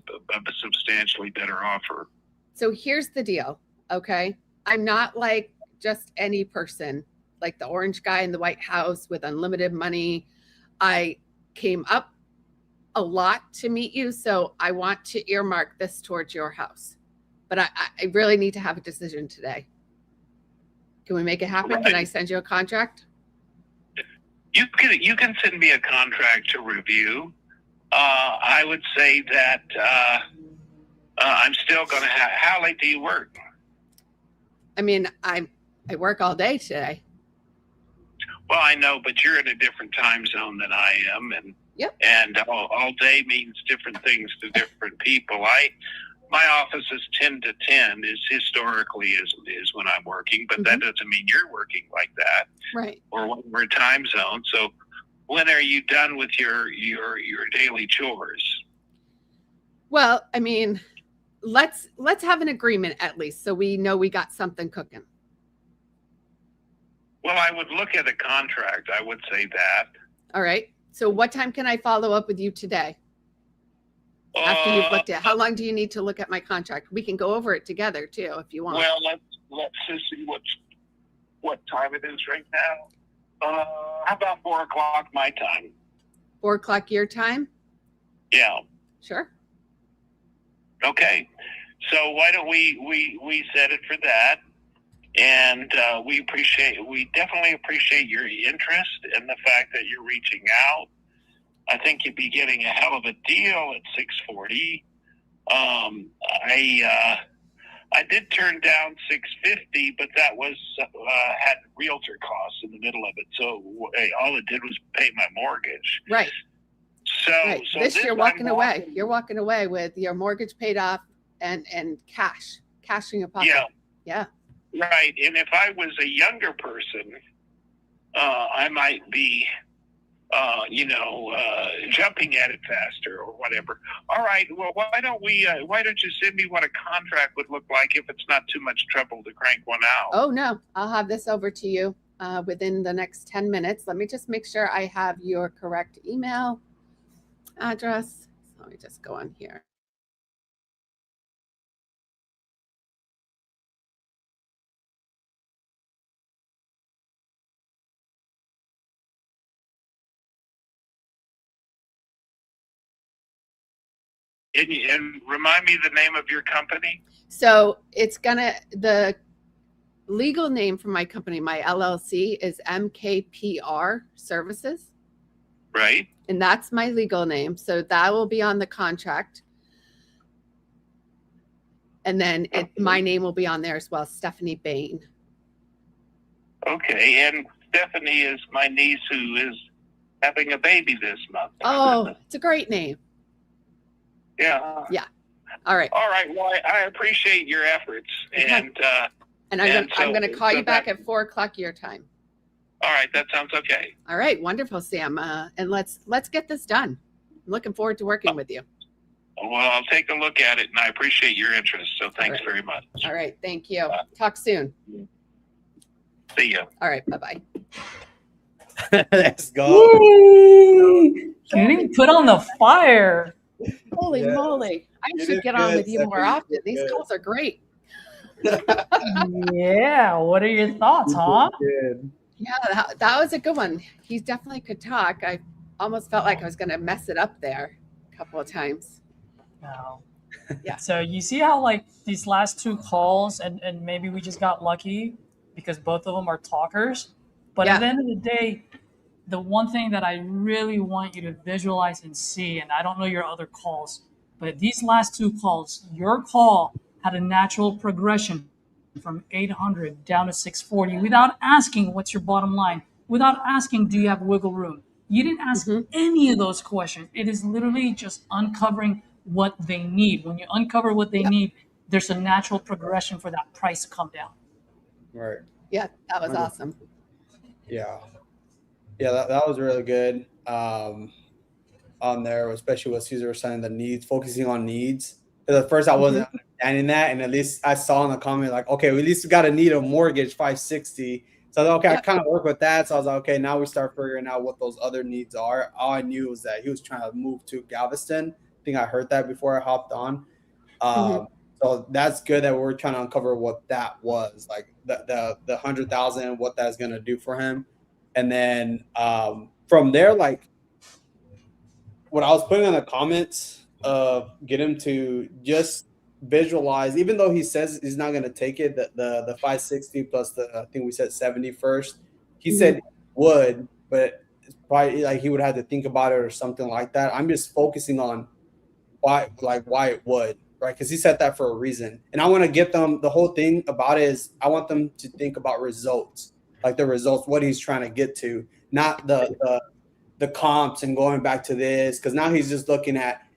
substantially better offer. So here's the deal, okay? I'm not like just any person, like the orange guy in the White House with unlimited money. I came up a lot to meet you, so I want to earmark this towards your house. But I really need to have a decision today. Can we make it happen? Can I send you a contract? You can send me a contract to review. I would say that I'm still going to have. How late do you work? I mean, I work all day today. Well, I know, but you're in a different time zone than I am, and Yep. And all day means different things to different people. My office is 10 to 10 is historically is when I'm working, but that doesn't mean you're working like that, Right. or when we're time zone. So when are you done with your daily chores? Well, I mean, let's have an agreement at least, so we know we got something cooking. Well, I would look at a contract. I would say that. All right. So what time can I follow up with you today? After you've looked at, how long do you need to look at my contract? We can go over it together too, if you want. Well, let's just see what time it is right now. How about 4 o'clock my time? 4 o'clock your time? Yeah. Sure. Okay. So why don't we set it for that? And we definitely appreciate your interest and the fact that you're reaching out. I think you'd be getting a hell of a deal at $640. I did turn down $650, but that was had realtor costs in the middle of it. So all it did was pay my mortgage. Right. So, Right. so This you're I'm walking away. You're walking away with your mortgage paid off and cash in your pocket. Yeah. Yeah. Right. And if I was a younger person, I might be, jumping at it faster or whatever. All right. Well, why don't you send me what a contract would look like if it's not too much trouble to crank one out? Oh no, I'll have this over to you within the next 10 minutes. Let me just make sure I have your correct email address. So let me just go on here. And remind me the name of your company. So the legal name for my company, my LLC, is MKPR Services. Right. And that's my legal name. So that will be on the contract. And then my name will be on there as well, Stephanie Bain. Okay. And Stephanie is my niece who is having a baby this month. Oh, it's a great name. Yeah. Yeah. All right. All right. Well, I appreciate your efforts, and I'm gonna call you back at 4 o'clock your time. all right, that sounds okay. All right, wonderful, Sam. And let's get this done. I'm looking forward to working with you. Well, I'll take a look at it, and I appreciate your interest. So thanks very much. All right, thank you. Talk soon. See you. All right, bye-bye. Let's go. Woo! Getting put on the fire. Holy Yeah. moly. I It should is get on good, with you more Stephanie. often. These Good. calls are great. Yeah. What are your thoughts, huh? Good. Yeah, that was a good one. He definitely could talk. I almost felt like I was going to mess it up there a couple of times. No. Yeah. So you see how like these last two calls, and maybe we just got lucky because both of them are talkers. But Yeah. at the end of the day, the one thing that I really want you to visualize and see, and I don't know your other calls, but these last two calls, your call had a natural progression from 800 down to 640 without asking what's your bottom line, without asking do you have wiggle room. You didn't ask any of those questions. It is literally just uncovering what they need. When you uncover what they need, there's a natural progression for that price to come down. Right. Yeah, that was awesome. Yeah. Yeah, that was really good. On there, especially what Caesar was saying, the needs, focusing on needs. Because at first I wasn't understanding that, and at least I saw in the comment like, okay, at least we got to need a mortgage 560. So I was like, okay, I kind of work with that. So I was like, okay, now we start figuring out what those other needs are. All I knew was that he was trying to move to Galveston. I think I heard that before I hopped on. So that's good that we're trying to uncover what that was, like the 100,000, what that's gonna do for him, and then from there, like what I was putting in the comments, get him to just visualize, even though he says he's not gonna take it, the 560 plus the I think we said 70 first. He said he would, but it's probably like he would have to think about it or something like that. I'm just focusing on why it would. Right, because he said that for a reason, and I want to get them. The whole thing about it is I want them to think about results, like the results, what he's trying to get to, not the comps and going back to this. Because now he's just looking at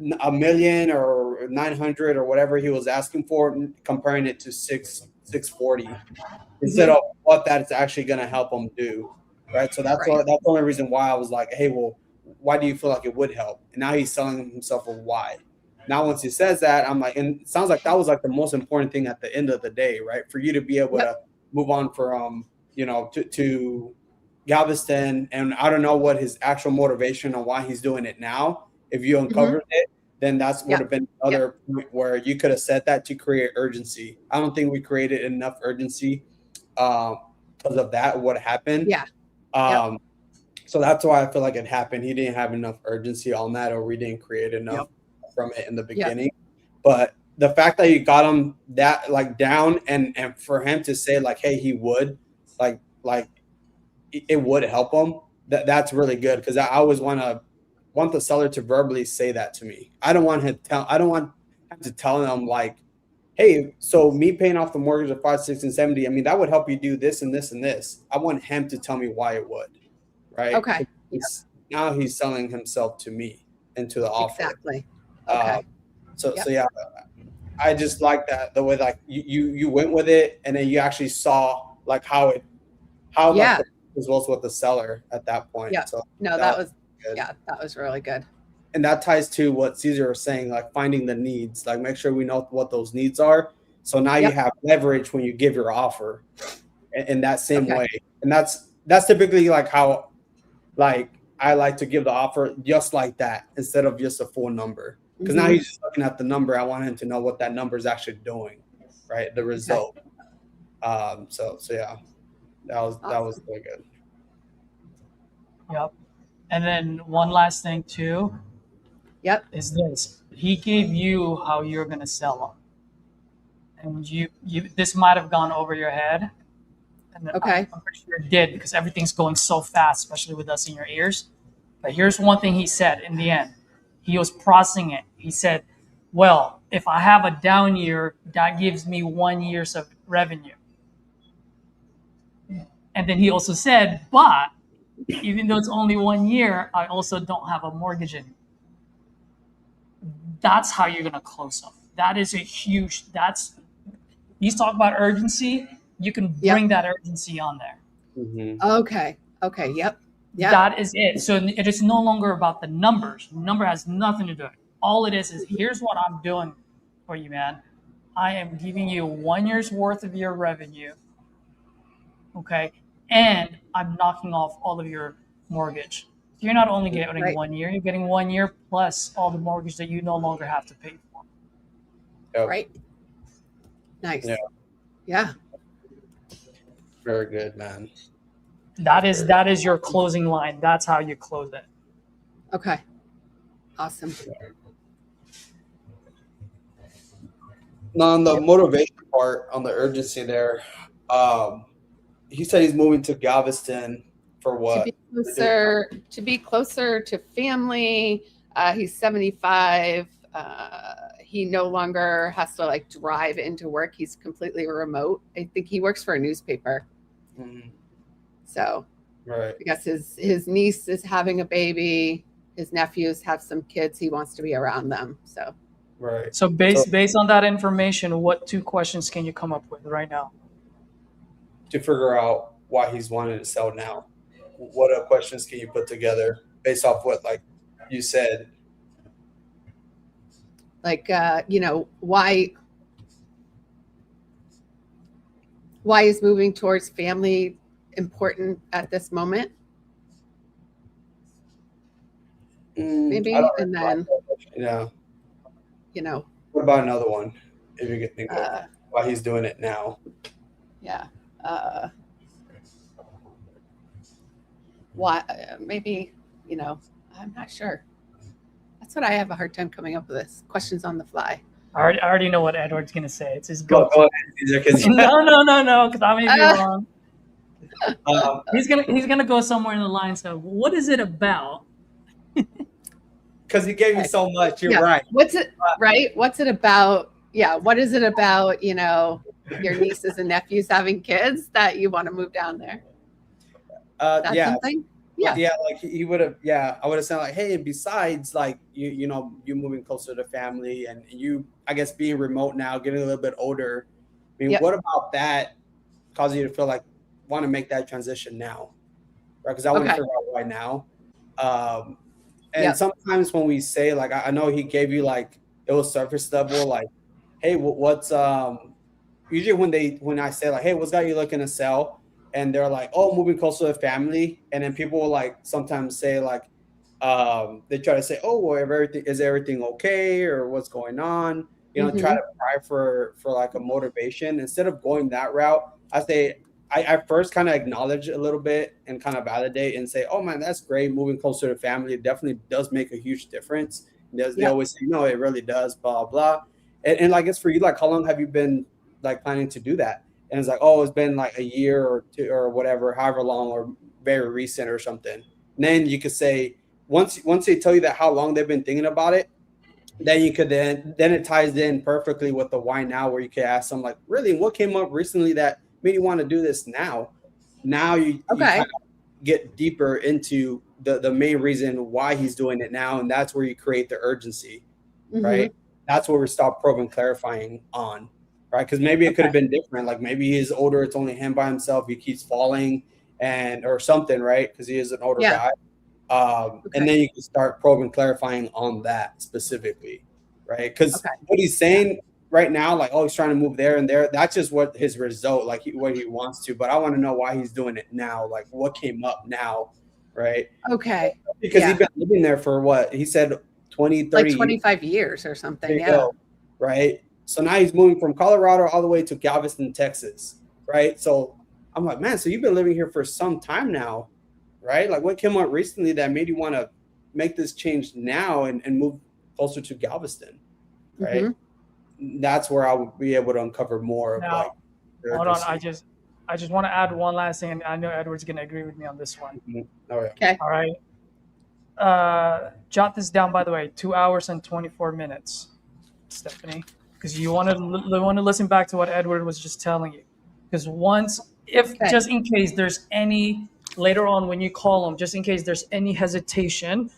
$1 million or 900 or whatever he was asking for, comparing it to 640 instead of what that's actually going to help him do. Right, so that's the only reason why I was like, hey, well, why do you feel like it would help? And now he's selling himself a why. Now, once he says that, I'm like, and it sounds like that was like the most important thing at the end of the day, right? For you to be able to move on from, to Galveston. And I don't know what his actual motivation on why he's doing it now. If you uncovered it, then that's would have been another point where you could have said that to create urgency. I don't think we created enough urgency because of that, what happened. Yeah. So that's why I feel like it happened. He didn't have enough urgency on that, or we didn't create enough from it in the beginning. But the fact that you got him that like down, and for him to say like, hey, he would like it would help him, that's really good, because I always want the seller to verbally say that to me. I don't want him to tell them like, hey, so me paying off the mortgage of 5, 6, and 70, I mean, that would help you do this and this and this. I want him to tell me why it would. Right. Okay. Now he's selling himself to me and to the offer. Exactly. Okay. So yeah, I just like that, the way like you went with it, and then you actually saw like how the results with the seller at that point. Yeah. So that was good. Yeah, that was really good. And that ties to what Caesar was saying, like finding the needs, like make sure we know what those needs are. So now you have leverage when you give your offer in that same way. And that's typically like how like I like to give the offer just like that, instead of just a full number. Because now he's just looking at the number. I want him to know what that number is actually doing, right? The result. So yeah, that was really good. Yep. And then one last thing too. Is this. He gave you how you're gonna sell them. And you this might have gone over your head. And I'm pretty sure it did, because everything's going so fast, especially with us in your ears. But here's one thing he said in the end. He was processing it. He said, well, if I have a down year, that gives me 1 year's of revenue. And then he also said, but even though it's only 1 year, I also don't have a mortgage in. That's how you're gonna close them. That is a huge. You talk about urgency. You can bring that urgency on there. Mm-hmm. Okay. Okay. Yep. Yeah. That is it. So it is no longer about the numbers. The number has nothing to do with it. All it is here's what I'm doing for you, man. I am giving you 1 year's worth of your revenue. Okay. And I'm knocking off all of your mortgage. So you're not only getting 1 year, you're getting 1 year plus all the mortgage that you no longer have to pay for. Yep. Right. Nice. Yeah. Very good, man. That is your closing line. That's how you close it. Okay. Awesome. Now, on the motivation part, on the urgency there, he said he's moving to Galveston for what? To be closer to family. He's 75. He no longer has to like drive into work. He's completely remote. I think he works for a newspaper. Mm-hmm. So right. I guess his niece is having a baby. His nephews have some kids. He wants to be around them. So right. So based on that information, what 2 questions can you come up with right now? To figure out why he's wanting to sell now. What questions can you put together based off what, like you said? Like, why is moving towards family important at this moment? Maybe, and then, What about another one, if you could think of why he's doing it now? Yeah. Why? Maybe, I'm not sure. That's what I have a hard time coming up with this. Questions on the fly. I already know what Edward's going to say. It's his Go go. ahead, No, because I may be wrong. He's gonna go somewhere in the lines of, what is it about? Because he gave me so much. You're right. What's it right? What's it about? Yeah. What is it about, your nieces and nephews having kids that you want to move down there? That's something? Yeah. Like he would have. Yeah, I would have said like, hey, besides like you moving closer to family and you, I guess, being remote now, getting a little bit older. I mean, what about that caused you to feel like want to make that transition now? Right? Because I want to figure out why now. And sometimes when we say like, I know he gave you like it was surface level, like, hey, what's usually when I say like, hey, what's got you looking to sell? And they're like, oh, moving closer to family. And then people will like sometimes say like, they try to say, oh, well, is everything okay? Or what's going on? Try to pry for like a motivation. Instead of going that route, I say, I first kind of acknowledge a little bit and kind of validate and say, oh man, that's great. Moving closer to family definitely does make a huge difference. They always say, no, it really does, blah, blah. And I guess for you, like, how long have you been like planning to do that? And it's like, oh, it's been like a year or 2 or whatever, however long, or very recent or something. And then you could say, once they tell you that how long they've been thinking about it, then you could then it ties in perfectly with the why now, where you could ask them like, really, what came up recently that made you want to do this now? Now you kind of get deeper into the main reason why he's doing it now, and that's where you create the urgency, right? That's where we stop probing, clarifying on. Right, because maybe it could have been different. Like maybe he's older; it's only him by himself. He keeps falling, or something, right? Because he is an older guy. And then you can start probing, clarifying on that specifically, right? Because what he's saying right now, like, oh, he's trying to move there and there. That's just what his result, like what he wants to. But I want to know why he's doing it now. Like, what came up now, right? Okay. Because he's been living there for what he said, 20, 30, like 25 years or something. Go, right. So now he's moving from Colorado all the way to Galveston, Texas, right? So I'm like, man, so you've been living here for some time now, right? Like what came up recently that made you want to make this change now and move closer to Galveston, right? That's where I would be able to uncover more of like. Hold on, I just want to add one last thing. I know Edward's going to agree with me on this one. All right. Okay. All right. Jot this down, by the way, 2 hours and 24 minutes, Stephanie. Because you want to listen back to what Edward was just telling you. Because just in case there's any, later on when you call him, just in case there's any hesitation,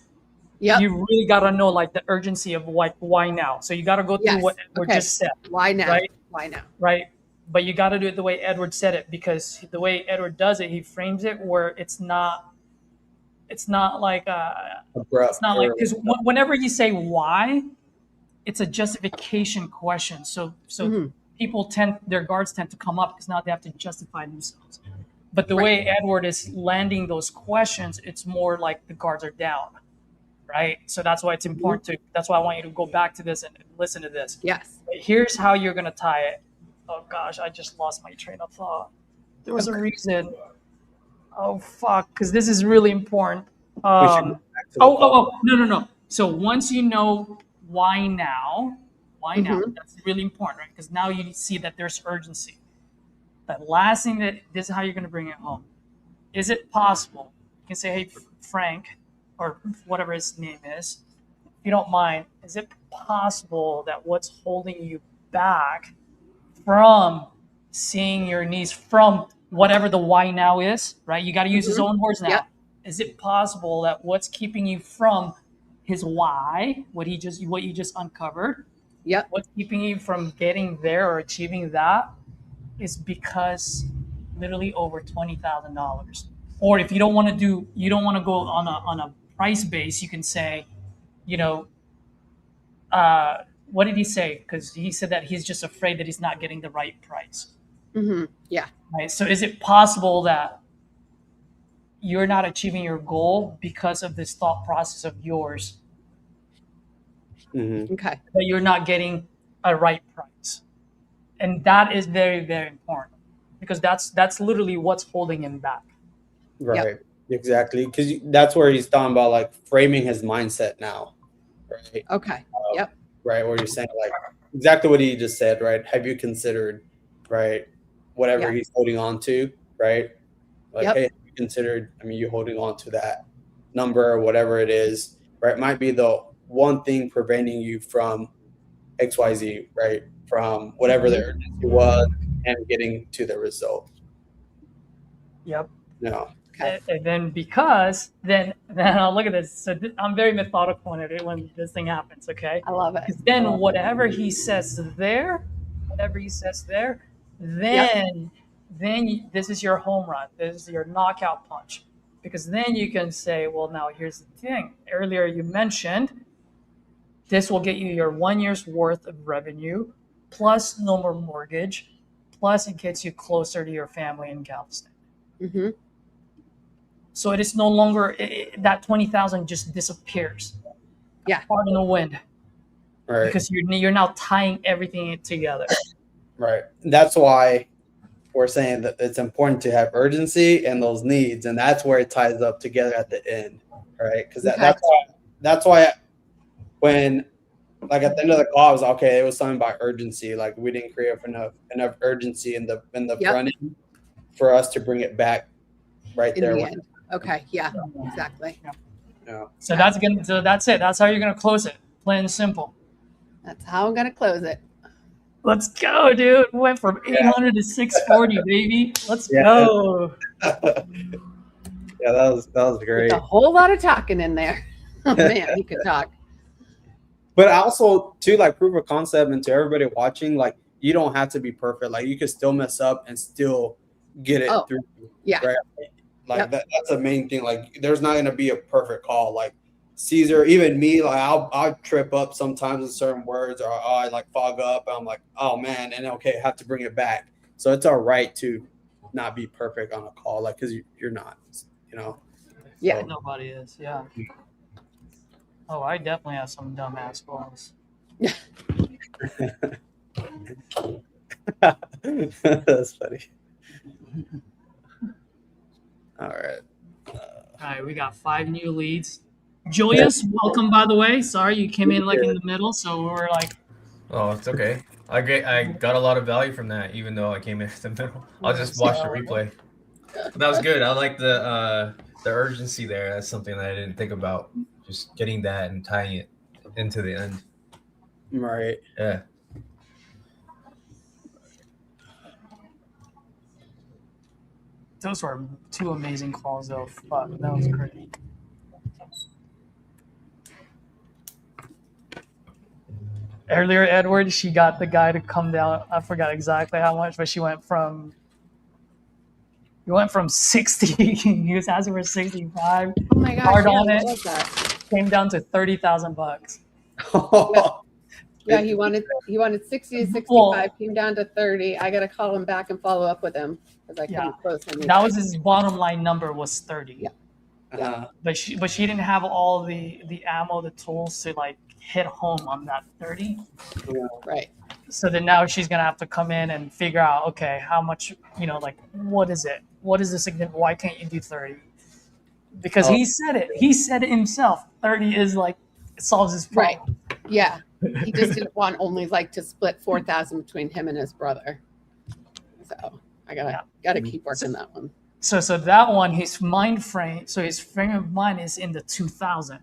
Yep. you really got to know like the urgency of like why now. So you got to go through Yes. what Edward Okay. just said, Why now? right? Why now? Right? But you got to do it the way Edward said it, because the way Edward does it, he frames it where it's not like Abrupt. it's not like, because whenever you say why, it's a justification question. So people their guards tend to come up because now they have to justify themselves. But the way Edward is landing those questions, it's more like the guards are down, right? So that's why it's important to. That's why I want you to go back to this and listen to this. Yes. Here's how you're gonna tie it. Oh gosh, I just lost my train of thought. There was a reason. Oh fuck, because this is really important. No. So once you know why now, that's really important, right? Because now you see that there's urgency. That last thing, this is how you're going to bring it home. Is it possible? You can say, hey, Frank, or whatever his name is, if you don't mind, is it possible that what's holding you back from seeing your needs, from whatever the why now is, right? You got to use his own words now. Yep. Is it possible that what's keeping you from his why, what you just uncovered, Yep. what's keeping you from getting there or achieving that is because literally over $20,000. Or if you don't want to go on a price base, you can say, what did he say? Because he said that he's just afraid that he's not getting the right price. Yeah. Right. So is it possible that you're not achieving your goal because of this thought process of yours? Okay. That you're not getting a right price. And that is very, very important, because that's literally what's holding him back. Right. Yep. Exactly. Because that's where he's talking about like framing his mindset now. Right. Okay. Yep. Right. Where you're saying like exactly what he just said. Right. Have you considered, right, whatever he's holding on to, right? Like, hey, have you considered, you holding on to that number or whatever it is, right? Might be the one thing preventing you from XYZ, right? From whatever the urgency was and getting to the result. Yep. No. Okay. And then then I'll look at this. So I'm very methodical when this thing happens. Okay. I love it. Because then whatever he says there, then this is your home run. This is your knockout punch. Because then you can say, well, now here's the thing. Earlier you mentioned this will get you your 1 year's worth of revenue, plus no more mortgage, plus it gets you closer to your family in Galveston. So it is no longer that 20,000 just disappears. Yeah. Far in the wind. Right. Because you're now tying everything together. Right. That's why we're saying that it's important to have urgency and those needs, and that's where it ties up together at the end, right? Because that's why when, like, at the end of the call, I was like, okay, it was something about urgency. Like, we didn't create enough urgency in the front end for us to bring it back right in there. The end. Okay. Yeah. Exactly. Yeah. So that's it. That's how you're gonna close it. Plain and simple. That's how I'm gonna close it. Let's go, dude. We went from 800 to 640, baby. Let's go. Yeah, that was great. There's a whole lot of talking in there. Oh man, you could talk. But also too, like, proof of concept, and to everybody watching, like, you don't have to be perfect. Like, you can still mess up and still get it through. Yeah. Right. Like that's the main thing. Like, there's not gonna be a perfect call. Like Caesar, even me, like I'll trip up sometimes in certain words, or I like fog up. I'm like, oh man, and okay, have to bring it back. So it's all right to not be perfect on a call, like, because you're not, Yeah. So. Nobody is. Yeah. Oh, I definitely have some dumbass calls. That's funny. All right. All right, we got 5 new leads. Julius, welcome, by the way. Sorry, you came in like in the middle, so we're like. Oh, it's okay. I got a lot of value from that, even though I came in the middle. I'll just watch the replay. But that was good. I like the urgency there. That's something that I didn't think about. Just getting that and tying it into the end. Right. Yeah. Those were 2 amazing calls, though. Fuck, that was great. earlier, Edward, she got the guy to come down. I forgot exactly how much, but he went from 60. He was asking for 65. Oh my gosh, Hard yeah, on what it. was that? Came down to $30,000. Yeah, he wanted 60 to 65, Well, came down to 30. I gotta call him back and follow up with him because I yeah, couldn't close him. that was his bottom line number was 30. Yeah. But she didn't have all the ammo, the tools to like hit home on that 30. Right. So then now she's gonna have to come in and figure out, okay, how much, like what is it? What is the significant? Why can't you do 30? Because he said it. He said it himself. 30 is like it solves his problem. Right. Yeah. He just didn't want only like to split 4,000 between him and his brother. So I gotta keep working that one. So that one, his frame of mind is in the 2000.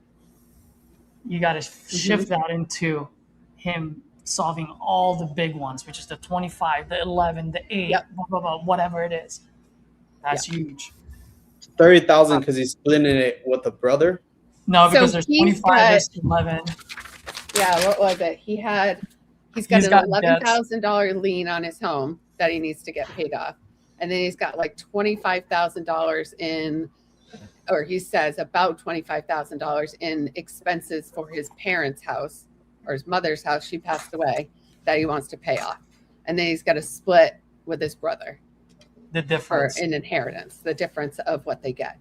You got to shift that into him solving all the big ones, which is the 25, the 11, the 8, blah, blah, blah, whatever it is. That's huge. 30,000 because he's splitting it with a brother. No, because there's 25, there's 11. Yeah, what was it? He's got an $11,000 lien on his home that he needs to get paid off. And then he's got like $25,000 in, or he says about $25,000 in expenses for his parents' house or his mother's house. She passed away, that he wants to pay off. And then he's got to split with his brother. The difference. Or in inheritance, the difference of what they get.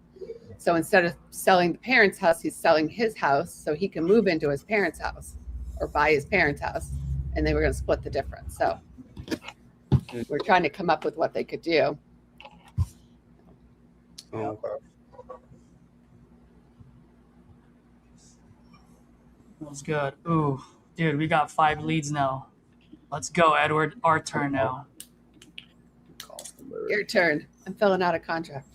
So instead of selling the parents' house, he's selling his house so he can move into his parents' house or buy his parents' house. And they were going to split the difference. So we're trying to come up with what they could do. Okay. That was good. Ooh, dude, we got 5 leads now. Let's go, Edward. Our turn now. Your turn. I'm filling out a contract.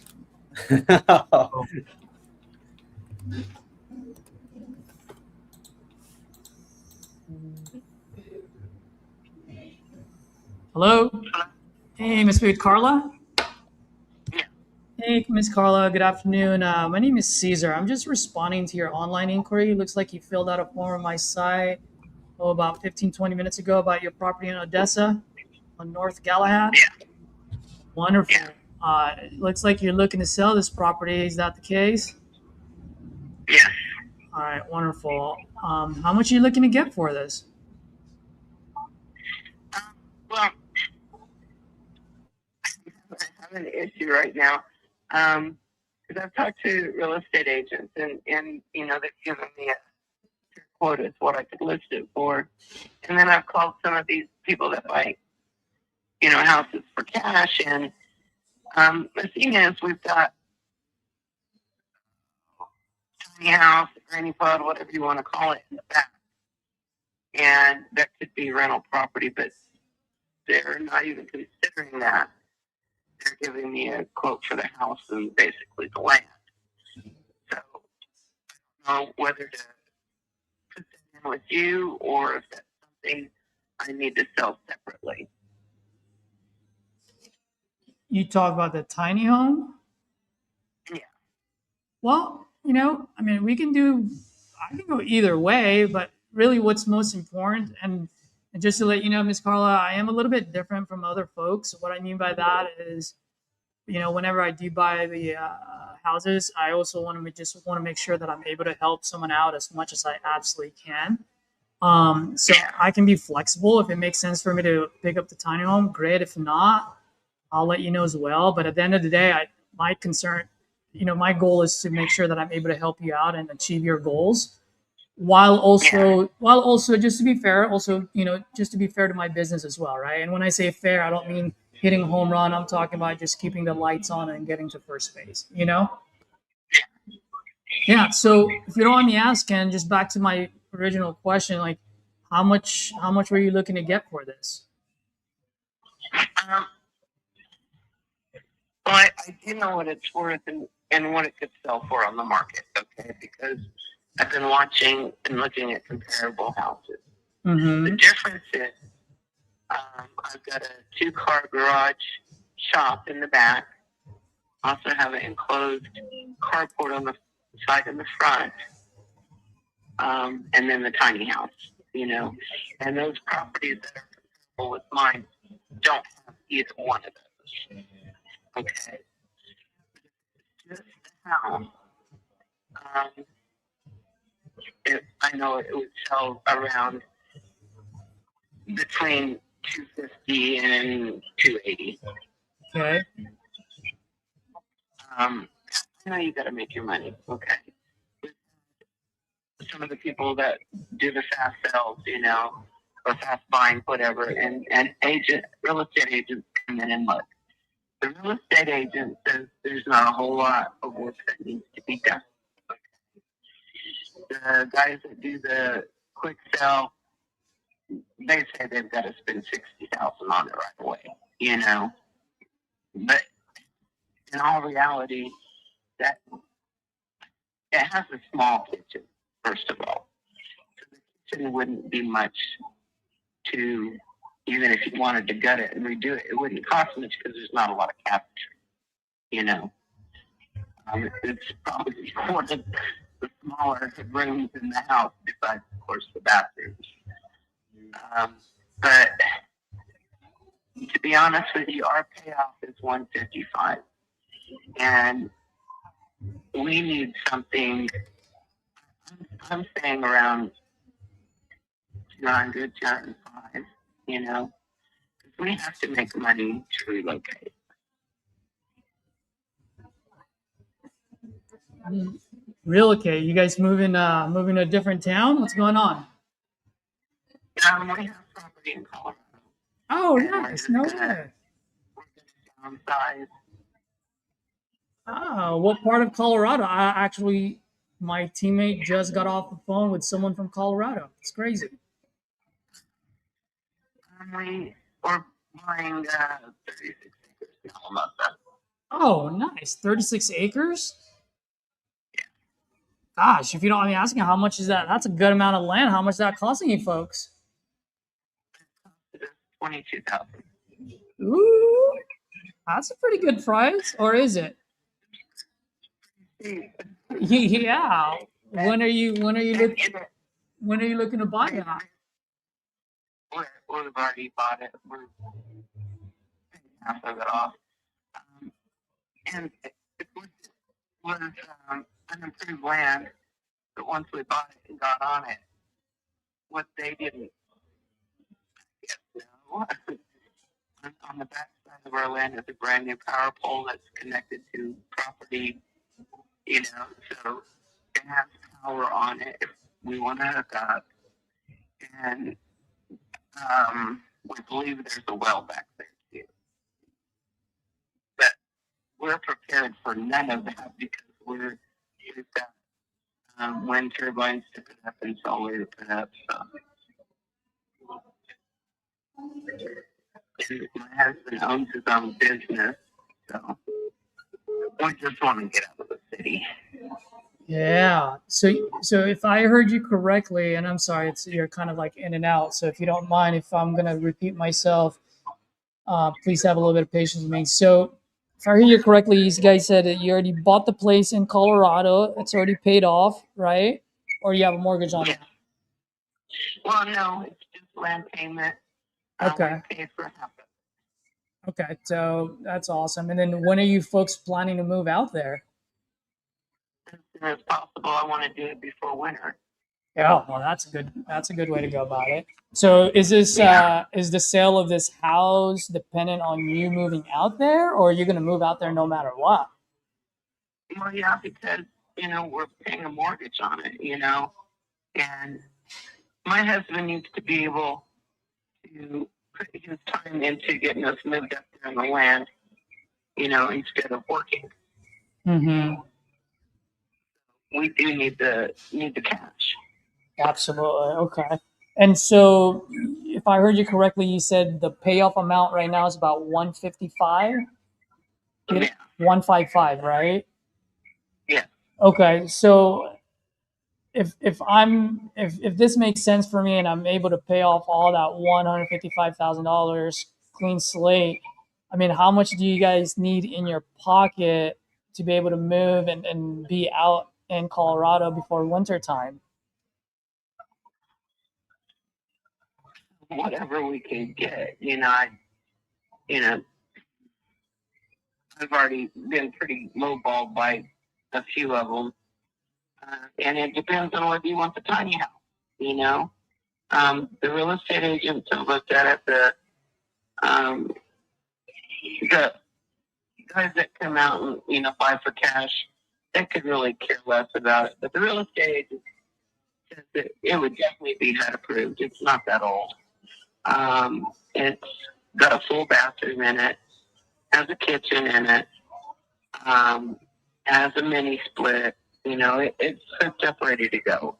Hello? Hey, Miss Carla? Hey, Miss Carla. Good afternoon. My name is Caesar. I'm just responding to your online inquiry. Looks like you filled out a form on my site about 15, 20 minutes ago about your property in Odessa on North Galahad. Yeah. Wonderful. Yeah. Looks like you're looking to sell this property. Is that the case? Yes. All right, wonderful. How much are you looking to get for this? Well, I have an issue right now because I've talked to real estate agents and they've given me a quote as what I could list it for, and then I've called some of these people that buy houses for cash, and the thing is we've got tiny house, granny pod, whatever you want to call it, in the back, and that could be rental property, but they're not even considering that. They're giving me a quote for the house and basically the land. So I don't know whether to put that in with you or if that's something I need to sell separately. You talk about the tiny home? Yeah. Well, I mean, I can go either way, but really what's most important, and just to let you know, Ms. Carla, I am a little bit different from other folks. What I mean by that is, whenever I do buy the houses, I also want to make sure that I'm able to help someone out as much as I absolutely can. So I can be flexible. If it makes sense for me to pick up the tiny home, great. If not, I'll let you know as well. But at the end of the day, my concern, my goal is to make sure that I'm able to help you out and achieve your goals. While also, just to be fair, just to be fair to my business as well, right? And when I say fair, I don't mean hitting a home run. I'm talking about just keeping the lights on and getting to first base, Yeah. So if you don't mind me asking, just back to my original question, like how much were you looking to get for this? Well, I do know what it's worth and what it could sell for on the market, okay? Because I've been watching and looking at comparable houses. Mm-hmm. The difference is I've got a 2-car garage shop in the back. Also have an enclosed carport on the side and the front, and then the tiny house. you know, and those properties that are comparable with mine don't have either one of those. Okay. Just how, I know it would sell around between 250 and 280. Okay. I know you got to make your money. Okay. Some of the people that do the fast sales, you know, or fast buying, whatever, and real estate agents come in and look. The real estate agent says there's not a whole lot of work that needs to be done. The guys that do the quick sell, they say they've got to spend $60,000 on it right away, you know. But in all reality, that it has a small kitchen, first of all. So the kitchen wouldn't be much to, even if you wanted to gut it and redo it, it wouldn't cost much because there's not a lot of cabinetry, you know. It's probably one of the smaller rooms in the house, besides, of course, the bathrooms. But to be honest with you, our payoff is $155, and we need something. I'm saying around 200, 205. You know, we have to make money to relocate. Relocate? You guys moving to a different town? What's going on? We have property in Colorado. Oh, nice. No way. Downsize. Oh, what part of Colorado? My teammate just got off the phone with someone from Colorado. It's crazy. We're buying 36 acres in Alameda. Oh, nice. 36 acres? Gosh, if you don't mind me asking, how much is that? That's a good amount of land. How much is that costing you folks? $22,000. Ooh, that's a pretty good price, or is it? Yeah. When are you looking to buy that? We've already bought it. We're paying half of it off. And it was unimproved land, but once we bought it and got on it, what they didn't know, on the back side of our land is a brand new power pole that's connected to property, you know, so it has power on it if we want to hook up. And we believe there's a well back there too. But we're prepared for none of that because we've got wind turbines to put up and solar to put up. So and my husband owns his own business, so we just want to get out of the city. Yeah. So if I heard you correctly, and I'm sorry, you're kind of like in and out. So if you don't mind, if I'm gonna repeat myself, please have a little bit of patience with me. So if I heard you correctly, you guys said that you already bought the place in Colorado. It's already paid off, right? Or you have a mortgage on it? Well, no, it's just land payment. Okay. We paid for half of it. Okay. So that's awesome. And then when are you folks planning to move out there? As soon as possible. I want to do it before winter. Yeah, well, that's a good way to go about it. So is this is the sale of this house dependent on you moving out there, or are you going to move out there no matter what? Well, yeah, because, you know, we're paying a mortgage on it, you know, and my husband needs to be able to put his time into getting us moved up there on the land, you know, instead of working. Mm-hmm. We do need the cash. Absolutely. Okay. And so, if I heard you correctly, you said the payoff amount right now is about 155. Yeah. 155, right? Yeah. Okay. So, if this makes sense for me and I'm able to pay off all that $155,000 clean slate, I mean, how much do you guys need in your pocket to be able to move and be out in Colorado before winter time? whatever we could get. You know, I've already been pretty lowballed by a few of them, and it depends on whether you want the tiny house. The real estate agents have looked at it. The guys that come out and buy for cash, they could really care less about it. But the real estate agent says that it would definitely be HUD approved. It's not that old. It's got a full bathroom in it, has a kitchen in it, has a mini split. It's hooked up, ready to go.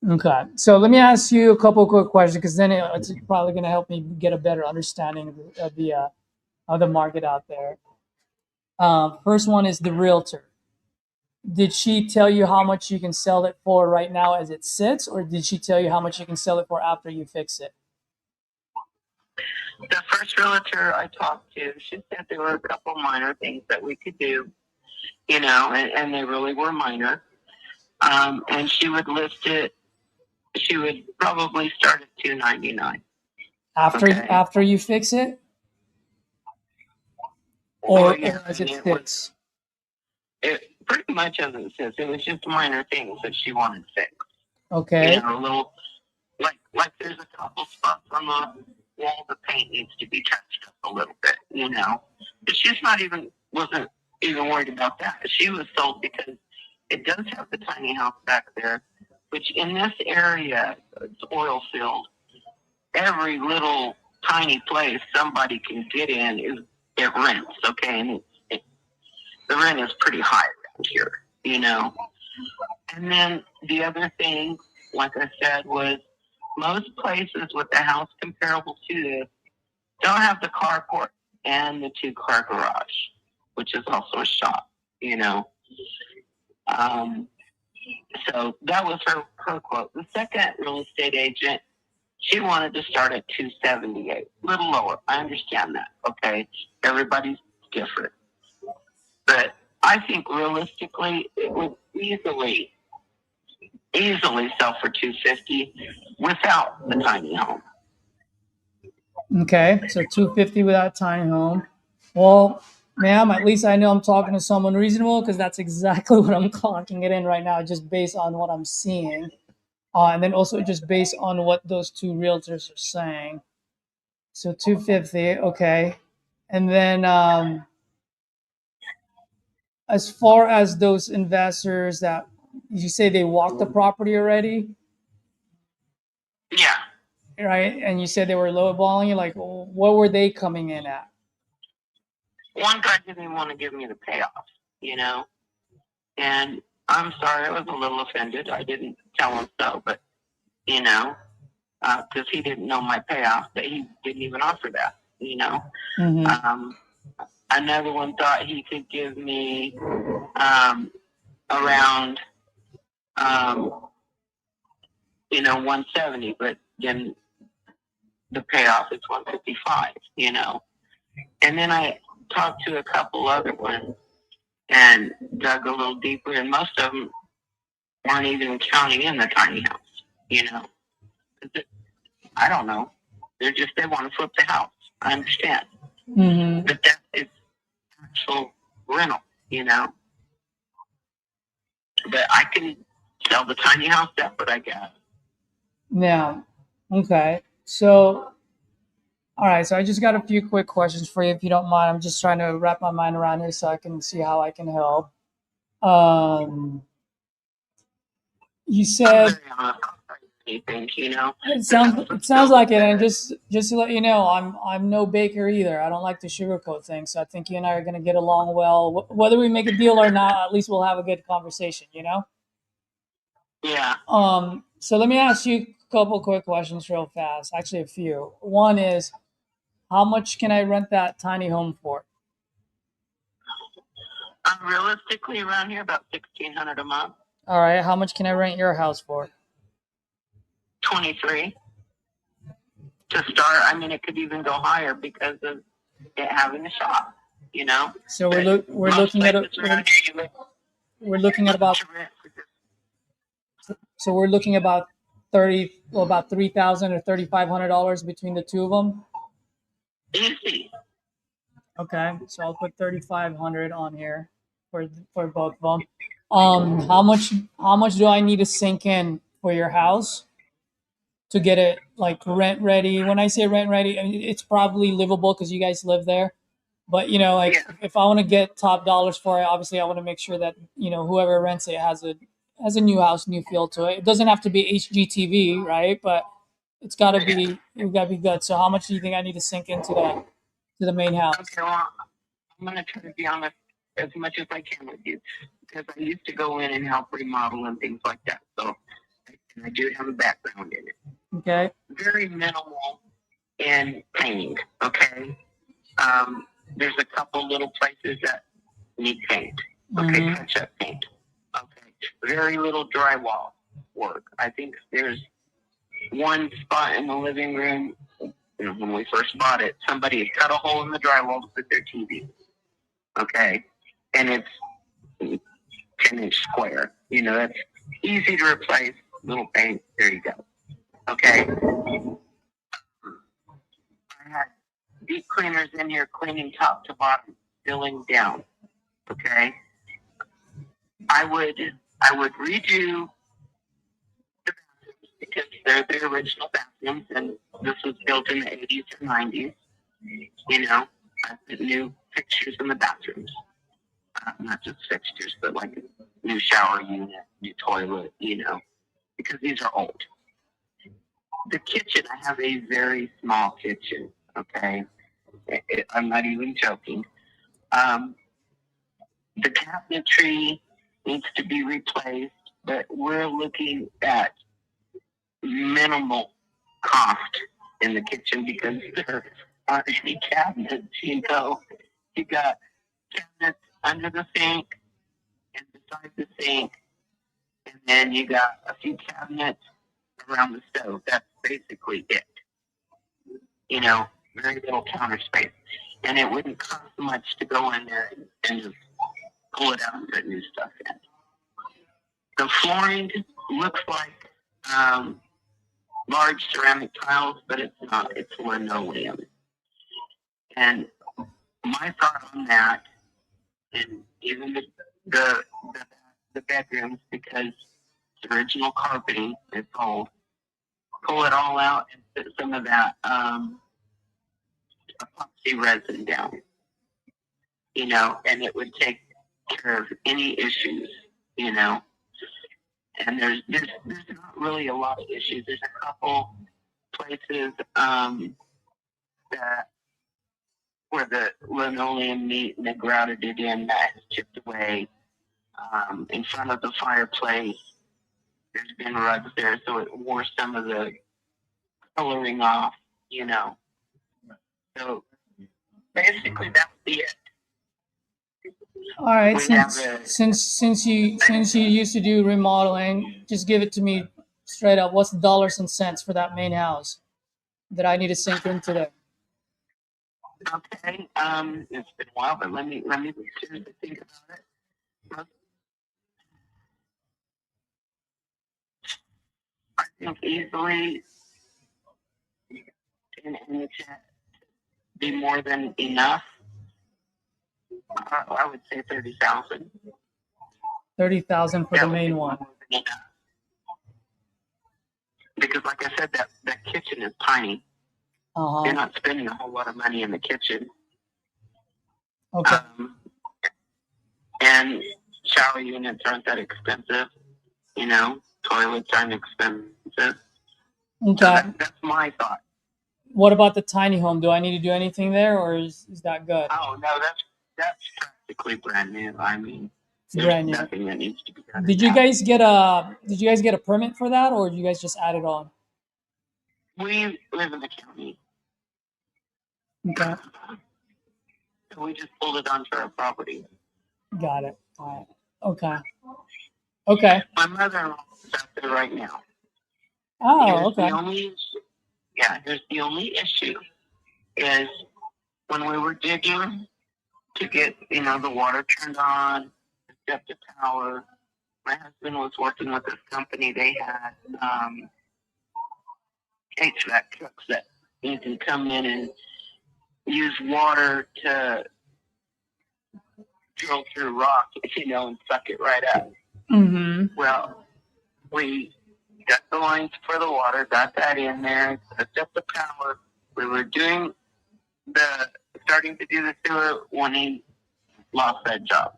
Okay, so let me ask you a couple of quick questions, because then it's probably going to help me get a better understanding of the market out there. First one is the realtor. Did she tell you how much you can sell it for right now as it sits, or did she tell you how much you can sell it for after you fix it? The first realtor I talked to, she said there were a couple minor things that we could do, and they really were minor. And she would list it. She would probably start at $299. After you fix it, or as it sits? It pretty much as it sits. It was just minor things that she wanted fixed. Okay. A little, like there's a couple spots on the wall. The paint needs to be touched up a little bit. But she's wasn't even worried about that. She was sold because it does have the tiny house back there, which in this area, it's oil field. Every little tiny place somebody can get in it rents, okay? And the rent is pretty high around here, And then the other thing, like I said, was most places with a house comparable to this don't have the carport and the 2-car garage, which is also a shop, So that was her quote. The second real estate agent, she wanted to start at $278, a little lower. I understand that. Okay, everybody's different, but I think realistically, it would easily sell for $250 without the tiny home. Okay, so $250 without tiny home. Well, ma'am, at least I know I'm talking to someone reasonable, because that's exactly what I'm clocking it in right now, just based on what I'm seeing. And then also just based on what those two realtors are saying. So $250, okay. And then as far as those investors that you say they walked the property already? Yeah. Right, and you said they were lowballing you. Like, what were they coming in at? One guy didn't even want to give me the payoff, and I'm sorry, I was a little offended. I didn't tell him so, but, because he didn't know my payoff, but he didn't even offer that, Mm-hmm. Another one thought he could give me around, 170, but then the payoff is 155, And then I talked to a couple other ones and dug a little deeper, and most of them weren't even counting in the tiny house, I don't know. They want to flip the house. I understand. Mm-hmm. But that is actual rental, But I can sell the tiny house separate, I guess. Yeah. Okay. So, all right. So I just got a few quick questions for you, if you don't mind. I'm just trying to wrap my mind around here so I can see how I can help. You said it sounds like it, and just to let you know, I'm no baker either. I don't like to sugarcoat things, so I think you and I are going to get along well. Whether we make a deal or not, at least we'll have a good conversation. Yeah. So let me ask you a couple quick questions real fast. Actually, a few. One is, how much can I rent that tiny home for? Realistically, around here, about $1,600 a month. All right. How much can I rent your house for? 23 to start. I mean, it could even go higher because of it having a shop. So we're looking at about. So we're looking about about $3,000 or $3,500 between the two of them. Easy. Okay, so I'll put 3,500 on here for both of them. How much do I need to sink in for your house to get it like rent ready? When I say rent ready, I mean, it's probably livable because you guys live there. But you know, like Yeah. if I want to get top dollars for it, obviously I want to make sure that whoever rents it has a new house, new feel to it. It doesn't have to be HGTV, right? But it gotta be good. So how much do you think I need to sink into the main house? Okay, well, I'm going to try to be honest as much as I can with you because I used to go in and help remodel and things like that. So I do have a background in it. Okay. Very minimal in painting, okay? There's a couple little places that need paint, okay, Mhm. touch-up paint, okay? Very little drywall work. I think there's one spot in the living room, when we first bought it, somebody had cut a hole in the drywall to put their TV, okay? And it's 10-inch square. That's easy to replace. Little paint, there you go, okay? I had deep cleaners in here cleaning top to bottom, filling down, okay? I would redo the bathrooms because they're the original bathrooms, and this was built in the 80s or 90s. I put new fixtures in the bathrooms. Not just fixtures, but like a new shower unit, new toilet, because these are old. The kitchen, I have a very small kitchen, okay? I'm not even joking. The cabinetry needs to be replaced, but we're looking at minimal cost in the kitchen because there aren't any cabinets, You got cabinets under the sink and beside the sink, and then you got a few cabinets around the stove. That's basically it. Very little counter space. And it wouldn't cost much to go in there and just pull it out and put new stuff in. The flooring looks like large ceramic tiles, but it's not. It's linoleum. And my thought on that, and even the bedrooms, because it's original carpeting, it's old, pull it all out and put some of that epoxy resin down, and it would take care of any issues, and there's not really a lot of issues. There's a couple places that where the linoleum meet and they grouted it in that has chipped away. In front of the fireplace, there's been rugs there, so it wore some of the coloring off, So basically, that would be it. All right. We have Since you used to do remodeling, just give it to me straight up. What's the dollars and cents for that main house that I need to sink into there? Okay. It's been a while, but let me seriously think about it. I think easily and it should be more than enough. I would say 30,000. 30,000 for the main one. Because, like I said, that kitchen is tiny. You're not spending a whole lot of money in the kitchen. Okay. And shower units aren't that expensive. Toilets aren't expensive. Okay. So that's my thought. What about the tiny home? Do I need to do anything there, or is that good? Oh no, that's practically brand new. I mean, there's Brand new. nothing that needs to be done. Did you guys get a permit for that, or did you guys just add it on? We live in the county. Okay. So we just pulled it onto our property. Got it. All right. Okay. Okay. My mother-in-law is out there right now. Oh, okay. Here's the only issue is when we were digging to get, the water turned on, set the power, my husband was working with this company. They had HVAC trucks that you can come in and use water to drill through rock, and suck it right up. Mm-hmm. Well, we got the lines for the water, got that in there, hooked up the power. We were starting to do the sewer when he lost that job.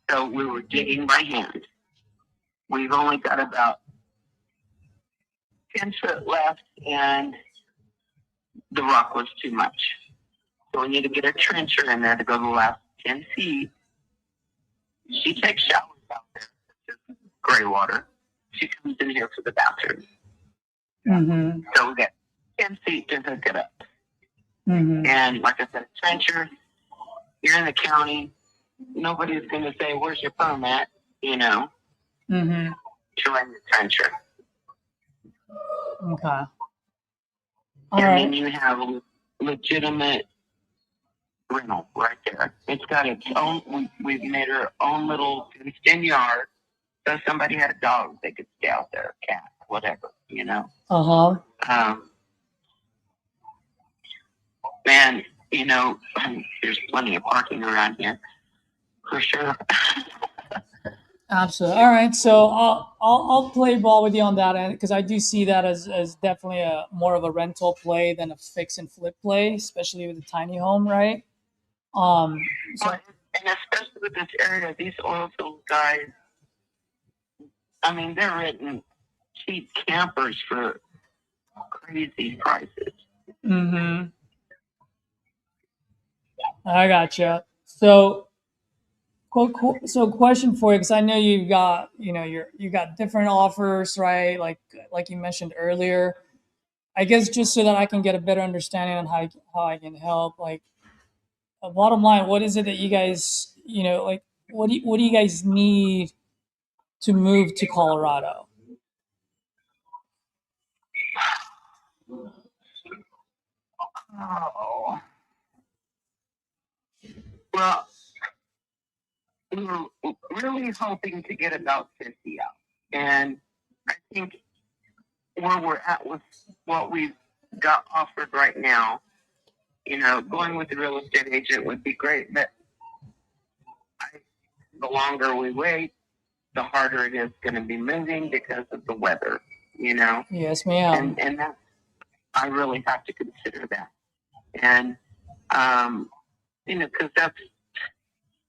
So we were digging by hand. We've only got about 10 foot left, and the rock was too much. So we need to get a trencher in there to go the last 10 feet. She takes showers out there, which is gray water. She comes in here for the bathroom. Mm-hmm. So we got 10 feet to hook it up. Mm-hmm. And like I said, trencher, you're in the county. Nobody's going to say, where's your permit, Mm-hmm. to run your trencher. Okay. All And right. then you have a legitimate rental right there. It's got its own, we've made our own little fenced-in yard. So if somebody had a dog, they could stay out there, a cat, whatever, Uh-huh. And, there's plenty of parking around here, for sure. Absolutely. All right. So I'll play ball with you on that end because I do see that as definitely a more of a rental play than a fix and flip play, especially with a tiny home, right? So Well, and especially with this area, these oil field guys, I mean, they're renting cheap campers for crazy prices. mm-hmm. I gotcha. So question for you, because I know you've got, you got different offers, right? Like you mentioned earlier. I guess just so that I can get a better understanding on how I can help. Like, bottom line, what is it that you guys, what do you guys need to move to Colorado? Oh. Well, we were really hoping to get about 50 out. And I think where we're at with what we've got offered right now, going with the real estate agent would be great. But the longer we wait, the harder it is going to be moving because of the weather, Yes, ma'am. And that's, I really have to consider that. And, because that's,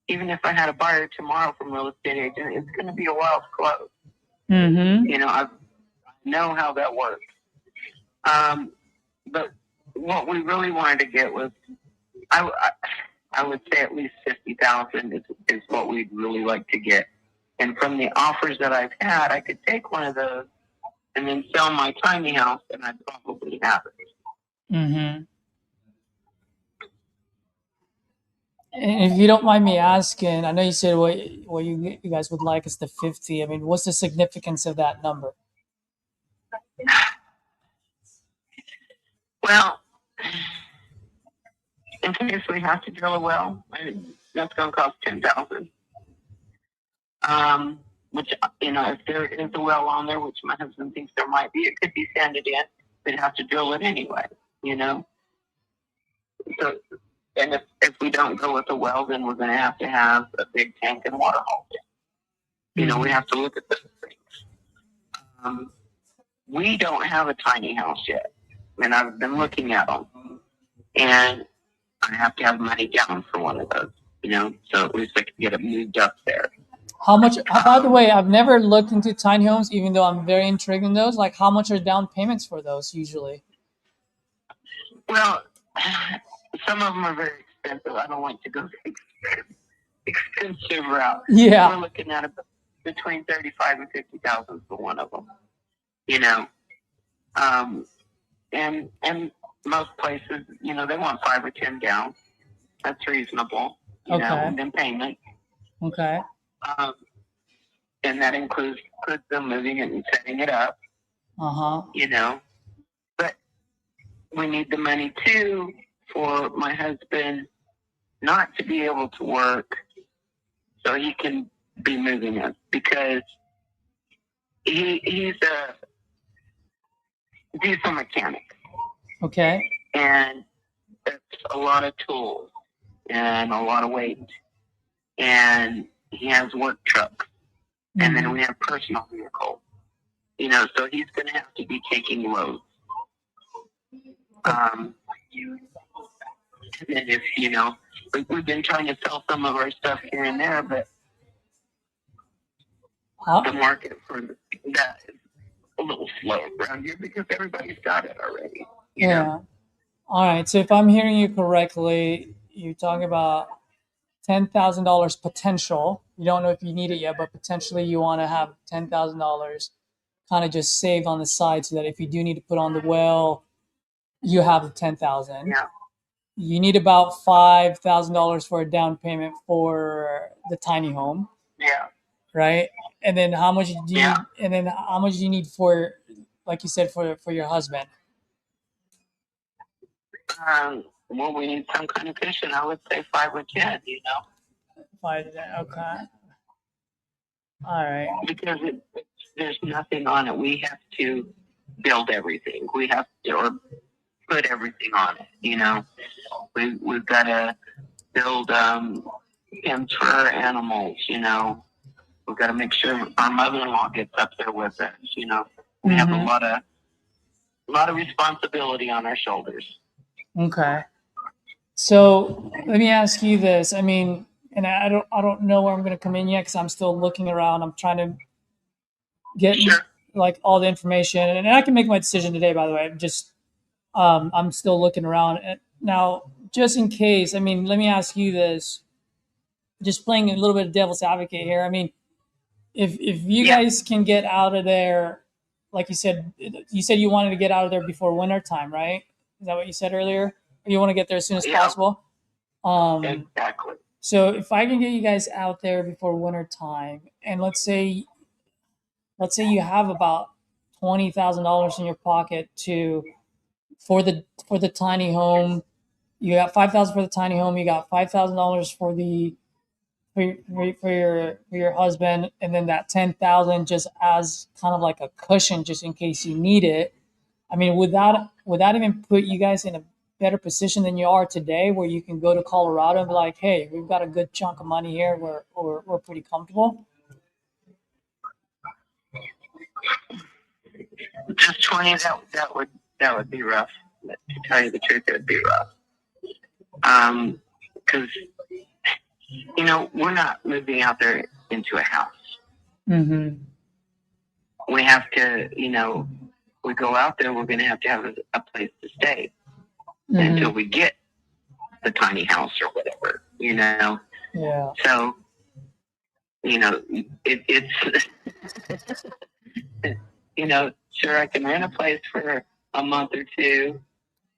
even if I had a buyer tomorrow from real estate agent, it's going to be a while to close. Mm-hmm. I know how that works. But what we really wanted to get was, I would say at least 50,000 is what we'd really like to get. And from the offers that I've had, I could take one of those and then sell my tiny house, and I'd probably have it. Mm-hmm. And if you don't mind me asking, I know you said what you guys would like is the 50. I mean, what's the significance of that number? Well, in case we have to drill a well, that's going to cost $10,000. Which, if there is a well on there, which my husband thinks there might be, it could be sanded in. We'd have to drill it anyway, So, and if we don't go with a well, then we're going to have a big tank and water hole. We have to look at those things. We don't have a tiny house yet, and I've been looking at them, and I have to have money down for one of those, so at least I can get it moved up there. How much? By the way, I've never looked into tiny homes, even though I'm very intrigued in those. Like, how much are down payments for those usually? Well, some of them are very expensive. I don't like to go the expensive route. Yeah. We're looking at between 35 and 50,000 for one of them. And most places, they want 5 or 10 down. That's reasonable. Okay. And then payment. Okay. And that includes them moving it and setting it up. Uh-huh. But we need the money too for my husband not to be able to work so he can be moving us, because he's diesel mechanic, Okay. and it's a lot of tools and a lot of weight. And he has work trucks, and then we have personal vehicles. You know, so he's going to have to be taking loads. And then if, you know, we've been trying to sell some of our stuff here and there, but the market for that is a little slow around here because everybody's got it already. You know? All right. So if I'm hearing you correctly, you're talking about $10,000 potential. You don't know if you need it yet, but potentially you want to have $10,000 kind of just saved on the side so that if you do need to put on the well, you have the 10,000. Yeah. You need about $5,000 for a down payment for the tiny home, Yeah. right? And then how much do you Yeah. and then how much do you need for, like you said, for your husband? Well, we need some kind of cushion. I would say 5 or 10, you know. 5, okay. All right. Because there's nothing on it. We have to build everything. We have to or put everything on it, you know. We've got to build pens for our animals, you know. We've got to make sure our mother-in-law gets up there with us, you know. We have a lot of responsibility on our shoulders. Okay. So let me ask you this. I mean, and I don't know where I'm going to come in yet because I'm still looking around. I'm trying to get like all the information, and I can make my decision today. By the way, I'm still looking around now, just in case. I mean, let me ask you this. Just playing a little bit of devil's advocate here. I mean, if you guys can get out of there, like you said you wanted to get out of there before winter time, right? Is that what you said earlier? Or you want to get there as soon as possible? Exactly. So if I can get you guys out there before winter time, and let's say you have about $20,000 in your pocket for the tiny home. You got $5,000 for the tiny home. You got $5,000 for your husband, and then that $10,000 just as kind of like a cushion, just in case you need it. I mean, would that even put you guys in a better position than you are today, where you can go to Colorado and be like, hey, we've got a good chunk of money here. We're pretty comfortable. Just 20, that would be rough. To tell you the truth, it would be rough. Because, you know, we're not moving out there into a house. Mm-hmm. We have to, you know, we go out there, we're going to have a place to stay until we get the tiny house or whatever, you know. Yeah. So, you know, it's, you know, sure, I can rent a place for a month or two,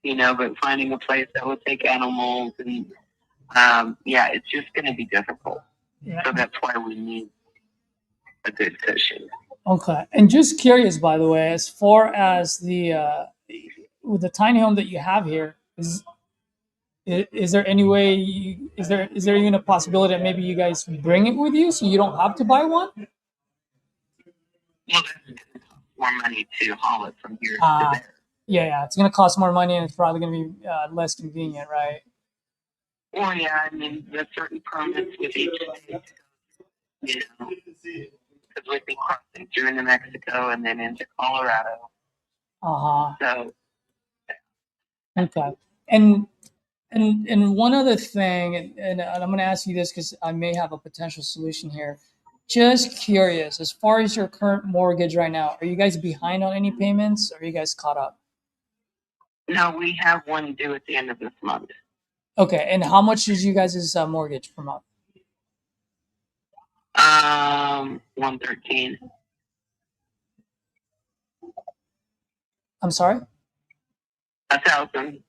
you know, but finding a place that will take animals and, it's just going to be difficult. Yeah. So that's why we need a good cushion. Okay. And just curious, by the way, as far as with the tiny home that you have here, is there any way is there even a possibility that maybe you guys bring it with you so you don't have to buy one? Well, that's more money to haul it from here to there. Yeah, it's going to cost more money, and it's probably going to be less convenient, right? Well, yeah, I mean, there's certain permits with each state, you know, because we'd be crossing through New Mexico and then into Colorado. So. Okay. And one other thing, and I'm going to ask you this because I may have a potential solution here. Just curious, as far as your current mortgage right now, are you guys behind on any payments, or are you guys caught up? No, we have one due at the end of this month. Okay, and how much is you guys' mortgage per month? $113. I'm sorry? $1,000.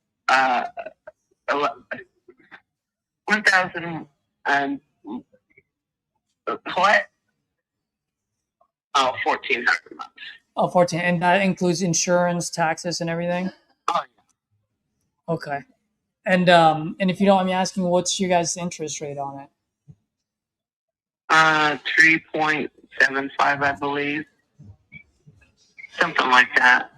1,000 and what? Oh, 1,400 a month. Oh, 14, and that includes insurance, taxes, and everything? Oh, yeah. Okay. And if you don't mind me asking, what's your guys' interest rate on it? 3.75, I believe. Something like that.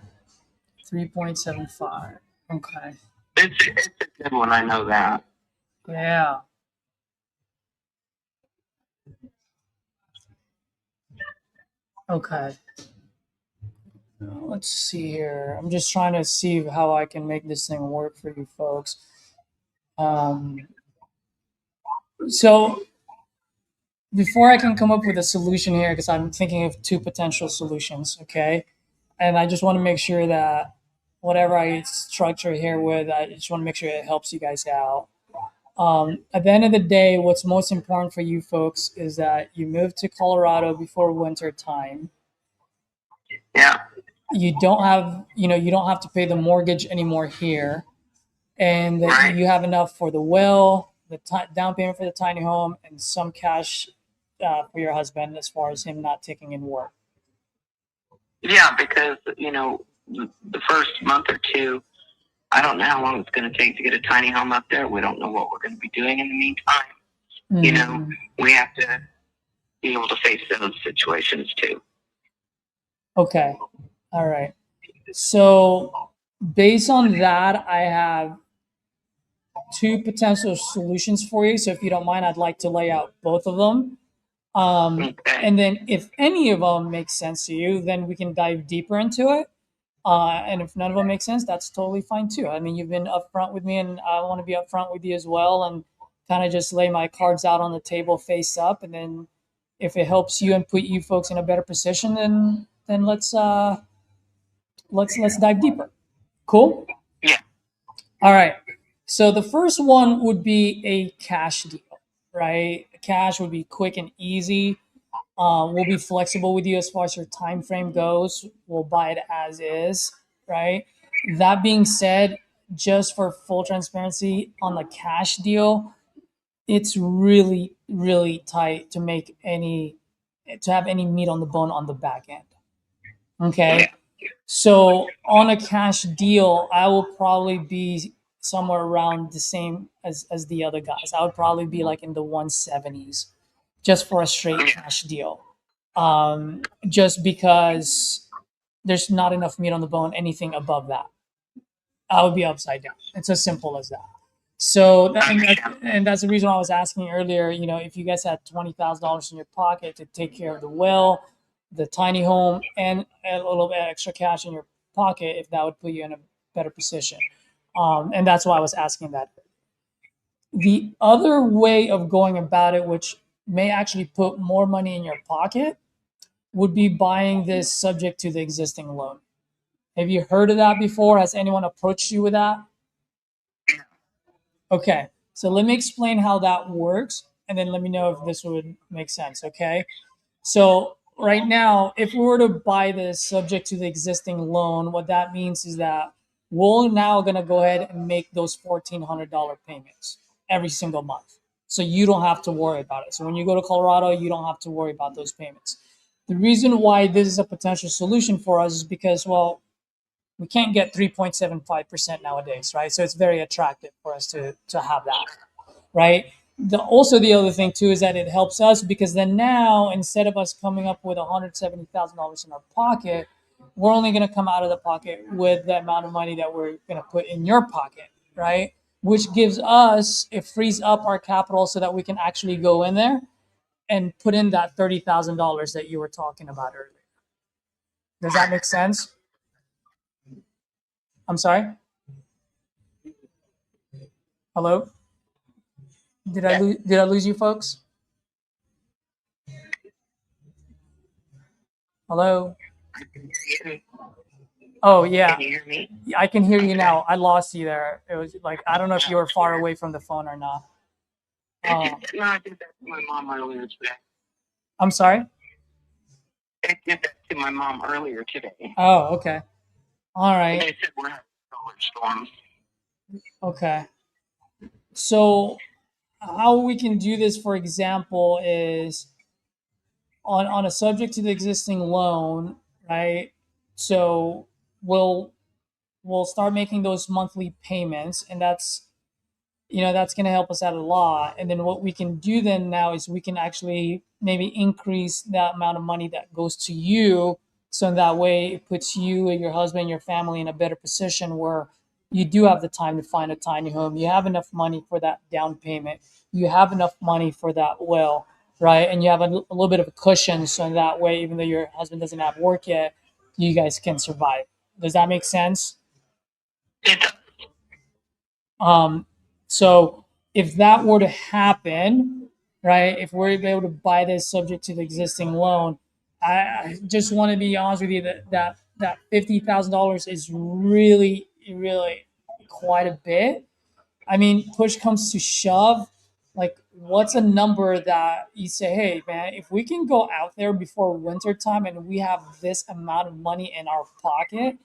3.75. Okay. It's a good one. I know that. Yeah. Okay. Let's see here. I'm just trying to see how I can make this thing work for you folks. So before I can come up with a solution here, because I'm thinking of two potential solutions, okay? And I just want to make sure that whatever I structure here with, I just want to make sure it helps you guys out. At the end of the day, what's most important for you folks is that you move to Colorado before winter time. Yeah. You don't have to pay the mortgage anymore here, and that Right. you have enough for the will, the down payment for the tiny home, and some cash for your husband as far as him not taking in work. Yeah, because the first month or two, I don't know how long it's going to take to get a tiny home up there. We don't know what we're going to be doing in the meantime. We have to be able to face those situations too. Okay. All right. So based on that, I have two potential solutions for you. So if you don't mind, I'd like to lay out both of them. Okay. And then if any of them make sense to you, then we can dive deeper into it. And if none of them make sense, that's totally fine too. I mean, you've been upfront with me, and I want to be upfront with you as well, and kind of just lay my cards out on the table face up. And then if it helps you and put you folks in a better position, then let's dive deeper. Cool? Yeah. All right. So the first one would be a cash deal, right? Cash would be quick and easy. We'll be flexible with you as far as your time frame goes. We'll buy it as is, right? That being said, just for full transparency on the cash deal, it's really, really tight to have any meat on the bone on the back end. Okay. So on a cash deal, I will probably be somewhere around the same as the other guys. I would probably be like in the 170s just for a straight cash deal. Just because there's not enough meat on the bone, anything above that, I would be upside down. It's as simple as that. So, and that's the reason why I was asking earlier, if you guys had $20,000 in your pocket to take care of the will, the tiny home, and a little bit extra cash in your pocket, if that would put you in a better position. And that's why I was asking that. The other way of going about it, which may actually put more money in your pocket, would be buying this subject to the existing loan. Have you heard of that before? Has anyone approached you with that? Okay, so let me explain how that works, and then let me know if this would make sense, okay? So right now, if we were to buy this subject to the existing loan, what that means is that we're now going to go ahead and make those $1,400 payments every single month. So you don't have to worry about it. So when you go to Colorado, you don't have to worry about those payments. The reason why this is a potential solution for us is because, well, we can't get 3.75% nowadays, right? So it's very attractive for us to have that, right? Also, the other thing too is that it helps us because then now, instead of us coming up with $170,000 in our pocket, we're only going to come out of the pocket with the amount of money that we're going to put in your pocket, right? Which gives us, it frees up our capital so that we can actually go in there and put in that $30,000 that you were talking about earlier. Does that make sense? I'm sorry? Hello? Did I lose you folks? Hello? Oh, yeah. Can you hear me? I can hear you now. I lost you there. It was like, I don't know if you were far away from the phone or not. No, I did that to my mom earlier today. I'm sorry? I did that to my mom earlier today. Oh, okay. All right. They said we're having solar storms. Okay. So how we can do this, for example, is on a subject to the existing loan, right? So we'll start making those monthly payments, and that's going to help us out a lot. And then what we can do then now is we can actually maybe increase that amount of money that goes to you So in that way, it puts you and your husband and your family in a better position where you do have the time to find a tiny home. You have enough money for that down payment. You have enough money for that will, right? And you have a little bit of a cushion. So in that way, even though your husband doesn't have work yet, you guys can survive. Does that make sense? Um, so if that were to happen, right, if we're able to buy this subject to the existing loan, I just want to be honest with you that $50,000 is really, really quite a bit. I mean, push comes to shove, like what's a number that you say, hey man, if we can go out there before winter time and we have this amount of money in our pocket,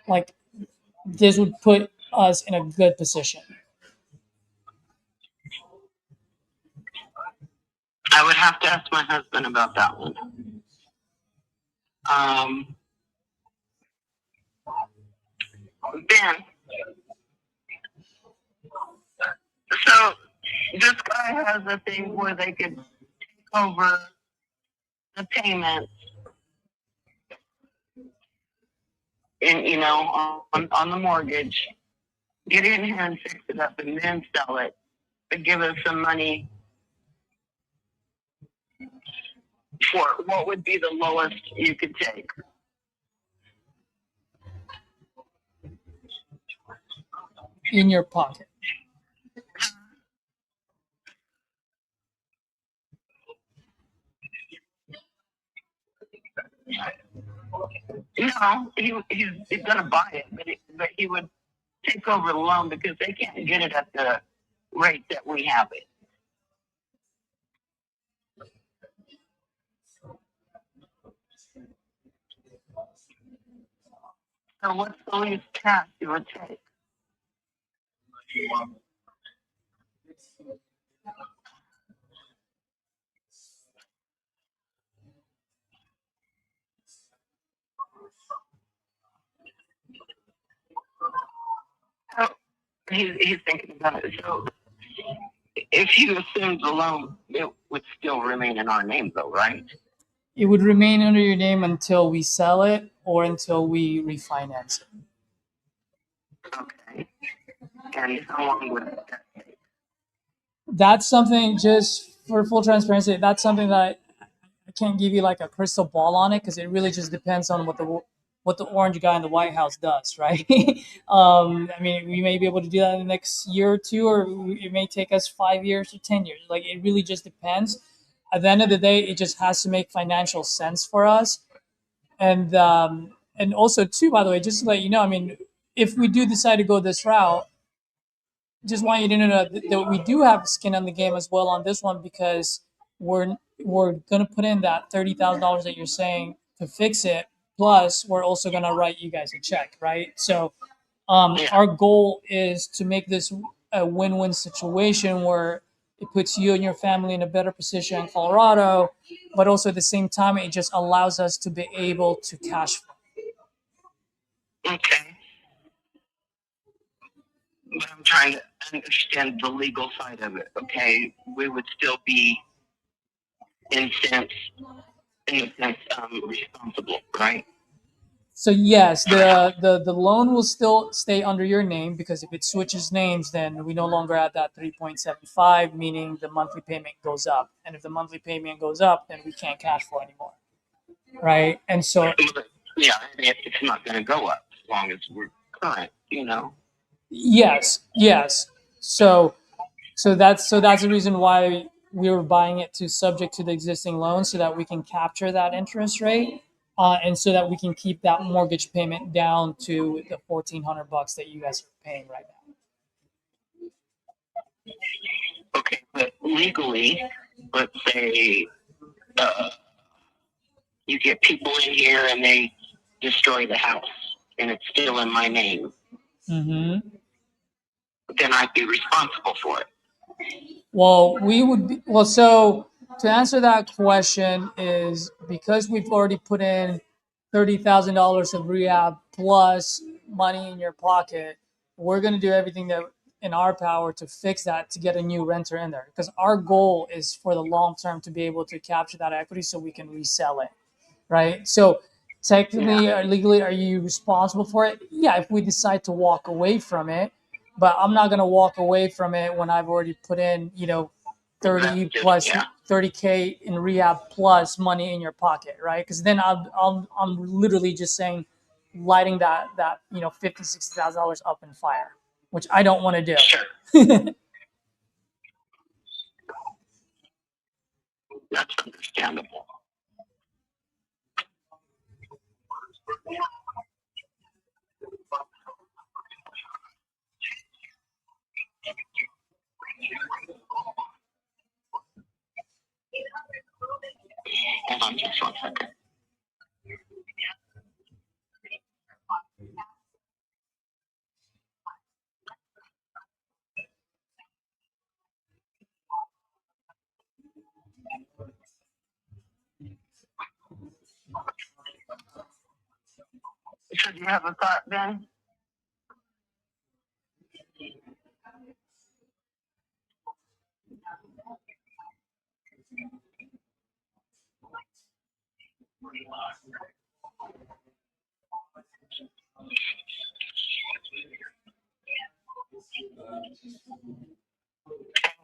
like this would put us in a good position. I would have to ask my husband about that one. Ben, so this guy has a thing where they could take over the payments and on the mortgage, get in here and fix it up and then sell it, but give us some money for what would be the lowest you could take. In your pocket. No, he's going to buy it, but he would take over the loan because they can't get it at the rate that we have it. So what's the least cash you would take? So he's thinking about it. So if you assume the loan, it would still remain in our name, though, right? It would remain under your name until we sell it or until we refinance it. Okay. And how long would that take? That's something, just for full transparency, that's something that I can't give you like a crystal ball on it because it really just depends on what the orange guy in the White House does, right? I mean, we may be able to do that in the next year or two, or it may take us 5 years or 10 years. Like, it really just depends. At the end of the day, it just has to make financial sense for us. And also, too, by the way, just to let you know, I mean, if we do decide to go this route, just want you to know that we do have skin on the game as well on this one because we're gonna put in that $30,000 that you're saying to fix it. Plus, we're also gonna write you guys a check, right? So, our goal is to make this a win-win situation where it puts you and your family in a better position in Colorado, but also at the same time, it just allows us to be able to cash flow. Okay. But I'm trying to understand the legal side of it. Okay, we would still be in a sense responsible, right? So yes, the loan will still stay under your name because if it switches names, then we no longer have that 3.75, meaning the monthly payment goes up. And if the monthly payment goes up, then we can't cash flow anymore, right? And so yeah, it's not going to go up as long as we're current, Yes. So that's the reason why we were buying it to subject to the existing loan so that we can capture that interest rate, and so that we can keep that mortgage payment down to the $1,400 that you guys are paying right now. Okay, but legally, let's say you get people in here and they destroy the house and it's still in my name. Mm-hmm. Then I'd be responsible for it. Well, so to answer that question is because we've already put in $30,000 of rehab plus money in your pocket, we're going to do everything that in our power to fix that to get a new renter in there. Because our goal is for the long term to be able to capture that equity so we can resell it, right? So technically or legally, are you responsible for it? Yeah, if we decide to walk away from it, but I'm not gonna walk away from it when I've already put in, 30 plus 30K in rehab plus money in your pocket, right? Because then I'm literally just saying, lighting that $50,000-$60,000 up in fire, which I don't want to do. That's understandable. Hold on just 1 second. So do you have a thought, Ben?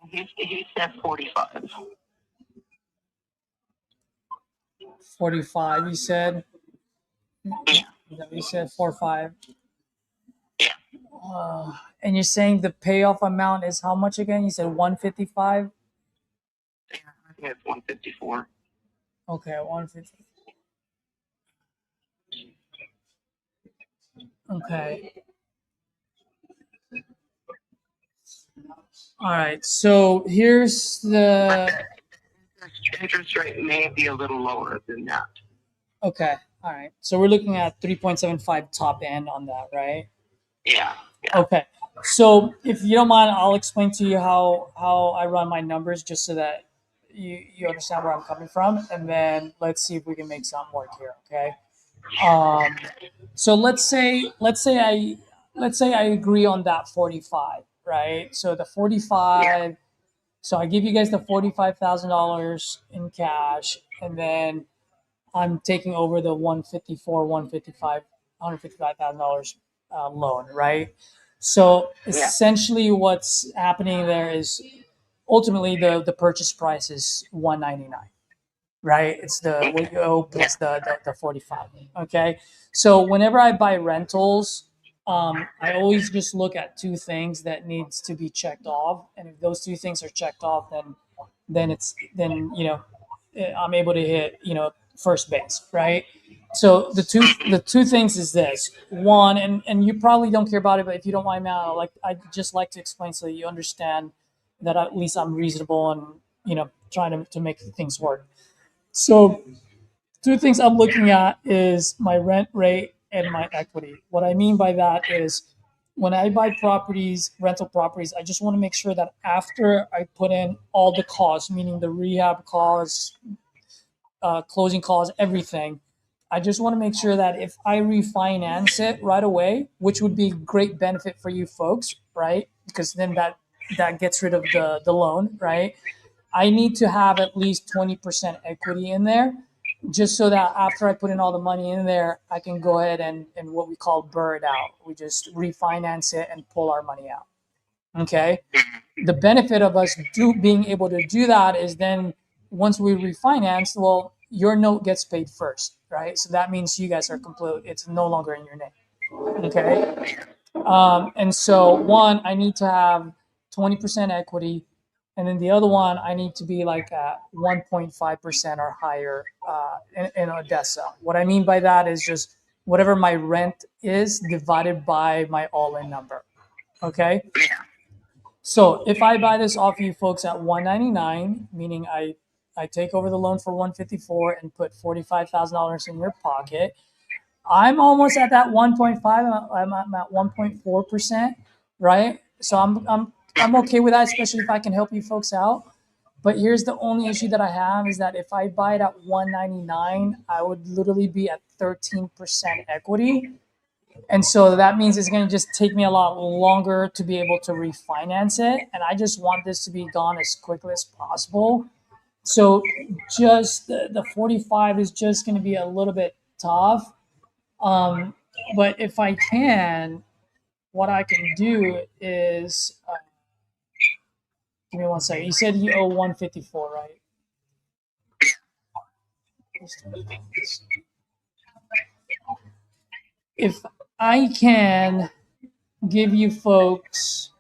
He said 45. 45, you said? Yeah. You said 45. Yeah. And you're saying the payoff amount is how much again? You said 155? Yeah, I think it's 154. Okay, 150. Okay. All right. So here's the. Interest rate may be a little lower than that. Okay. All right. So we're looking at 3.75 top end on that, right? Yeah. Okay. So if you don't mind, I'll explain to you how I run my numbers just so that you understand where I'm coming from, and then let's see if we can make something work here. Okay. So let's say I agree on that 45, right? So the 45. So I give you guys the $45,000 in cash, and then I'm taking over the $155,000 loan, right? So essentially, what's happening there is ultimately the purchase price is $199, right? It's the what you owe plus the 45. Okay, so whenever I buy rentals, I always just look at two things that needs to be checked off, and if those two things are checked off, then I'm able to hit first base, right? So the two things is this one, and you probably don't care about it, but if you don't mind now, I just like to explain so that you understand that at least I'm reasonable and trying to make things work. So two things I'm looking at is my rent rate and my equity. What I mean by that is when I buy properties, rental properties, I just want to make sure that after I put in all the costs, meaning the rehab costs, closing costs, everything, I just want to make sure that if I refinance it right away, which would be great benefit for you folks, right? Because then that gets rid of the loan, right? I need to have at least 20% equity in there, just so that after I put in all the money in there, I can go ahead and what we call burr it out. We just refinance it and pull our money out. Okay. The benefit of us being able to do that is then once we refinance, well, your note gets paid first, right? So that means you guys are complete. It's no longer in your name. Okay. And so one, I need to have 20% equity. And then the other one, I need to be like at 1.5% or higher in Odessa. What I mean by that is just whatever my rent is divided by my all-in number. Okay. So if I buy this off you folks at 199, meaning I take over the loan for 154 and put $45,000 in your pocket, I'm almost at that 1.5. I'm at 1.4%, right? So I'm okay with that, especially if I can help you folks out. But here's the only issue that I have is that if I buy it at 199, I would literally be at 13% equity. And so that means it's going to just take me a lot longer to be able to refinance it. And I just want this to be gone as quickly as possible. So just the 45 is just going to be a little bit tough. But if I can, what I can do is, give me one second. You said you owe 154, right? If I can give you folks,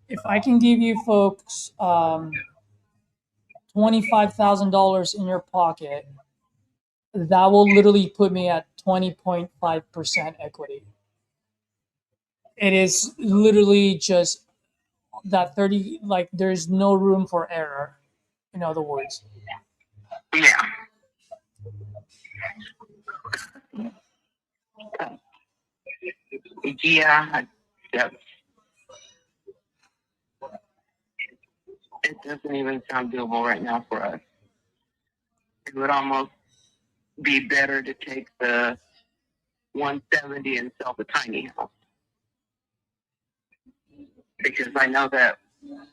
$25,000 in your pocket, that will literally put me at 20.5% equity. It is literally just that 30, like there's no room for error, in other words. Yeah. Yeah, it doesn't even sound doable right now for us. It would almost be better to take the 170 and sell the tiny house. Because I know that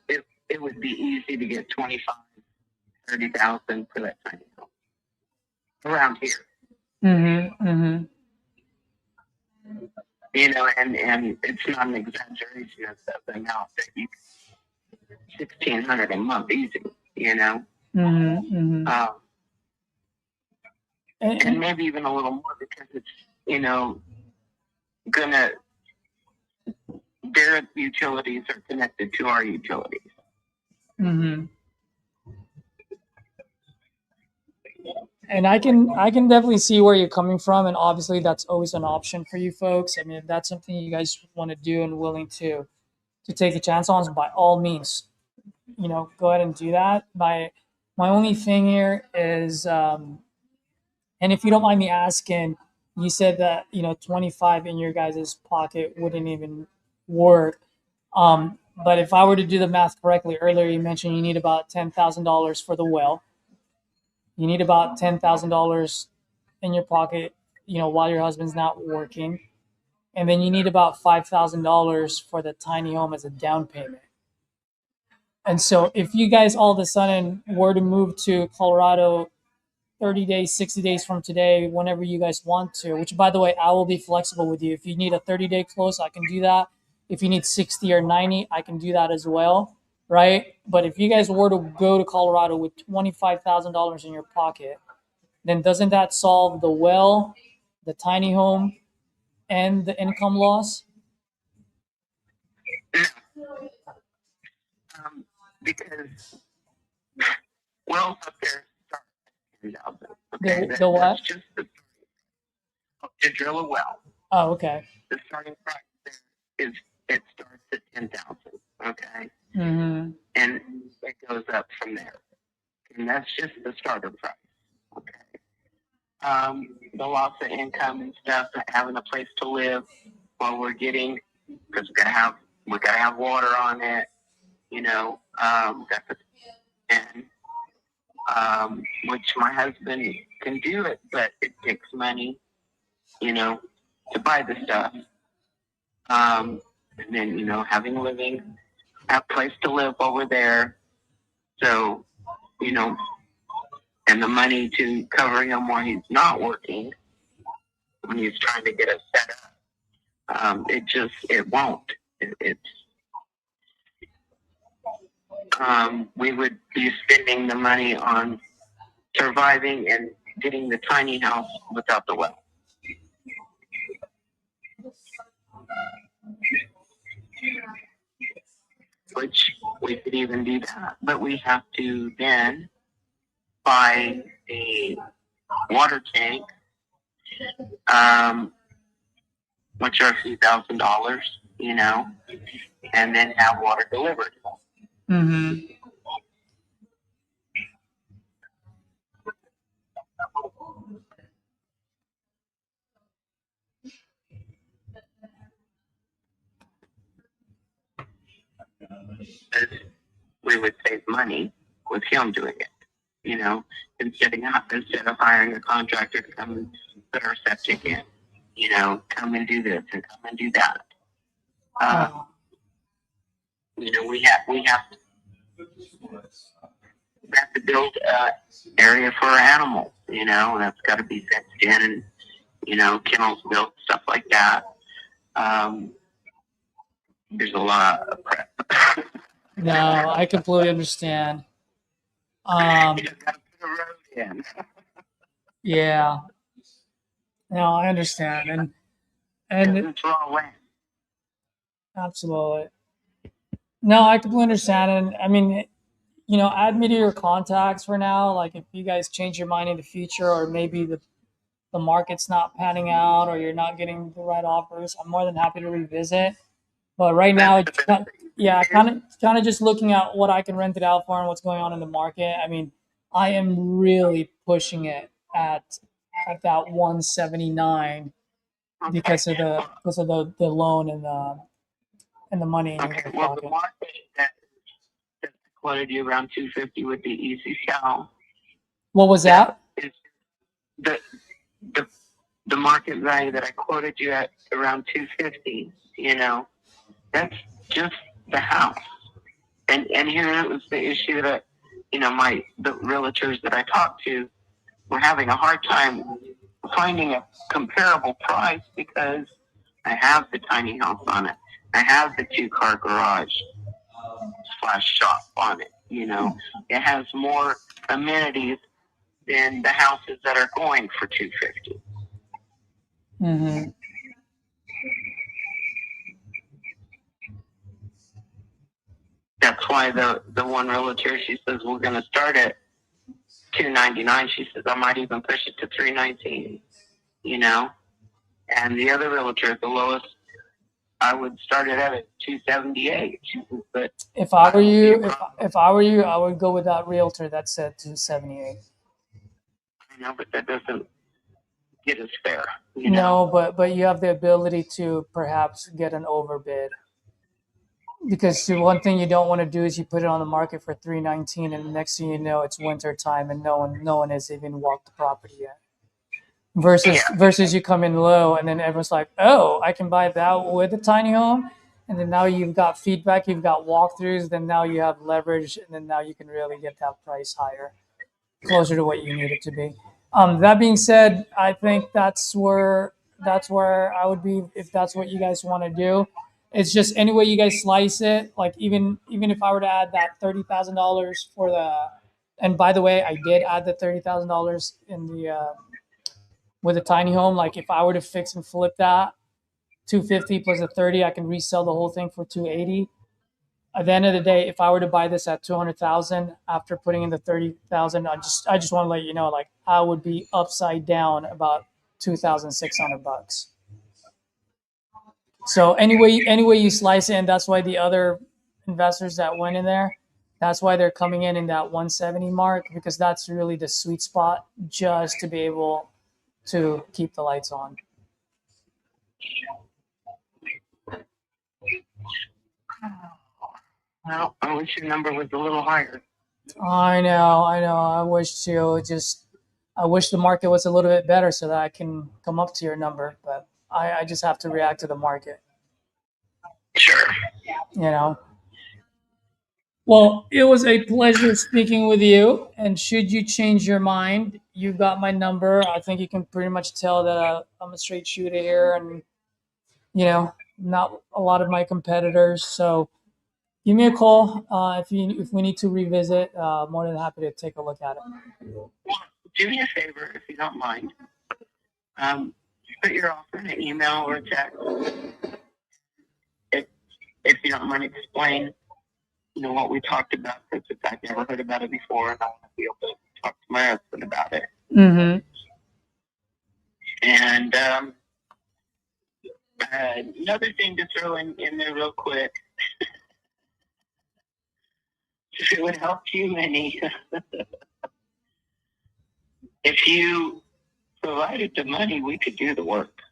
it would be easy to get 30,000 for that tiny house around here. You know, and it's not an exaggeration of the amount that you $1,600 a month easy, you know. And maybe even a little more because it's, you know, their utilities are connected to our utilities. And I can definitely see where you're coming from, and obviously that's always an option for you folks. I mean, if that's something you guys want to do and willing to take a chance on, by all means, you know, go ahead and do that. My only thing here is, and if you don't mind me asking, you said that, you know, 25 in your guys' pocket wouldn't even work. But if I were to do the math correctly, earlier you mentioned you need about $10,000 for the well. You need about $10,000 in your pocket, you know, while your husband's not working. And then you need about $5,000 for the tiny home as a down payment. And so if you guys all of a sudden were to move to Colorado 30 days, 60 days from today, whenever you guys want to, which by the way, I will be flexible with you. If you need a 30-day close, I can do that. If you need 60 or 90, I can do that as well. Right? But if you guys were to go to Colorado with $25,000 in your pocket, then doesn't that solve the well, the tiny home, and the income loss? Because wells up there start at 10,000. Okay, The what? That's just to drill a well. Oh, okay. The starting price there is it starts at 10,000. Okay. Mm-hmm. And it goes up from there. And that's just the starter price. Okay. The loss of income and stuff, having a place to live while we're getting, because we gotta have water on it, you know, which my husband can do it, but it takes money, you know, to buy the stuff. And then, you know, have a place to live while we're there. So, you know, and the money to cover him while he's not working, when he's trying to get us set up. It won't. We would be spending the money on surviving and getting the tiny house without the well. Which we could even do that, but we have to then buy a water tank, which are a few $1,000s, you know, and then have water delivered. Mm-hmm. We would save money with him doing it, you know, instead of hiring a contractor to come and put our septic in, you know, come and do this and come and do that. You know, we have to build an area for our animals, you know, that's got to be fenced in and kennels built, stuff like that. There's a lot of prep. No, I completely understand. You just gotta put a road in. Yeah. No, I understand. And Doesn't throw away. absolutely. No, I completely understand. And I mean, add me to your contacts for now. Like if you guys change your mind in the future, or maybe the market's not panning out, or you're not getting the right offers, I'm more than happy to revisit. But right now, it's kind of just looking at what I can rent it out for and what's going on in the market. I mean, I am really pushing it at that 179 because of the loan and the money in your Okay, well, the pocket. market that quoted you around 250 would be easy sell. What was that? Is the the market value that I quoted you at around 250, that's just the house. And here was the issue that, the realtors that I talked to were having a hard time finding a comparable price because I have the tiny house on it. I have the 2-car garage / shop on it. It has more amenities than the houses that are going for 250. Mm-hmm. That's why the one realtor, she says, we're going to start at 299. She says, I might even push it to 319, and the other realtor, the lowest, I would start it at 278. She says, but If I were you, I would go with that realtor that said 278. I know, but that doesn't get us fair. No, but you have the ability to perhaps get an overbid. Because the one thing you don't want to do is you put it on the market for 319, and the next thing you know, it's winter time and no one has even walked the property yet. Versus you come in low and then everyone's like, oh, I can buy that with a tiny home, and then now you've got feedback, you've got walkthroughs, then now you have leverage, and then now you can really get that price higher, closer to what you need it to be. That being said, I think that's where I would be if that's what you guys want to do. It's just any way you guys slice it. Like even if I were to add that $30,000 for the, and by the way, I did add the $30,000 in the with a tiny home. Like if I were to fix and flip that 250 plus a 30, I can resell the whole thing for 280. At the end of the day, if I were to buy this at 200,000 after putting in the 30,000, I just want to let you know, like I would be upside down about $2,600. So anyway you slice it, and that's why the other investors that went in there, that's why they're coming in that 170 mark, because that's really the sweet spot just to be able to keep the lights on. Well, I wish your number was a little higher. I know. I wish too. I wish the market was a little bit better so that I can come up to your number, but I just have to react to the market. Sure. Well, it was a pleasure speaking with you. And should you change your mind, you've got my number. I think you can pretty much tell that I'm a straight shooter here, and not a lot of my competitors. So give me a call if we need to revisit. More than happy to take a look at it. Well, do me a favor if you don't mind. Put your offer in an email or a text. If you don't mind, explain, what we talked about, because I've never heard about it before, and I want to be able to talk to my husband about it. Mm-hmm. And another thing to throw in there real quick, if it would help you, Minnie, if you provided the money, we could do the work.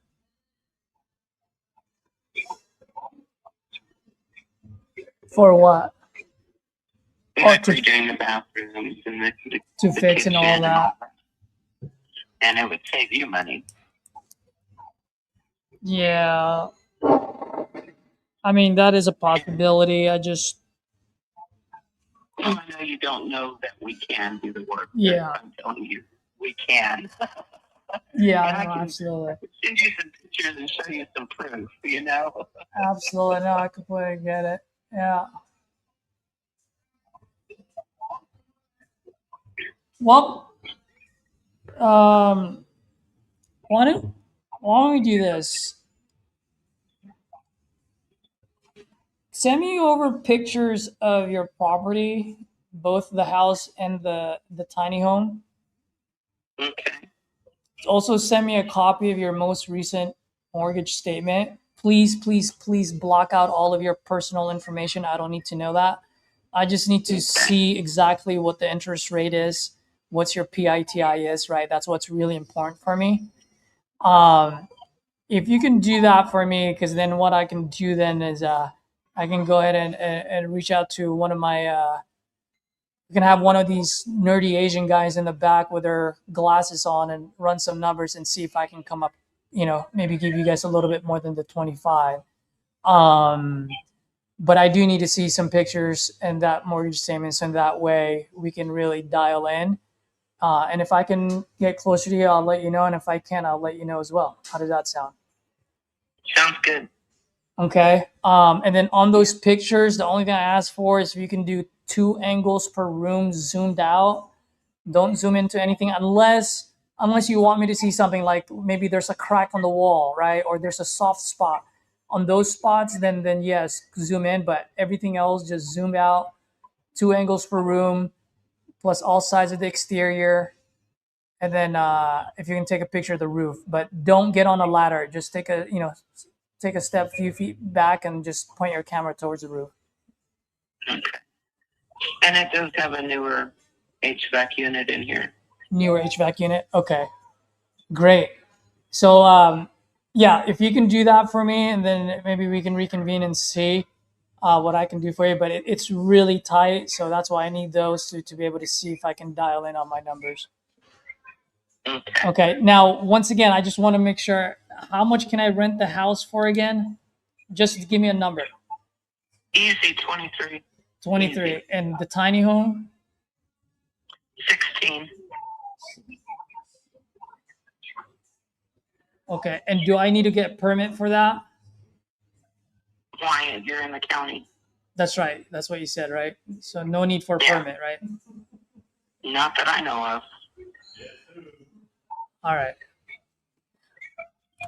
For what? Like redoing the bathrooms and to fix and all that. And it would save you money. Yeah. I mean, that is a possibility. I know you don't know that we can do the work. Yeah. I'm telling you, we can. Yeah, And I no, can absolutely. send you some pictures and show you some proof, you know? Absolutely. No, I completely get it. Yeah. Well, um, why don't we do this? Send me over pictures of your property, both the house and the tiny home. Okay. Also, send me a copy of your most recent mortgage statement. Please, please, please block out all of your personal information. I don't need to know that. I just need to see exactly what the interest rate is, what's your PITI is, right? That's what's really important for me. If you can do that for me, because then what I can do then is I can go ahead and reach out to one of my you can have one of these nerdy Asian guys in the back with their glasses on and run some numbers and see if I can come up, maybe give you guys a little bit more than the 25. But I do need to see some pictures and that mortgage statements, and that way we can really dial in. And if I can get closer to you, I'll let you know. And if I can, I'll let you know as well. How does that sound? Sounds good. Okay. And then on those pictures, the only thing I ask for is if you can do 2 angles per room zoomed out. Don't zoom into anything unless you want me to see something like maybe there's a crack on the wall, right? Or there's a soft spot. On those spots, then yes, zoom in. But everything else, just zoom out. 2 angles per room, plus all sides of the exterior. And then if you can take a picture of the roof, but don't get on a ladder. Just take a step, few feet back, and just point your camera towards the roof. Okay. And it does have a newer HVAC unit in here. Newer HVAC unit. Okay, great. So yeah, if you can do that for me, and then maybe we can reconvene and see what I can do for you. But it's really tight, so that's why I need those to be able to see if I can dial in on my numbers. Okay. Okay. Now, once again, I just want to make sure, how much can I rent the house for again? Just give me a number. Easy 23. 23. Easy. And the tiny home? 16. Okay. And do I need to get a permit for that? Why? You're in the county. That's right. That's what you said, right? So no need for a permit, right? Not that I know of. All right.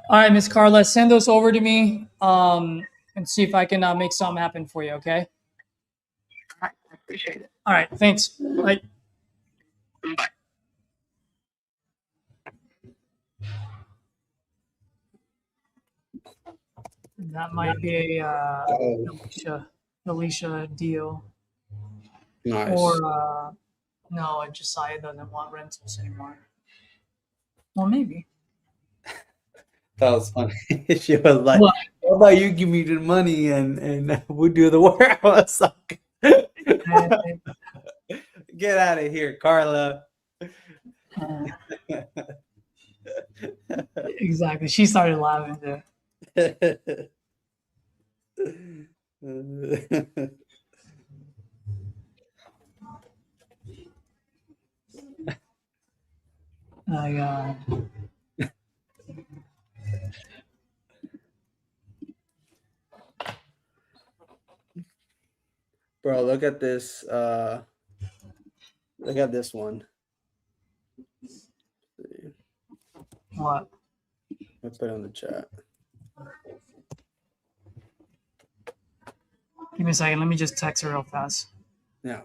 All right, Miss Carla, send those over to me and see if I can make something happen for you, okay? All right. I appreciate it. All right. Thanks. Bye. Bye. That might be a Alicia deal. Nice. Or no, Josiah doesn't want rentals anymore. Well, maybe. That was funny. She was like, What? "How about you give me the money and we'll do the work?" I was like, "Get out of here, Carla." Exactly. She started laughing too. Bro, look at this. Look at this one. What? I'll put it on the chat. Give me a second. Let me just text her real fast. Yeah.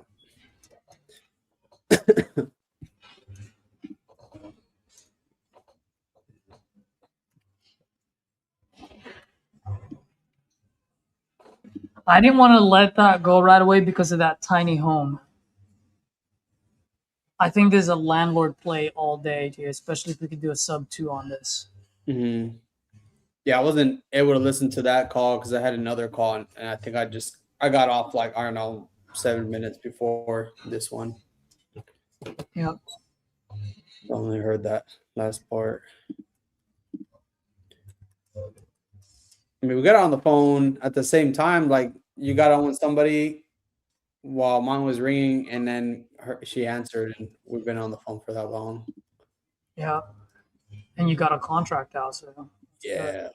I didn't want to let that go right away because of that tiny home. I think there's a landlord play all day, too, especially if we could do a sub 2 on this. Mm-hmm. Yeah, I wasn't able to listen to that call because I had another call, and I think I got off like, I don't know, 7 minutes before this one. Yep. I only heard that last part. I mean, we got on the phone at the same time. Like, you got on with somebody while mine was ringing, and then she answered, and we've been on the phone for that long. Yeah. And you got a contract out, so Yeah.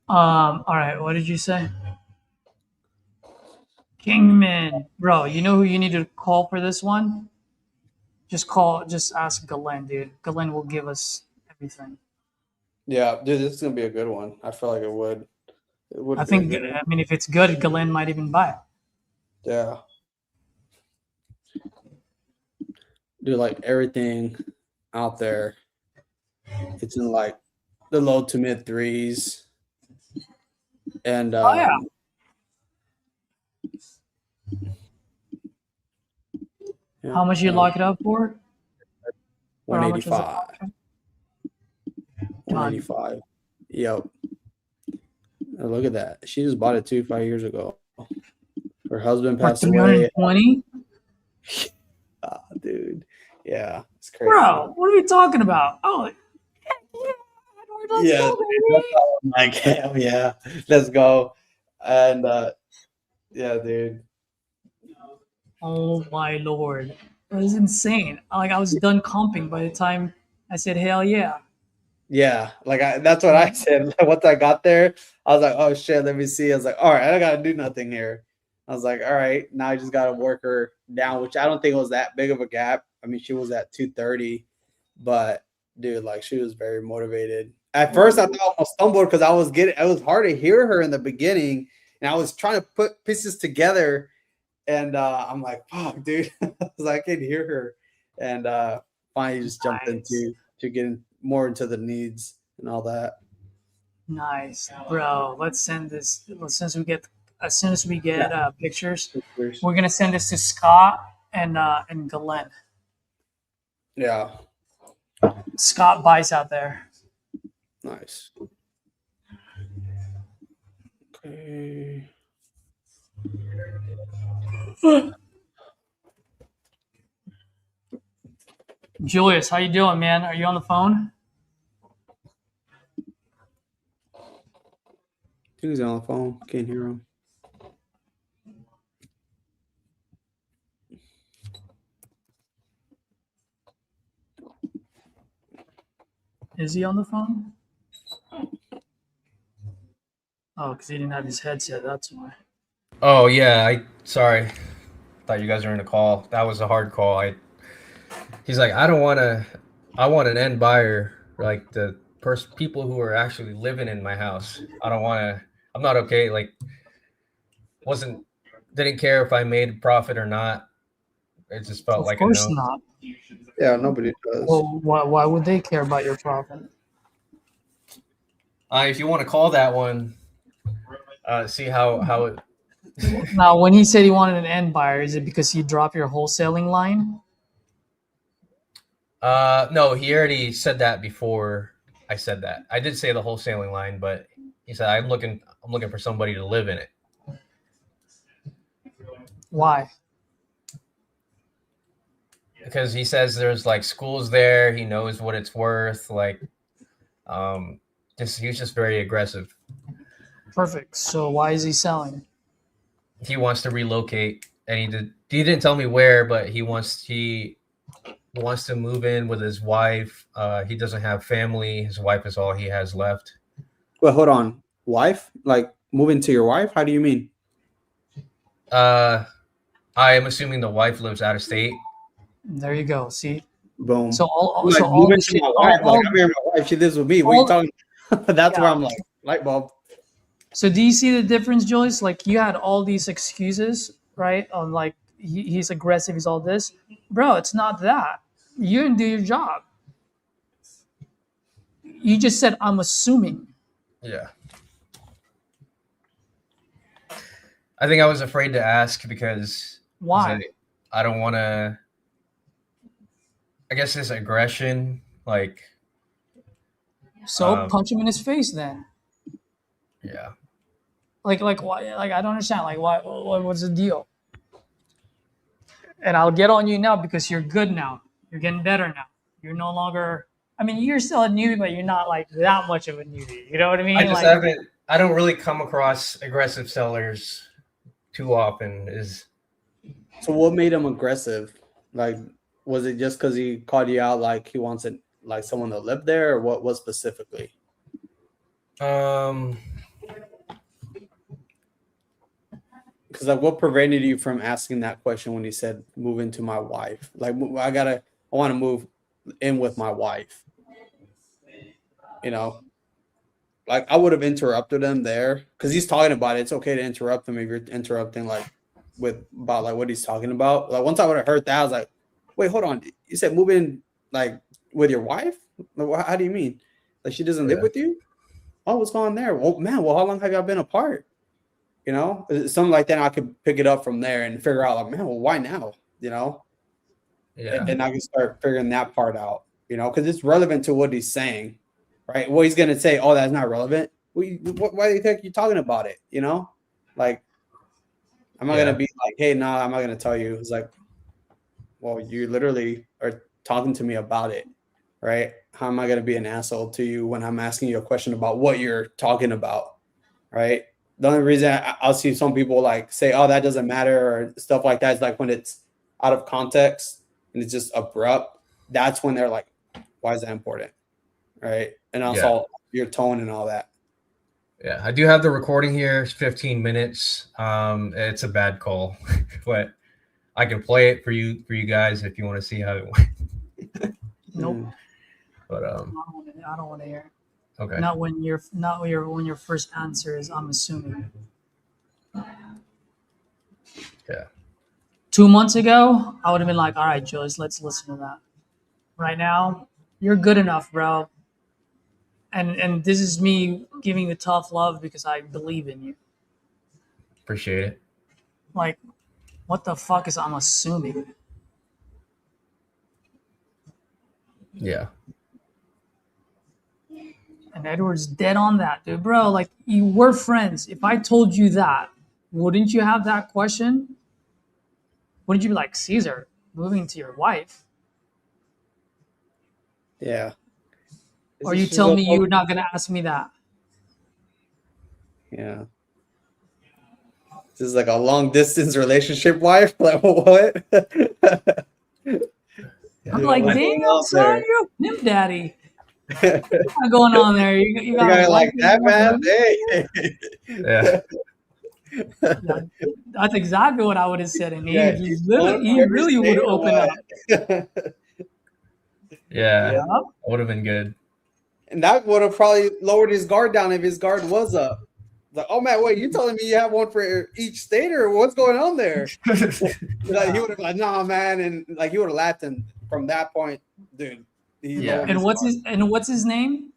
All right, what did you say? Kingman, bro, you know who you need to call for this one? Just ask Galen, dude. Galen will give us everything. Yeah, dude, this is gonna be a good one. I feel like it would. It would I be a think, good one. I mean, if it's good, Galen might even buy it. Yeah. Dude, like everything out there, it's in like the low to mid threes. And Oh, yeah. yeah, How much you lock it up for? Or how much was the 185. option? 185. Yep. Oh, look at that. She just bought it 5 years ago. Her husband For passed away. 320? Dude. Yeah, it's crazy. Bro, what are we talking about? Oh, heck yeah, Edward, let's Yeah, go, baby. I'm like, hell yeah, let's go. And yeah, dude. Oh my lord, it was insane. Like I was done comping by the time I said hell yeah. Yeah, like that's what I said. Once I got there, I was like, oh shit, let me see. I was like, all right, I don't gotta do nothing here. I was like, all right, now I just gotta work her down, which I don't think it was that big of a gap. I mean, she was at 230, but dude, like she was very motivated. At first, I thought I almost stumbled because it was hard to hear her in the beginning, and I was trying to put pieces together, and I'm like, fuck, dude, I was like, I can't hear her, and finally just jumped into getting more into the needs and all that. Nice, bro. Let's send this. As soon as we get pictures, we're gonna send this to Scott and Glenn. Yeah. Scott buys out there. Nice. Okay. Julius, how you doing, man? Are you on the phone? I think he's on the phone. Can't hear him. Is he on the phone? Oh, because he didn't have his headset. That's why. Oh yeah, sorry. Thought you guys were in a call. That was a hard call. He's like, I want an end buyer, like the people who are actually living in my house. I'm not okay. Like, didn't care if I made profit or not. It just felt like a no. Of course not. Yeah, nobody does. Well, why would they care about your profit? If you want to call that one, see how it. Now, when he said he wanted an end buyer, is it because you dropped your wholesaling line? No, he already said that before I said that. I did say the wholesaling line, but he said I'm looking for somebody to live in it. Why? Because he says there's like schools there. He knows what it's worth. Like, he's just very aggressive. Perfect. So why is he selling? He wants to relocate, and he didn't tell me where, but he wants to move in with his wife. He doesn't have family. His wife is all he has left. Well, hold on. Wife? Like moving to your wife? How do you mean? I am assuming the wife lives out of state. There you go. See? Boom. So all moving to my wife. Like, I'm here, my wife. She lives with me. What are you talking about? That's where I'm like, light bulb. So do you see the difference, Julius? Like you had all these excuses, right? On like he's aggressive, he's all this. Bro, it's not that. You didn't do your job. You just said, I'm assuming. Yeah. I think I was afraid to ask because why? I don't want to. I guess his aggression, like. So punch him in his face then. Yeah. Like why? Like I don't understand. Like why? What's the deal? And I'll get on you now because you're good now. You're getting better now. You're no longer. I mean, you're still a newbie, but you're not like that much of a newbie. You know what I mean? I just I don't really come across aggressive sellers too often. So what made him aggressive? Like, was it just because he called you out like he wants it like someone to live there, or what specifically? Um, Because like, what prevented you from asking that question when he said move into my wife? Like, I want to move in with my wife. You know, like I would have interrupted him there because he's talking about it. It's okay to interrupt him if you're interrupting like about like what he's talking about. Like once I would have heard that, I was like, wait, hold on. You said move in like with your wife? Like, how do you mean? Like she doesn't live with you? Oh, what's going on there? Well, man, how long have y'all been apart? You know, something like that. I could pick it up from there and figure out like, man, well, why now? You know, and I can start figuring that part out. You know, because it's relevant to what he's saying, right? What he's gonna say, oh, that's not relevant. Why do you think you're talking about it? You know, like, I'm not gonna be like, hey, no, I'm not gonna tell you. It's like, well, you literally are talking to me about it, right? How am I gonna be an asshole to you when I'm asking you a question about what you're talking about, right? The only reason I'll see some people like say, oh, that doesn't matter or stuff like that is like when it's out of context and it's just abrupt. That's when they're like, why is that important? Right. And also your tone and all that. Yeah. I do have the recording here. It's 15 minutes. It's a bad call, but I can play it for you guys if you want to see how it went. Nope. But I don't want to hear. Okay. Not when your first answer is I'm assuming. Yeah. 2 months ago, I would have been like, all right, Jules, let's listen to that. Right now, you're good enough, bro. And this is me giving you tough love because I believe in you. Appreciate it. Like, what the fuck is I'm assuming? Yeah. And Edward's dead on that, dude, bro. Like, you were friends. If I told you that, wouldn't you have that question? Wouldn't you be like, Caesar, moving to your wife? Yeah. Or you tell me you're not going to ask me that? Yeah. This is like a long distance relationship wife? Like, what? I'm like, damn, son, you're a pimp daddy. What's going on there? You got like that, man? Hey. Yeah. That's exactly what I would have said. And he really would have opened up. Yeah. That would have been good. And that would have probably lowered his guard down if his guard was up. Like, oh man, wait, you telling me you have one for each state or what's going on there? Like, he would have like, nah, man, and like he would have laughed, and from that point, dude. And what's his name?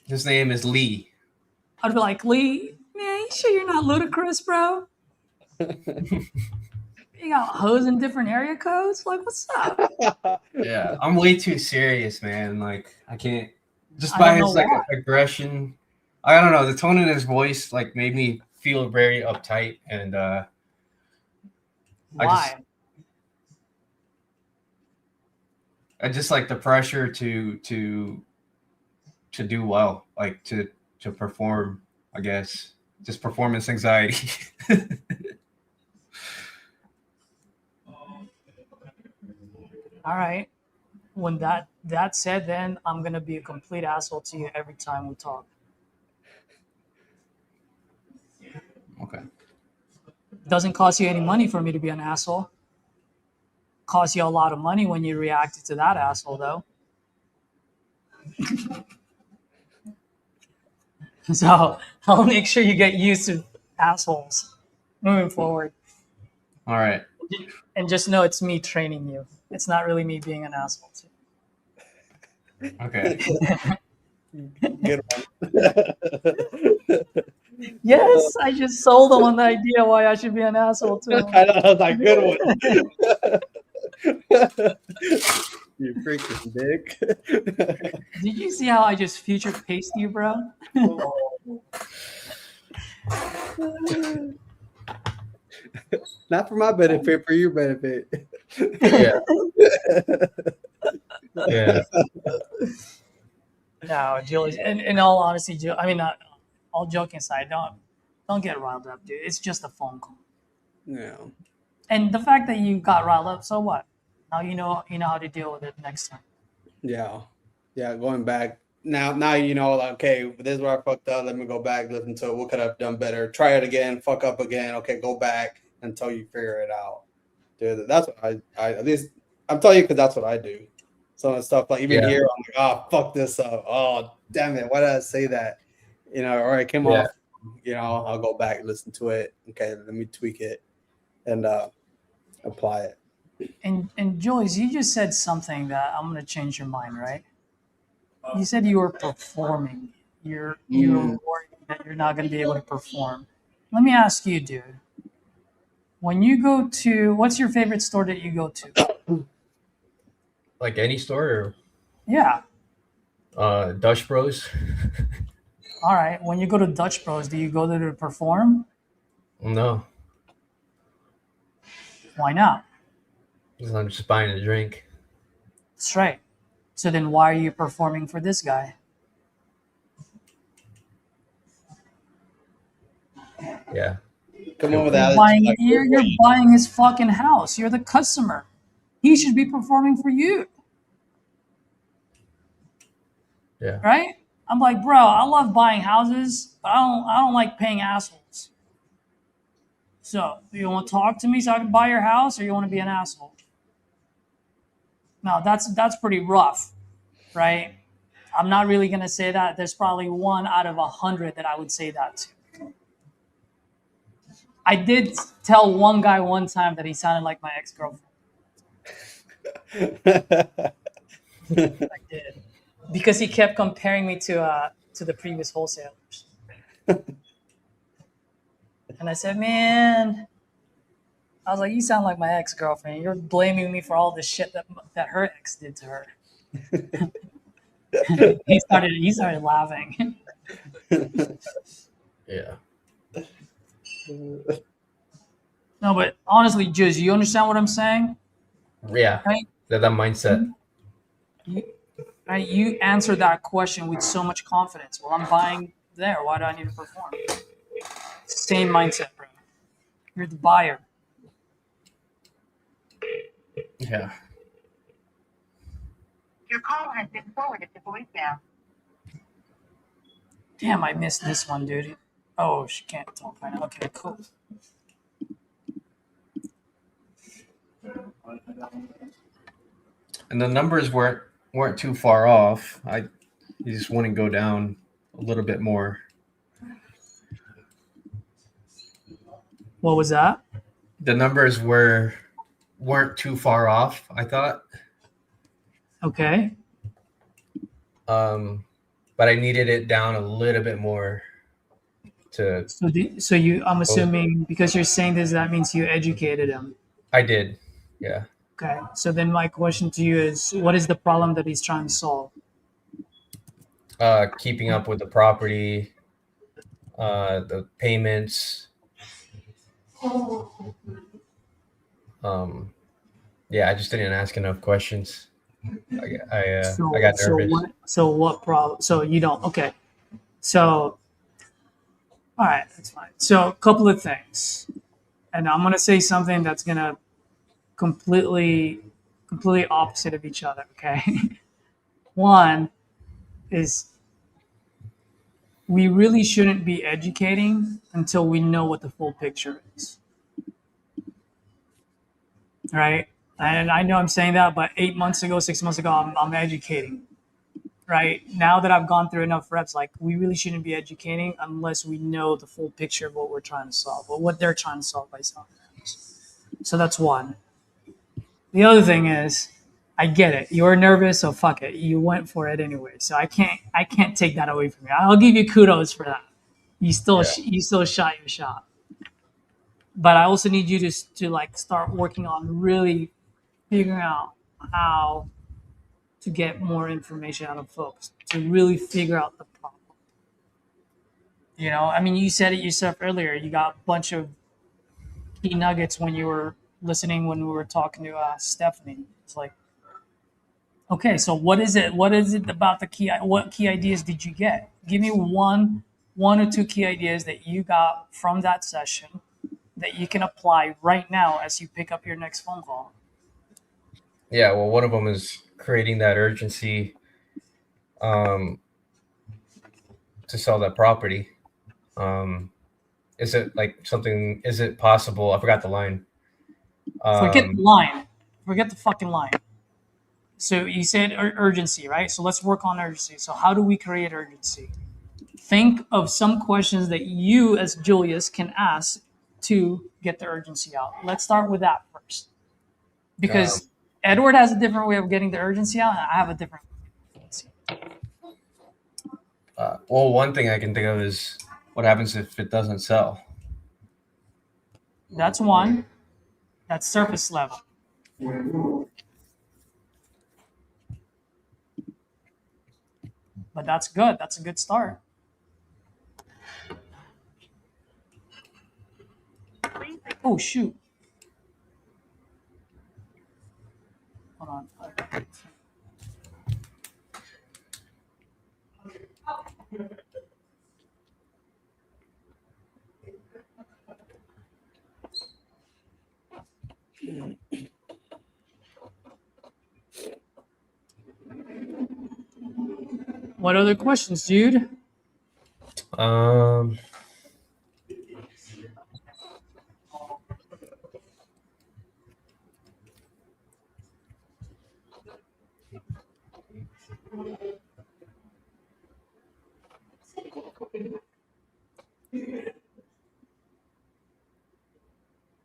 His name is Lee. I'd be like, Lee, man, you sure you're not ludicrous, bro? You got hoes in different area codes? Like, what's up? Yeah, I'm way too serious, man. Like, I can't. Just by his like aggression, I don't know. The tone in his voice like made me feel very uptight, and why? I just like the pressure to do well, like to perform. I guess just performance anxiety. All right. When that said, then I'm gonna be a complete asshole to you every time we talk. Okay. Doesn't cost you any money for me to be an asshole. Costs you a lot of money when you reacted to that asshole, though. So I'll make sure you get used to assholes moving forward. All right. And just know it's me training you. It's not really me being an asshole too. Okay. Good one. Yes, I just sold them on the idea why I should be an asshole too. I know, I was like, good one. You freaking dick. Did you see how I just future paced you, bro? Not for my benefit, for your benefit. Yeah. Yeah. No, Julie. In all honesty, I mean, not all joking aside, don't get riled up, dude. It's just a phone call. Yeah. And the fact that you got riled up, so what? Now you know how to deal with it next time. Yeah. Yeah. Going back now, you know, like, okay, this is where I fucked up. Let me go back, listen to it. What could I have done better? Try it again. Fuck up again. Okay, go back until you figure it out. Dude, that's what I at least I'm telling you because that's what I do. Some of the stuff like even Yeah. here, I'm like, oh fuck this up. Oh damn it, why did I say that? You know, or it came Yeah. off. You know, I'll go back, listen to it. Okay, let me tweak it and apply it. And Joyce, you just said something that I'm gonna change your mind, right? You said you were performing. You're worried that you're not gonna be able to perform. Let me ask you, dude. When you go to, what's your favorite store that you go to? Like any store Yeah. or Dutch Bros? All right. When you go to Dutch Bros, do you go there to perform? No, Why not? because I'm just buying a drink. That's right. So then why are you performing for this guy? Yeah. Come on with You're that. buying, you're buying his fucking house. You're the customer. He should be performing for you. Yeah. Right? I'm like, bro, I love buying houses, but I don't like paying assholes. So you want to talk to me so I can buy your house, or you want to be an asshole? No, that's pretty rough, right? I'm not really gonna say that. There's probably 1 out of 100 that I would say that to. I did tell one guy one time that he sounded like my ex-girlfriend. I did, because he kept comparing me to the previous wholesalers. And I said, man, I was like, you sound like my ex-girlfriend. You're blaming me for all the shit that her ex did to her. he started laughing. Yeah. No, but honestly, Jizz, you understand what I'm saying? Yeah. Right? That mindset. Right? You answer that question with so much confidence. Well, I'm buying there. Why do I need to perform? Same mindset, bro. You're the buyer. Yeah. Your call has been forwarded to voicemail. Damn, I missed this one, dude. Oh, she can't talk right now. Okay, cool. And the numbers weren't too far off. You just want to go down a little bit more. What was that? The numbers weren't too far off, I thought. Okay. But I needed it down a little bit more to. So I'm assuming because you're saying this, that means you educated him. I did. Yeah. Okay. So then my question to you is, what is the problem that he's trying to solve? Keeping up with the property, the payments. Yeah, I just didn't ask enough questions. I got nervous. What problem? So you don't. Okay. So, all right, that's fine. So a couple of things, and I'm gonna say something that's gonna completely opposite of each other. Okay. One is we really shouldn't be educating until we know what the full picture is. Right? And I know I'm saying that, but 8 months ago, 6 months ago, I'm educating. Right? Now that I've gone through enough reps, like we really shouldn't be educating unless we know the full picture of what we're trying to solve, or what they're trying to solve by selling homes. So that's one. The other thing is, I get it. You were nervous, so fuck it. You went for it anyway. So I can't take that away from you. I'll give you kudos for that. You still shot your shot. But I also need you to like start working on really figuring out how to get more information out of folks, to really figure out the problem. You know, I mean, you said it yourself earlier. You got a bunch of key nuggets when you were listening, when we were talking to Stephanie. It's like, okay, so what is it? What is it about what key ideas did you get? Give me one 1 or 2 key ideas that you got from that session that you can apply right now as you pick up your next phone call. Yeah, well, one of them is creating that urgency to sell that property. Is it like something? Is it possible? I forgot the line. Forget the line. Forget the fucking line. So you said urgency, right? So let's work on urgency. So how do we create urgency? Think of some questions that you, as Julius, can ask to get the urgency out. Let's start with that first, because Edward has a different way of getting the urgency out, and I have a different. Well, one thing I can think of is what happens if it doesn't sell. That's one. That's surface level. But that's good. That's a good start. Oh, shoot. Hold on. What other questions, dude?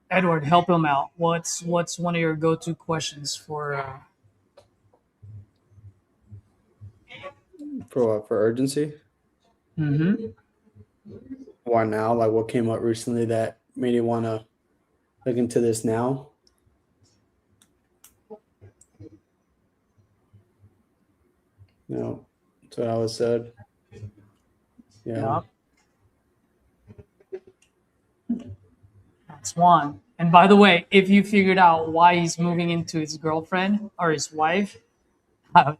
Edward, help him out. What's one of your go-to questions for For what? For urgency? Mm-hmm. Why now? Like, what came up recently that made you want to look into this now? No, that's what I was said. Yeah. That's one. And by the way, if you figured out why he's moving into his girlfriend or his wife,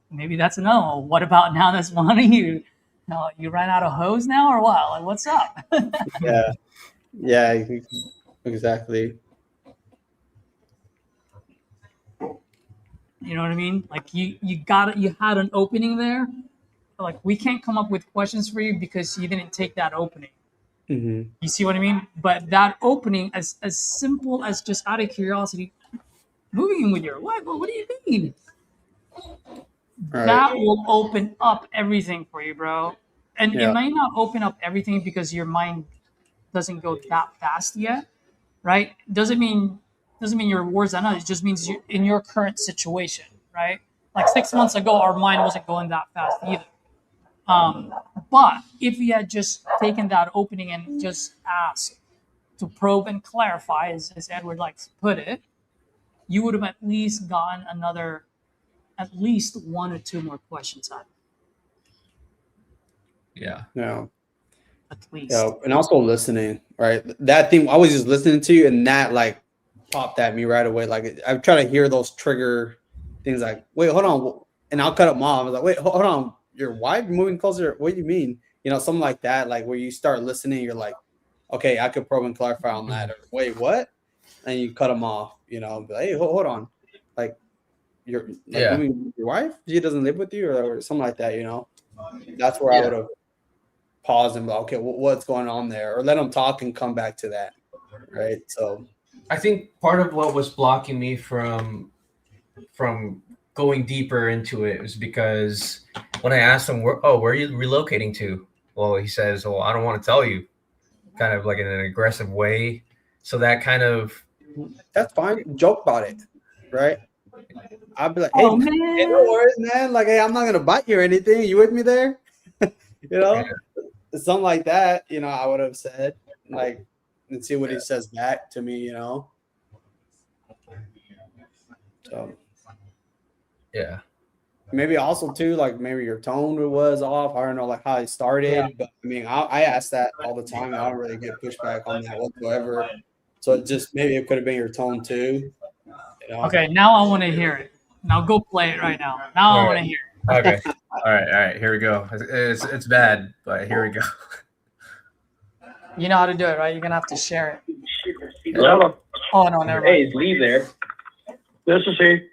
maybe that's a no. What about now that's wanting you? No, you ran out of hose now or what? Like, what's up? Yeah. Yeah, exactly. You know what I mean? Like you had an opening there. Like, we can't come up with questions for you because you didn't take that opening. Mm-hmm. You see what I mean? But that opening, as simple as just out of curiosity, moving in with your wife, well, what do you mean? Right. That will open up everything for you, bro. And Yeah. it might not open up everything because your mind doesn't go that fast yet, right? Doesn't mean your words are not. It just means you in your current situation, right? Like 6 months ago, our mind wasn't going that fast either. But if we had just taken that opening and just asked to probe and clarify, as Edward likes to put it, you would have at least gotten at least 1 or 2 more questions out. Yeah. Yeah. At least. Yeah. And also listening, right? That thing, I was just listening to you, and that like popped at me right away. Like, I try to hear those trigger things like, wait, hold on. And I'll cut them off. I was like, wait, hold on. Your wife moving closer? What do you mean? You know, something like that. Like, where you start listening, you're like, okay, I could probe and clarify on that. Or, wait, what? And you cut them off. You know, be like, hey, hold on. Like, your wife? She doesn't live with you, or something like that. You know, that's where I would have paused and be like, okay, what's going on there? Or let them talk and come back to that. Right. So, I think part of what was blocking me from going deeper into it was because when I asked him, where are you relocating to? Well, he says, well, I don't want to tell you, kind of like in an aggressive way. So that kind of... That's fine. Joke about it, right? I'd be like, hey, man, no worries, man. Like, hey, I'm not going to bite you or anything. You with me there? You know? Yeah. Something like that, you know, I would have said, like, and see what he says back to me, you know? So... Yeah. Maybe also too, like maybe your tone was off. I don't know, like how it started, but I mean, I ask that all the time. I don't really get pushback on that whatsoever. So it just maybe it could have been your tone too. You know? Okay, now I want to hear it. Now go play it right now. Now I want to hear it. Okay. All right. Here we go. It's bad, but here we go. You know how to do it, right? You're gonna have to share it. Hello. Oh no, never Hey, mind. is Lee there? This is he.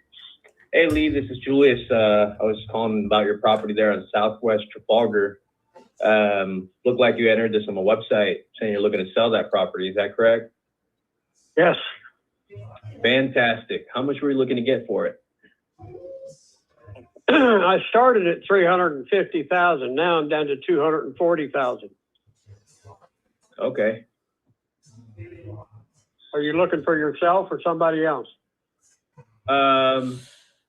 Hey, Lee, this is Julius. I was calling about your property there on Southwest Trafalgar. Looked like you entered this on the website saying you're looking to sell that property. Is that correct? Yes. Fantastic. How much were you looking to get for it? I started at 350,000. Now I'm down to 240,000. Okay. Are you looking for yourself or somebody else?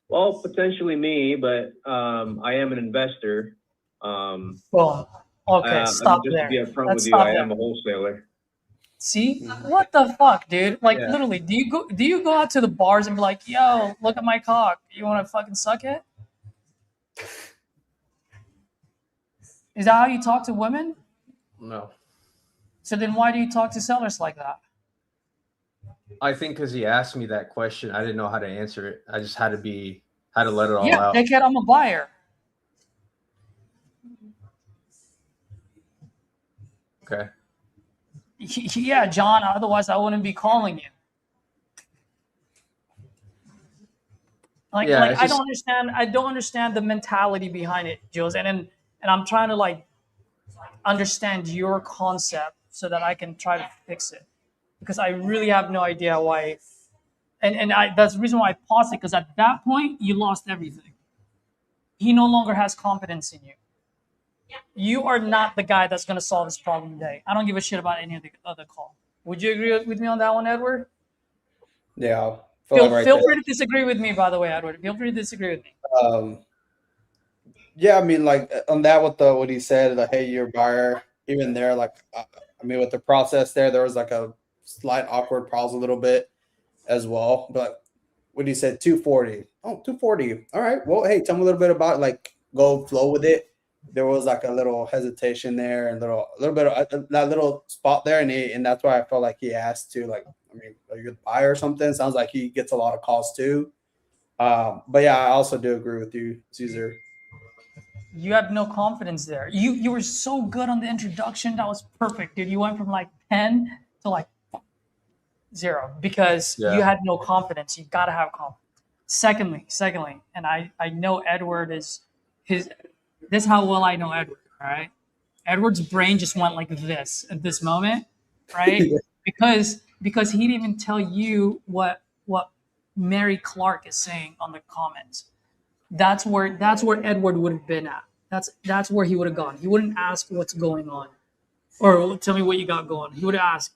Well, potentially me, but I am an investor. Well, okay, stop just there. to be upfront Let's with you, stop I there. am a wholesaler. See, what the fuck, dude? Like, Yeah. literally, do you go out to the bars and be like, "Yo, look at my cock. You want to fucking suck it?" Is that how you talk to women? No. So then, why do you talk to sellers like that? I think because he asked me that question, I didn't know how to answer it. I just had to let it all Yeah, out. dickhead, I'm a buyer. Okay. Yeah, John. Otherwise, I wouldn't be calling you. Like, Yeah, like it's I just- don't understand. I don't understand the mentality behind it, Jules. And I'm trying to like understand your concept so that I can try to fix it, because I really have no idea why. And that's the reason why I paused it, because at that point you lost everything. He no longer has confidence in you. You are not the guy that's going to solve this problem today. I don't give a shit about any of the other call. Would you agree with me on that one, Edward? Yeah. Feel Right free there. to disagree with me, by the way, Edward. Feel free to disagree with me. Yeah, I mean, like on that, with what he said, like, hey, you're a buyer. Even there, like, I mean, with the process there was like a slight awkward pause a little bit as well. But when he said 240, 240. All right. Well, hey, tell me a little bit about, like, go flow with it. There was like a little hesitation there and a little bit of that little spot there, and that's why I felt like he asked to, like, I mean, are you a buyer or something? Sounds like he gets a lot of calls too. But yeah, I also do agree with you, Caesar. You had no confidence there. You were so good on the introduction. That was perfect, dude. You went from like 10 to like 0 because you had no confidence. You gotta have confidence. Secondly, and I know Edward is his. This is how well I know Edward. All right, Edward's brain just went like this at this moment, right? because he didn't even tell you what Mary Clark is saying on the comments. That's where Edward would have been at. That's where he would have gone. He wouldn't ask what's going on, or tell me what you got going. He would have asked,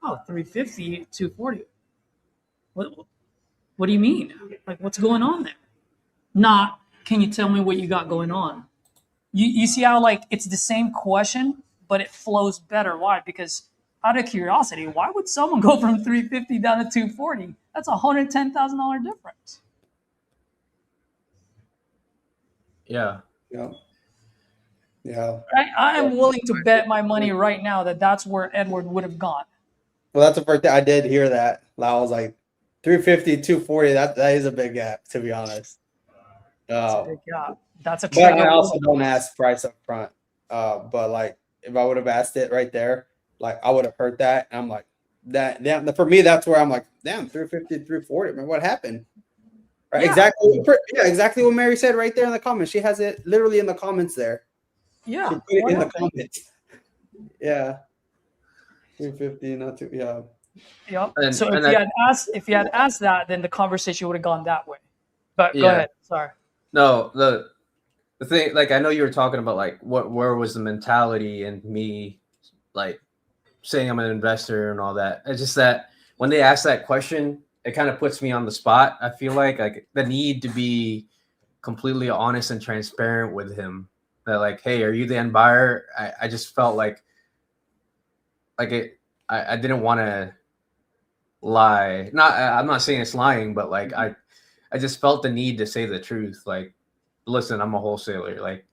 "Oh, 350, 240. What do you mean? Like, what's going on there?" Not, "Can you tell me what you got going on?" You see how, like, it's the same question, but it flows better. Why? Because out of curiosity, why would someone go from 350 down to 240? That's $110,000 difference. Yeah. Right? I am willing to bet my money right now that that's where Edward would have gone. Well, that's the first thing I did hear that. I was like, 350, 240. That is a big gap, to be honest. That's a big gap. That's a But trigger. I also don't ask price up front. But like, if I would have asked it right there, like, I would have heard that. And I'm like, that. Damn. For me, that's where I'm like, damn, 350, 340. Man, what happened? Right? Yeah. Exactly what Mary said right there in the comments. She has it literally in the comments there. Yeah. She put it in the comments. Yeah. 350, not too. Yeah. Yep. And- So and if you had asked that, then the conversation would have gone that way. But go ahead. Sorry. No, the thing, like, I know you were talking about, like, where was the mentality and me, like, saying I'm an investor and all that. It's just that when they ask that question, it kind of puts me on the spot. I feel like the need to be completely honest and transparent with him. That, like, hey, are you the end buyer? I just felt like I didn't want to lie. I'm not saying it's lying, but like I just felt the need to say the truth. Like, listen, I'm a wholesaler. Like,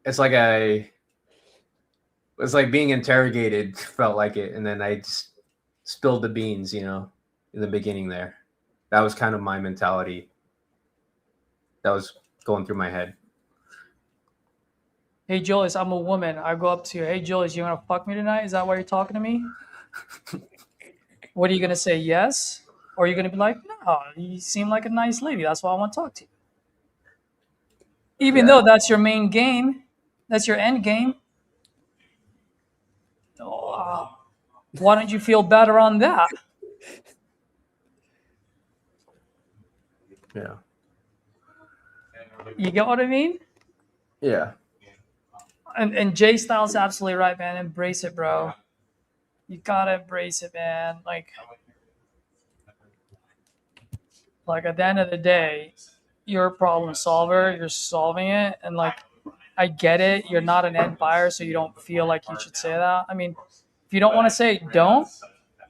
it's like being interrogated. Felt like it, and then I just spilled the beans, in the beginning there. That was kind of my mentality that was going through my head. Hey Julius, I'm a woman. I go up to you. Hey Julius, you want to fuck me tonight? Is that why you're talking to me? What are you gonna say? Yes, or are you gonna be like, no? You seem like a nice lady. That's why I want to talk to you. Even though that's your main game, that's your end game. Oh, why don't you feel better on that? Yeah. You get what I mean? Yeah. And Jay Styles absolutely right, man. Embrace it, bro. You gotta embrace it, man. Like at the end of the day, you're a problem solver. You're solving it, and like I get it. You're not an end buyer, so you don't feel like you should say that. I mean, if you don't want to say it, don't.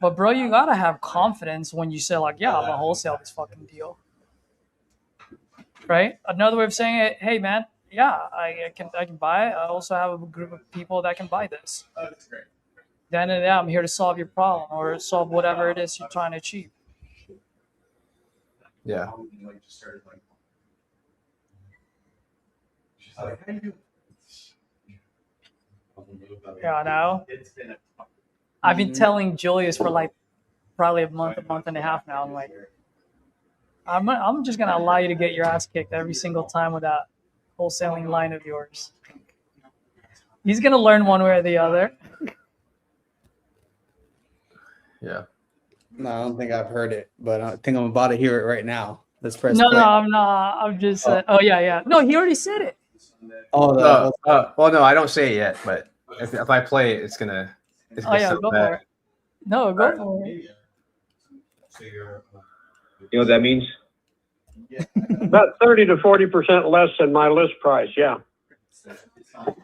But bro, you gotta have confidence when you say like, yeah, I'm gonna wholesale this fucking deal, right? Another way of saying it, hey man, yeah, I can buy it. I also have a group of people that can buy this. Then and I'm here to solve your problem or solve whatever it is you're trying to achieve. Yeah. Yeah, I know. I've been telling Julius for like probably a month and a half now. I'm like, I'm just gonna allow you to get your ass kicked every single time with that wholesaling line of yours. He's gonna learn one way or the other. Yeah. No, I don't think I've heard it, but I think I'm about to hear it right now. Let's press No, play. I'm not. I'm just. Oh yeah. No, he already said it. Oh, well, no, I don't say it yet, but if I play it, it's gonna Oh yeah, sound go bad. for it. No, go for it. You know what that means? About 30 to 40% less than my list price. Yeah.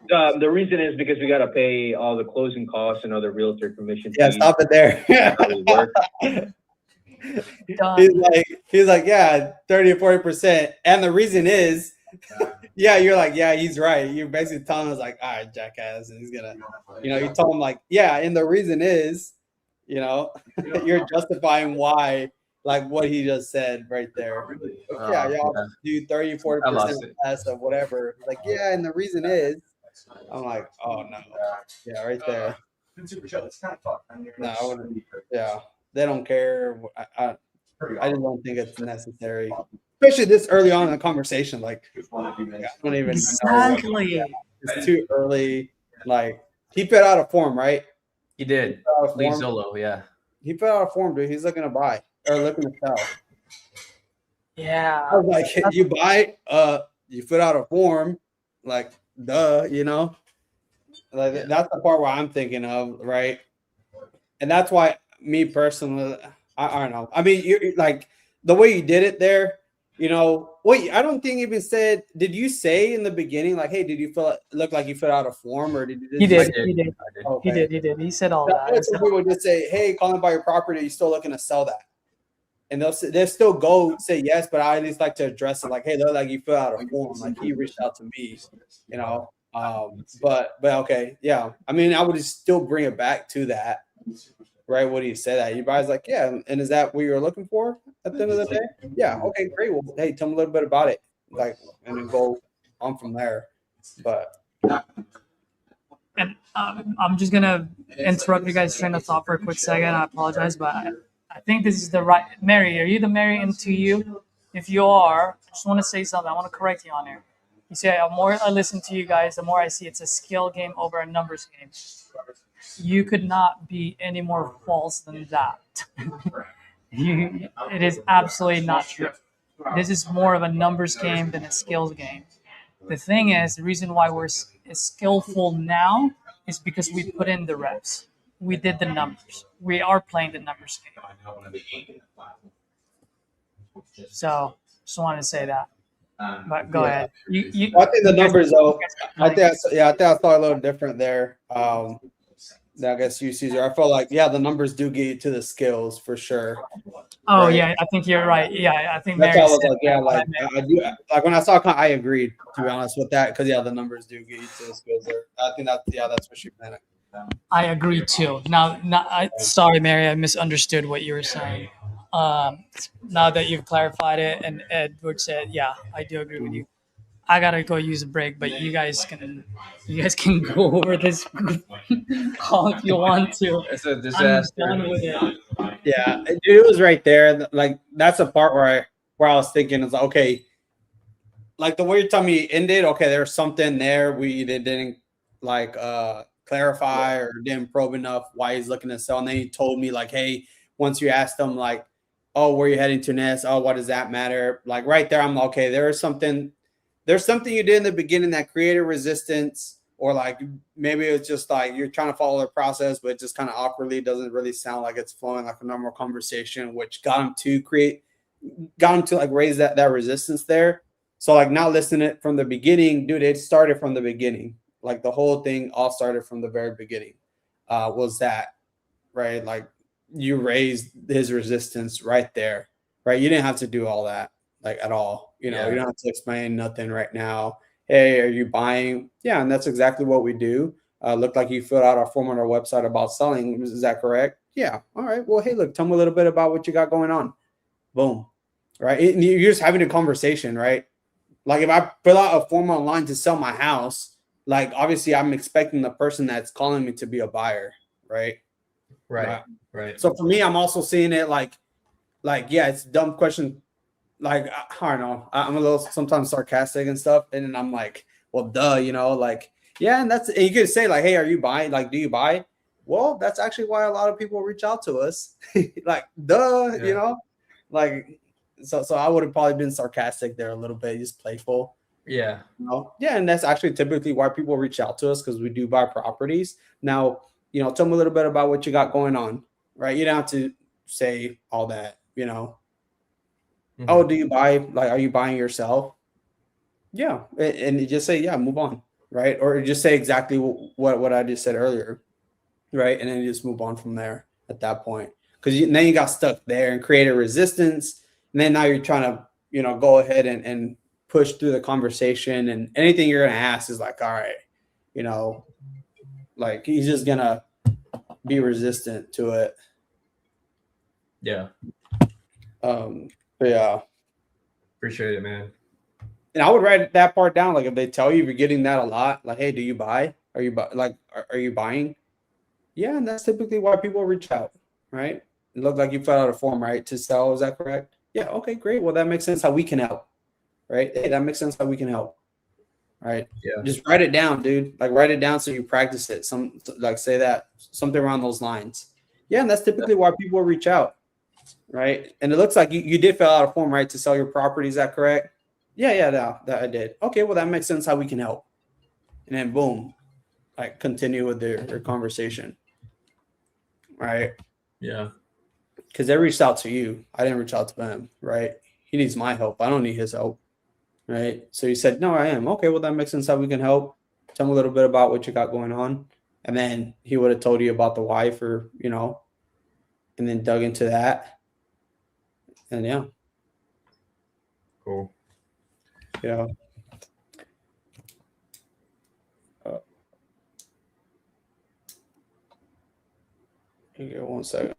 The reason is because we got to pay all the closing costs and other realtor commission yeah, fees. stop it there. How we work. He's like, yeah, 30 or 40%. And the reason is, yeah, you're like, yeah, he's right. You're basically telling us like, all right, jackass. And he's gonna, you told him like, yeah, and the reason is, you're justifying why, like what he just said right there. Yeah, y'all do 30, 40% less of whatever. Like, yeah, and the reason is, I'm like, oh no. Yeah, right there. No, I wouldn't. Yeah, they don't care. I just don't think it's necessary, especially this early on in the conversation. Like, I don't even exactly. know. It's too early. Like, he put out a form, right? He did. Lee Zolo, yeah. He put out a form, dude. He's looking to buy or looking to sell. Yeah. I was like, you buy, you put out a form, like, duh, Like that's the part where I'm thinking of, right? And that's why me personally, I don't know. I mean, you're like the way you did it there, wait, I don't think you even said, did you say in the beginning, like, hey, did you look like you filled out a form or did you? He did. Okay. He did. He said all that. Some people would just say, hey, calling by your property, are you still looking to sell that? And they'll still go say yes, but I at least like to address it like, hey, they're like, you fill out a form, like he reached out to me, but okay, yeah. I mean, I would still bring it back to that, right? What do you say that? You guys like, yeah, and is that what you're looking for at the end of the day? Yeah, okay, great. Well, hey, tell me a little bit about it, like, and then go on from there. But and I'm just gonna interrupt you guys' train of thought for a quick second. I apologize, but I think this is the right. Mary, are you the Mary into you? If you are, I just want to say something. I want to correct you on here. You say, the more I listen to you guys, the more I see it's a skill game over a numbers game. You could not be any more false than that. It is absolutely not true. This is more of a numbers game than a skills game. The thing is, the reason why we're skillful now is because we put in the reps. We did the numbers. We are playing the numbers game. So, just wanted to say that. But go ahead. I think the numbers, though. I think I thought a little different there. I guess you, Caesar. I felt like, the numbers do get you to the skills for sure. Oh right? Yeah, I think you're right. Yeah, I think that's Mary all I was like, I do. Like when I saw, I agreed, to be honest with that, because the numbers do get you to the skills there. I think that's what she meant. I agree too. Sorry, Mary, I misunderstood what you were saying. Now that you've clarified it, and Edward said, yeah, I do agree with you. I gotta go use a break, but you guys can go over this call if you want to. It's a I'm disaster. done with it. Yeah, it was right there. Like that's the part where I was thinking is okay, like the way you're telling me it ended. Okay, there's something there we didn't like clarify or didn't probe enough why he's looking to sell. And then he told me like, hey, once you asked him like, oh, where you heading to next? Oh, what does that matter? Like right there, I'm like, okay, there's something you did in the beginning that created resistance, or like maybe it's just like you're trying to follow the process, but it just kind of awkwardly doesn't really sound like it's flowing like a normal conversation, which got him to like raise that resistance there. So like now listening it from the beginning, dude, it started from the beginning. Like the whole thing all started from the very beginning. Was that right? Like you raised his resistance right there, right? You didn't have to do all that like at all. You know, you don't have to explain nothing right now. Hey, are you buying? Yeah, and that's exactly what we do. Looked like you filled out our form on our website about selling. Is that correct? Yeah. All right. Well, hey, look, tell me a little bit about what you got going on. Boom. Right. You're just having a conversation, right? Like if I fill out a form online to sell my house, like obviously I'm expecting the person that's calling me to be a buyer, right? Right. So for me, I'm also seeing it like yeah, it's a dumb question. Like I don't know, I'm a little sometimes sarcastic and stuff, and then I'm like, well, duh, you know, like yeah, and and you could say like, hey, are you buying? Like, do you buy? Well, that's actually why a lot of people reach out to us. Like, duh, you know, like so I would have probably been sarcastic there a little bit, just playful. Yeah. You know? Yeah, and that's actually typically why people reach out to us, because we do buy properties. Now, you know, tell me a little bit about what you got going on, right? You don't have to say all that, you know. Mm-hmm. Oh, do you buy? Like, are you buying yourself? Yeah, and you just say, yeah, move on, right? Or just say exactly what I just said earlier, right? And then you just move on from there at that point, because then you got stuck there and created resistance, and then now you're trying to, you know, go ahead and push through the conversation, and anything you're gonna ask is like, all right, you know, like he's just gonna be resistant to it. Yeah. But yeah, Appreciate it, man. and I would write that part down. Like if they tell you you're getting that a lot, like, hey, do you buy? Are you are you buying? Yeah, and that's typically why people reach out, right? It looked like you filled out a form, right, to sell. Is that correct? Yeah. Okay, great. Well, that makes sense how we can help, right? Hey, that makes sense how we can help, right? Yeah. Just write it down, dude. Like write it down so you practice it. Like say that something around those lines. Yeah, and that's typically why people reach out, right? And it looks like you did fill out a form, right, to sell your property. Is that correct? Yeah, that I did. Okay, well, that makes sense how we can help. And then boom, like continue with their conversation. Right. Yeah. Because they reached out to you. I didn't reach out to them. Right. He needs my help. I don't need his help. Right. So you said, no, I am. Okay. Well, that makes sense how we can help. Tell me a little bit about what you got going on. And then he would have told you about the wife, or, you know, and then dug into that. And yeah. Cool. Yeah. Give me 1 second.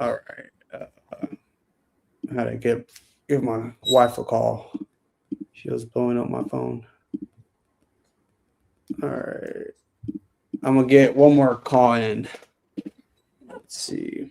All right. had to give my wife a call. She was blowing up my phone. All right. I'm going to get one more call in. Let's see.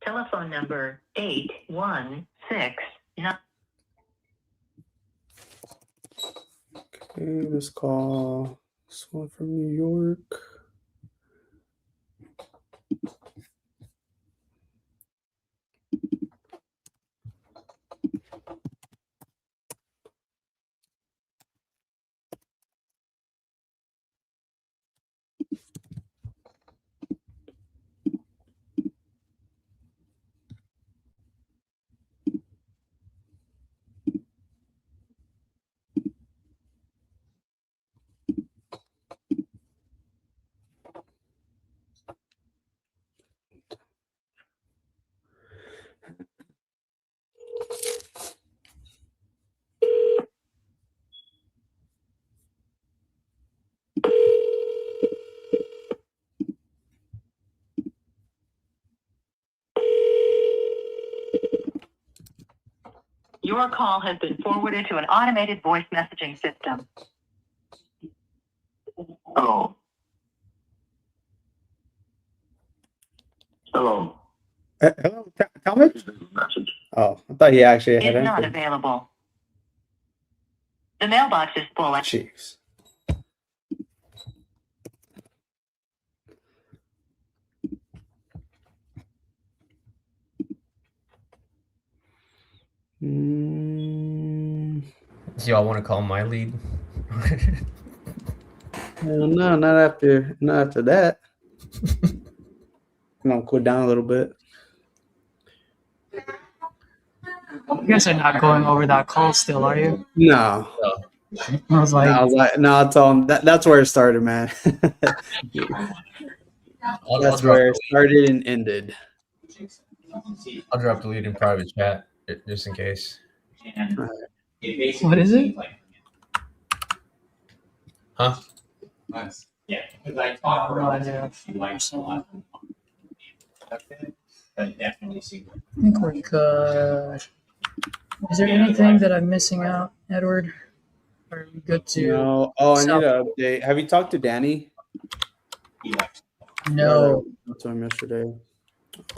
Telephone number 8169. Okay, let's call this one from New York. Your call has been forwarded to an automated voice messaging system. Hello. Hello. Hello, Talmadge? Message. Oh, I thought he actually had Is not anything. available. The mailbox is full. Jeez. Mm, Do y'all want to call my lead? hell no, not after that. I'm gonna cool down a little bit. You guys are not going over that call still, are you? No. I was like, I told him that's where it started, man. That's where it started and ended. I'll drop the lead in private chat just in case. what is it? Huh? Yeah, because I talked No about idea. it. Likes a lot. But definitely see. I think we're good. Is there anything that I'm missing out, Edward? Are we good to? No. Oh, I need South- to update. Have you talked to Danny? No. I talked to him yesterday.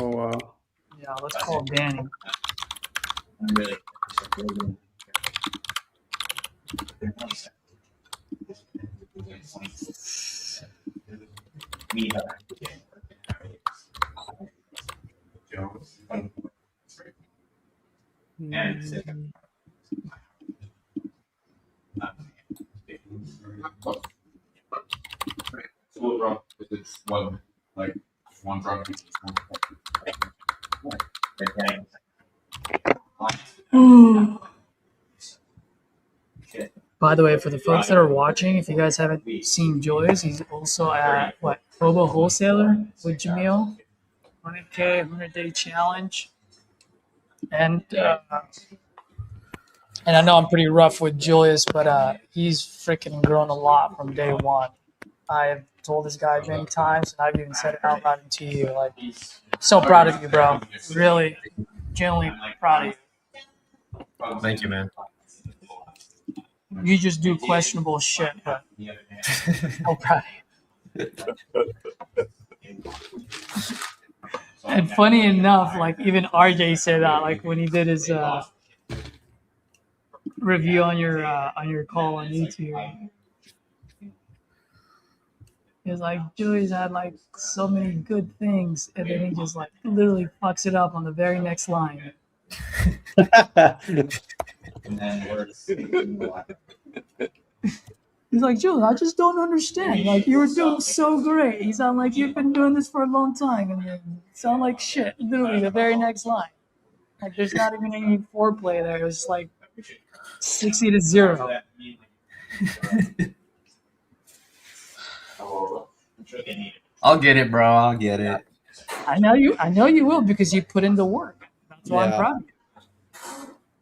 Oh wow. Yeah, let's call Danny. I'm really. So wrong if it's one drunk. By the way, for the folks that are watching, if you guys haven't seen Julius, he's also at Hobo Wholesaler with Jamil, 100K 100-day challenge, and I know I'm pretty rough with Julius, but he's freaking grown a lot from day one. I've told this guy many times, and I've even said it out loud to you. Like, so proud of you, bro. Really, genuinely proud of you. Thank you, man. You just do questionable shit, but so proud of you. And funny enough, like even RJ said that, like when he did his review on your call on YouTube. It's like Julie's had like so many good things, and then he just like literally fucks it up on the very next line. He's like, Julie, I just don't understand. Like, you were doing so great. You sound like you've been doing this for a long time, and then you sound like shit. Literally, the very next line. Like, there's not even any foreplay there. It was like 60-0. I'll get it, bro. I'll get it. I know you will, because you put in the work. That's why I'm proud of you.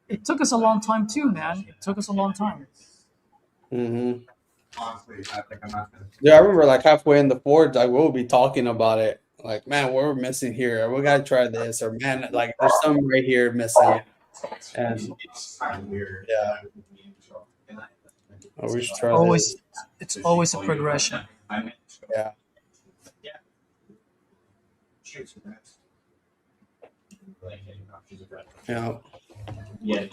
It took us a long time too, man. It took us a long time. Mm-hmm. Yeah, I remember like halfway in the forge, like we'll be talking about it. Like, man, what we're missing here? We gotta try this, or man, like there's something right here missing. And yeah, we should try this. It's always a progression. Yeah. Yeah.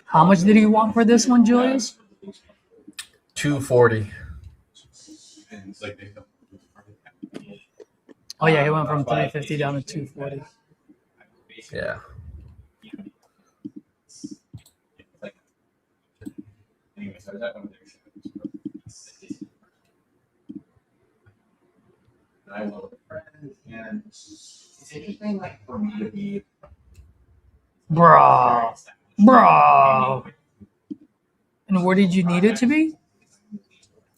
How much did he want for this one, Julius? $240. Oh yeah, he went from $350 down to $240. Yeah. It's interesting, like for me to be, Bro. And where did you need it to be?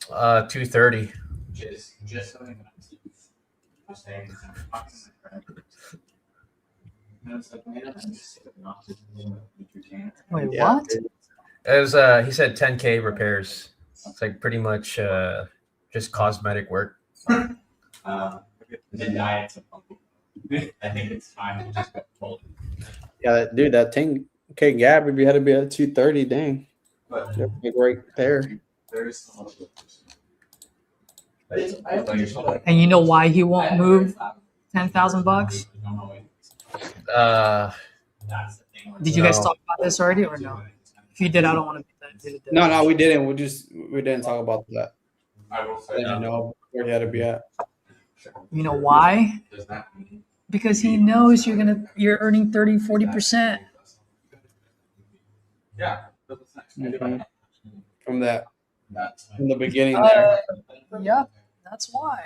230. just something that I'm saying. Wait, what? It was he said 10K repairs. It's like pretty much just cosmetic work. The diet's a pumpkin. I think it's fine. We just got told. Yeah, dude, that 10K gap, if you had to be at 230, dang. But big right there. there's And you know why he won't move $10,000? Did you guys talk about this already or no? If you did, I don't want to. No, we didn't. We didn't talk about that. I will I say didn't know where he had to be at. You know why? does that mean Because he knows you're earning 30-40%. yeah. Mhm. From that, That's from the beginning there. Yep, that's why.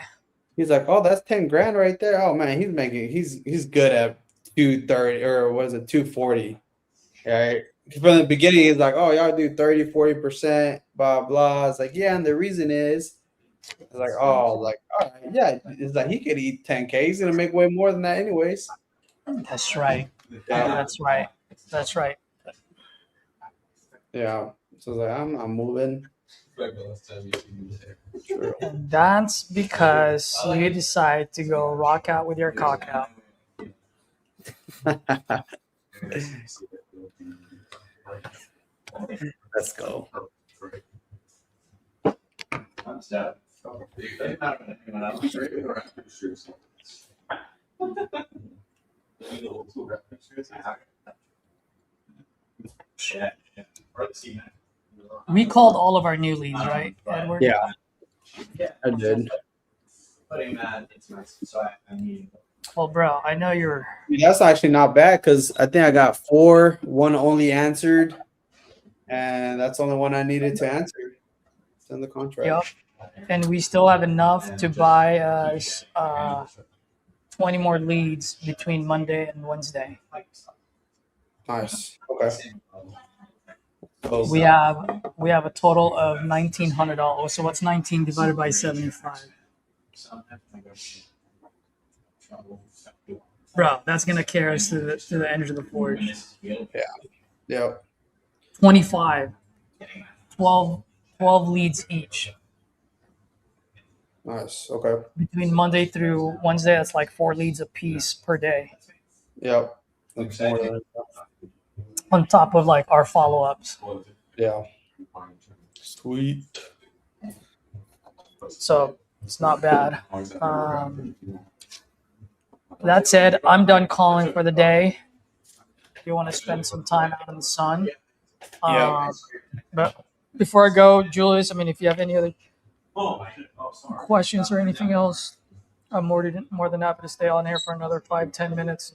He's like, oh, that's 10 grand right there. Oh man, he's good at 230 or was it 240? Right. From the beginning, he's like, oh, y'all do 30-40%, blah blah. It's like, yeah, and the reason is it's like, oh, like, all right, yeah. It's like he could eat 10K. He's gonna make way more than that anyways. That's right. Yeah. That's right. That's right. Yeah. So it's like, I'm not moving. True. And that's because you decide to go rock out with your cock out. Let's go. We called all of our new leads, right, Edward? Yeah, I did. Well, bro, I know you're. That's actually not bad because I think I got 4. One only answered, and that's the only one I needed to answer. It's in the contract. Yep. And we still have enough to buy us 20 more leads between Monday and Wednesday. Nice. Okay. We have a total of $1,900. So what's 19 divided by 75? Bro, that's gonna carry us to the end of the forge. Yeah. 25. 12 leads each. Nice. Okay. Between Monday through Wednesday, that's like 4 leads a piece per day. Yep. That's more than enough. On top of like our follow-ups. Yeah. Sweet. So it's not bad. that said, I'm done calling for the day. If you want to spend some time out in the sun. Yeah. But before I go, Julius, I mean, if you have any other questions or anything else, I'm more than happy to stay on here for another 5-10 minutes.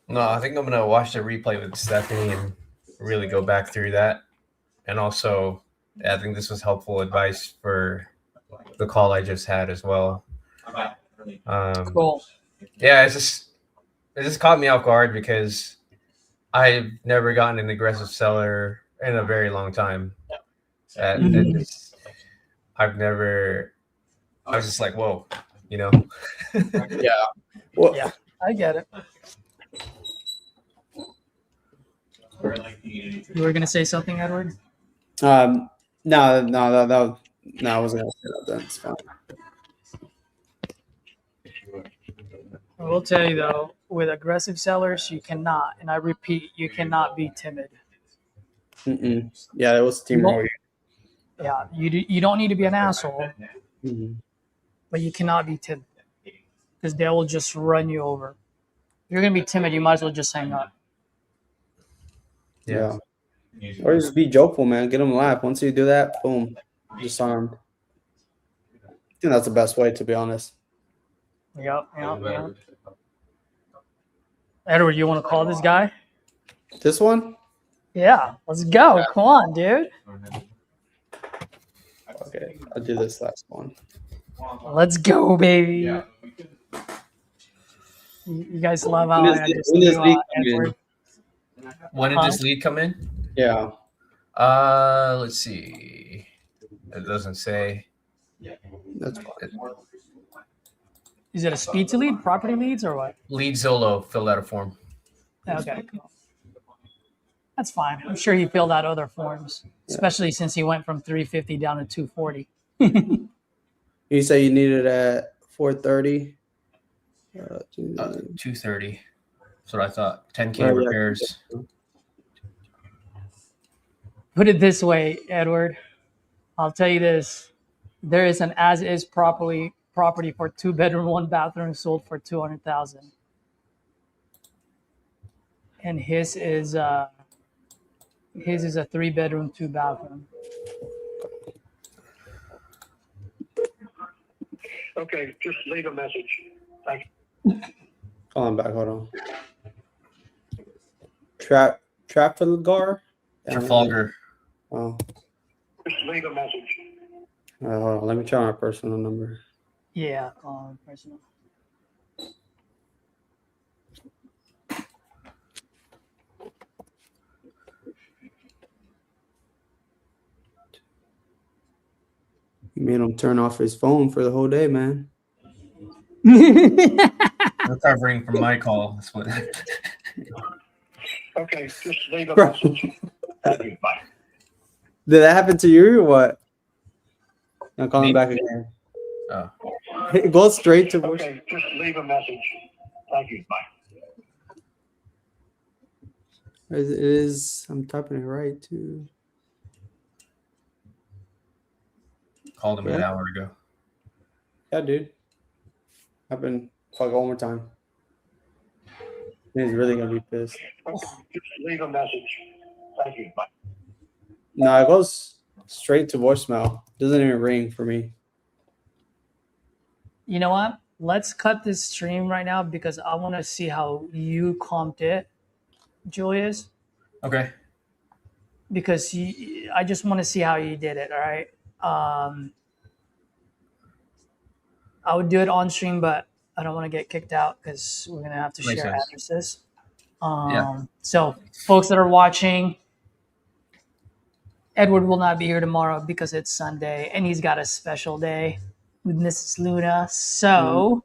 No, I think I'm gonna watch the replay with Stephanie and really go back through that. And also, I think this was helpful advice for the call I just had as well. Cool. Yeah, it just caught me off guard because I've never gotten an aggressive seller in a very long time. I was just like, whoa, you know? Yeah. Well, Yeah, I get it. You were gonna say something, Edward? No, I wasn't gonna say that. Then it's fine. I will tell you though, with aggressive sellers, you cannot, and I repeat, you cannot be timid. Yeah, that was steamroller. Yeah, you don't need to be an asshole, but you cannot be timid because they will just run you over. If you're gonna be timid, you might as well just hang up. Yeah. Or just be joyful, man. Get them to laugh. Once you do that, boom, disarmed. I think that's the best way, to be honest. Yep. Edward, you want to call this guy? This one? Yeah, let's go. Come on, dude. Okay, I'll do this last one. Let's go, baby. You guys love how I Edward. When did this lead come in? Yeah. Let's see. It doesn't say. That's fine. Is it a speed to lead, property leads, or what? Lead Zolo filled out a form. Okay, cool. That's fine. I'm sure he filled out other forms, especially since he went from 350 down to 240. You say you need it at 430? 230. That's what I thought. 10K repairs. Put it this way, Edward. I'll tell you this. There is an as-is property for 2-bedroom, 1-bathroom sold for $200,000. And his is a 3-bedroom, 2-bathroom. Okay, just leave a message. Thank you. Call him back. Hold on. Trafalgar? Trafalgar. Oh. Just leave a message. Hold on. Let me try my personal number. Yeah, personal. You made him turn off his phone for the whole day, man. Recovering from my call. That's what. Okay, just leave a message. Thank you. Bye. Did that happen to you or what? I'm calling back again. Oh. It goes straight to voice. Okay, just leave a message. Thank you. Bye. It is. I'm typing it right too. Called him an hour ago. Yeah, dude. I've been fuck one more time. He's really gonna be pissed. Just leave a message. Thank you. Bye. No, it goes straight to voicemail. Doesn't even ring for me. You know what? Let's cut this stream right now because I want to see how you comped it, Julius. Okay. Because I just want to see how you did it. All right. I would do it on stream, but I don't want to get kicked out because we're gonna have to share addresses. So, folks that are watching, Edward will not be here tomorrow because it's Sunday, and he's got a special day with Mrs. Luna. So,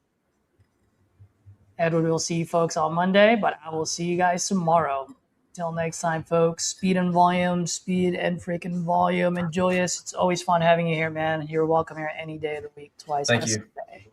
Edward will see you folks on Monday, but I will see you guys tomorrow. Till next time, folks. Speed and volume, speed and freaking volume. And Julius, it's always fun having you here, man. You're welcome here any day of the week, twice on a Sunday.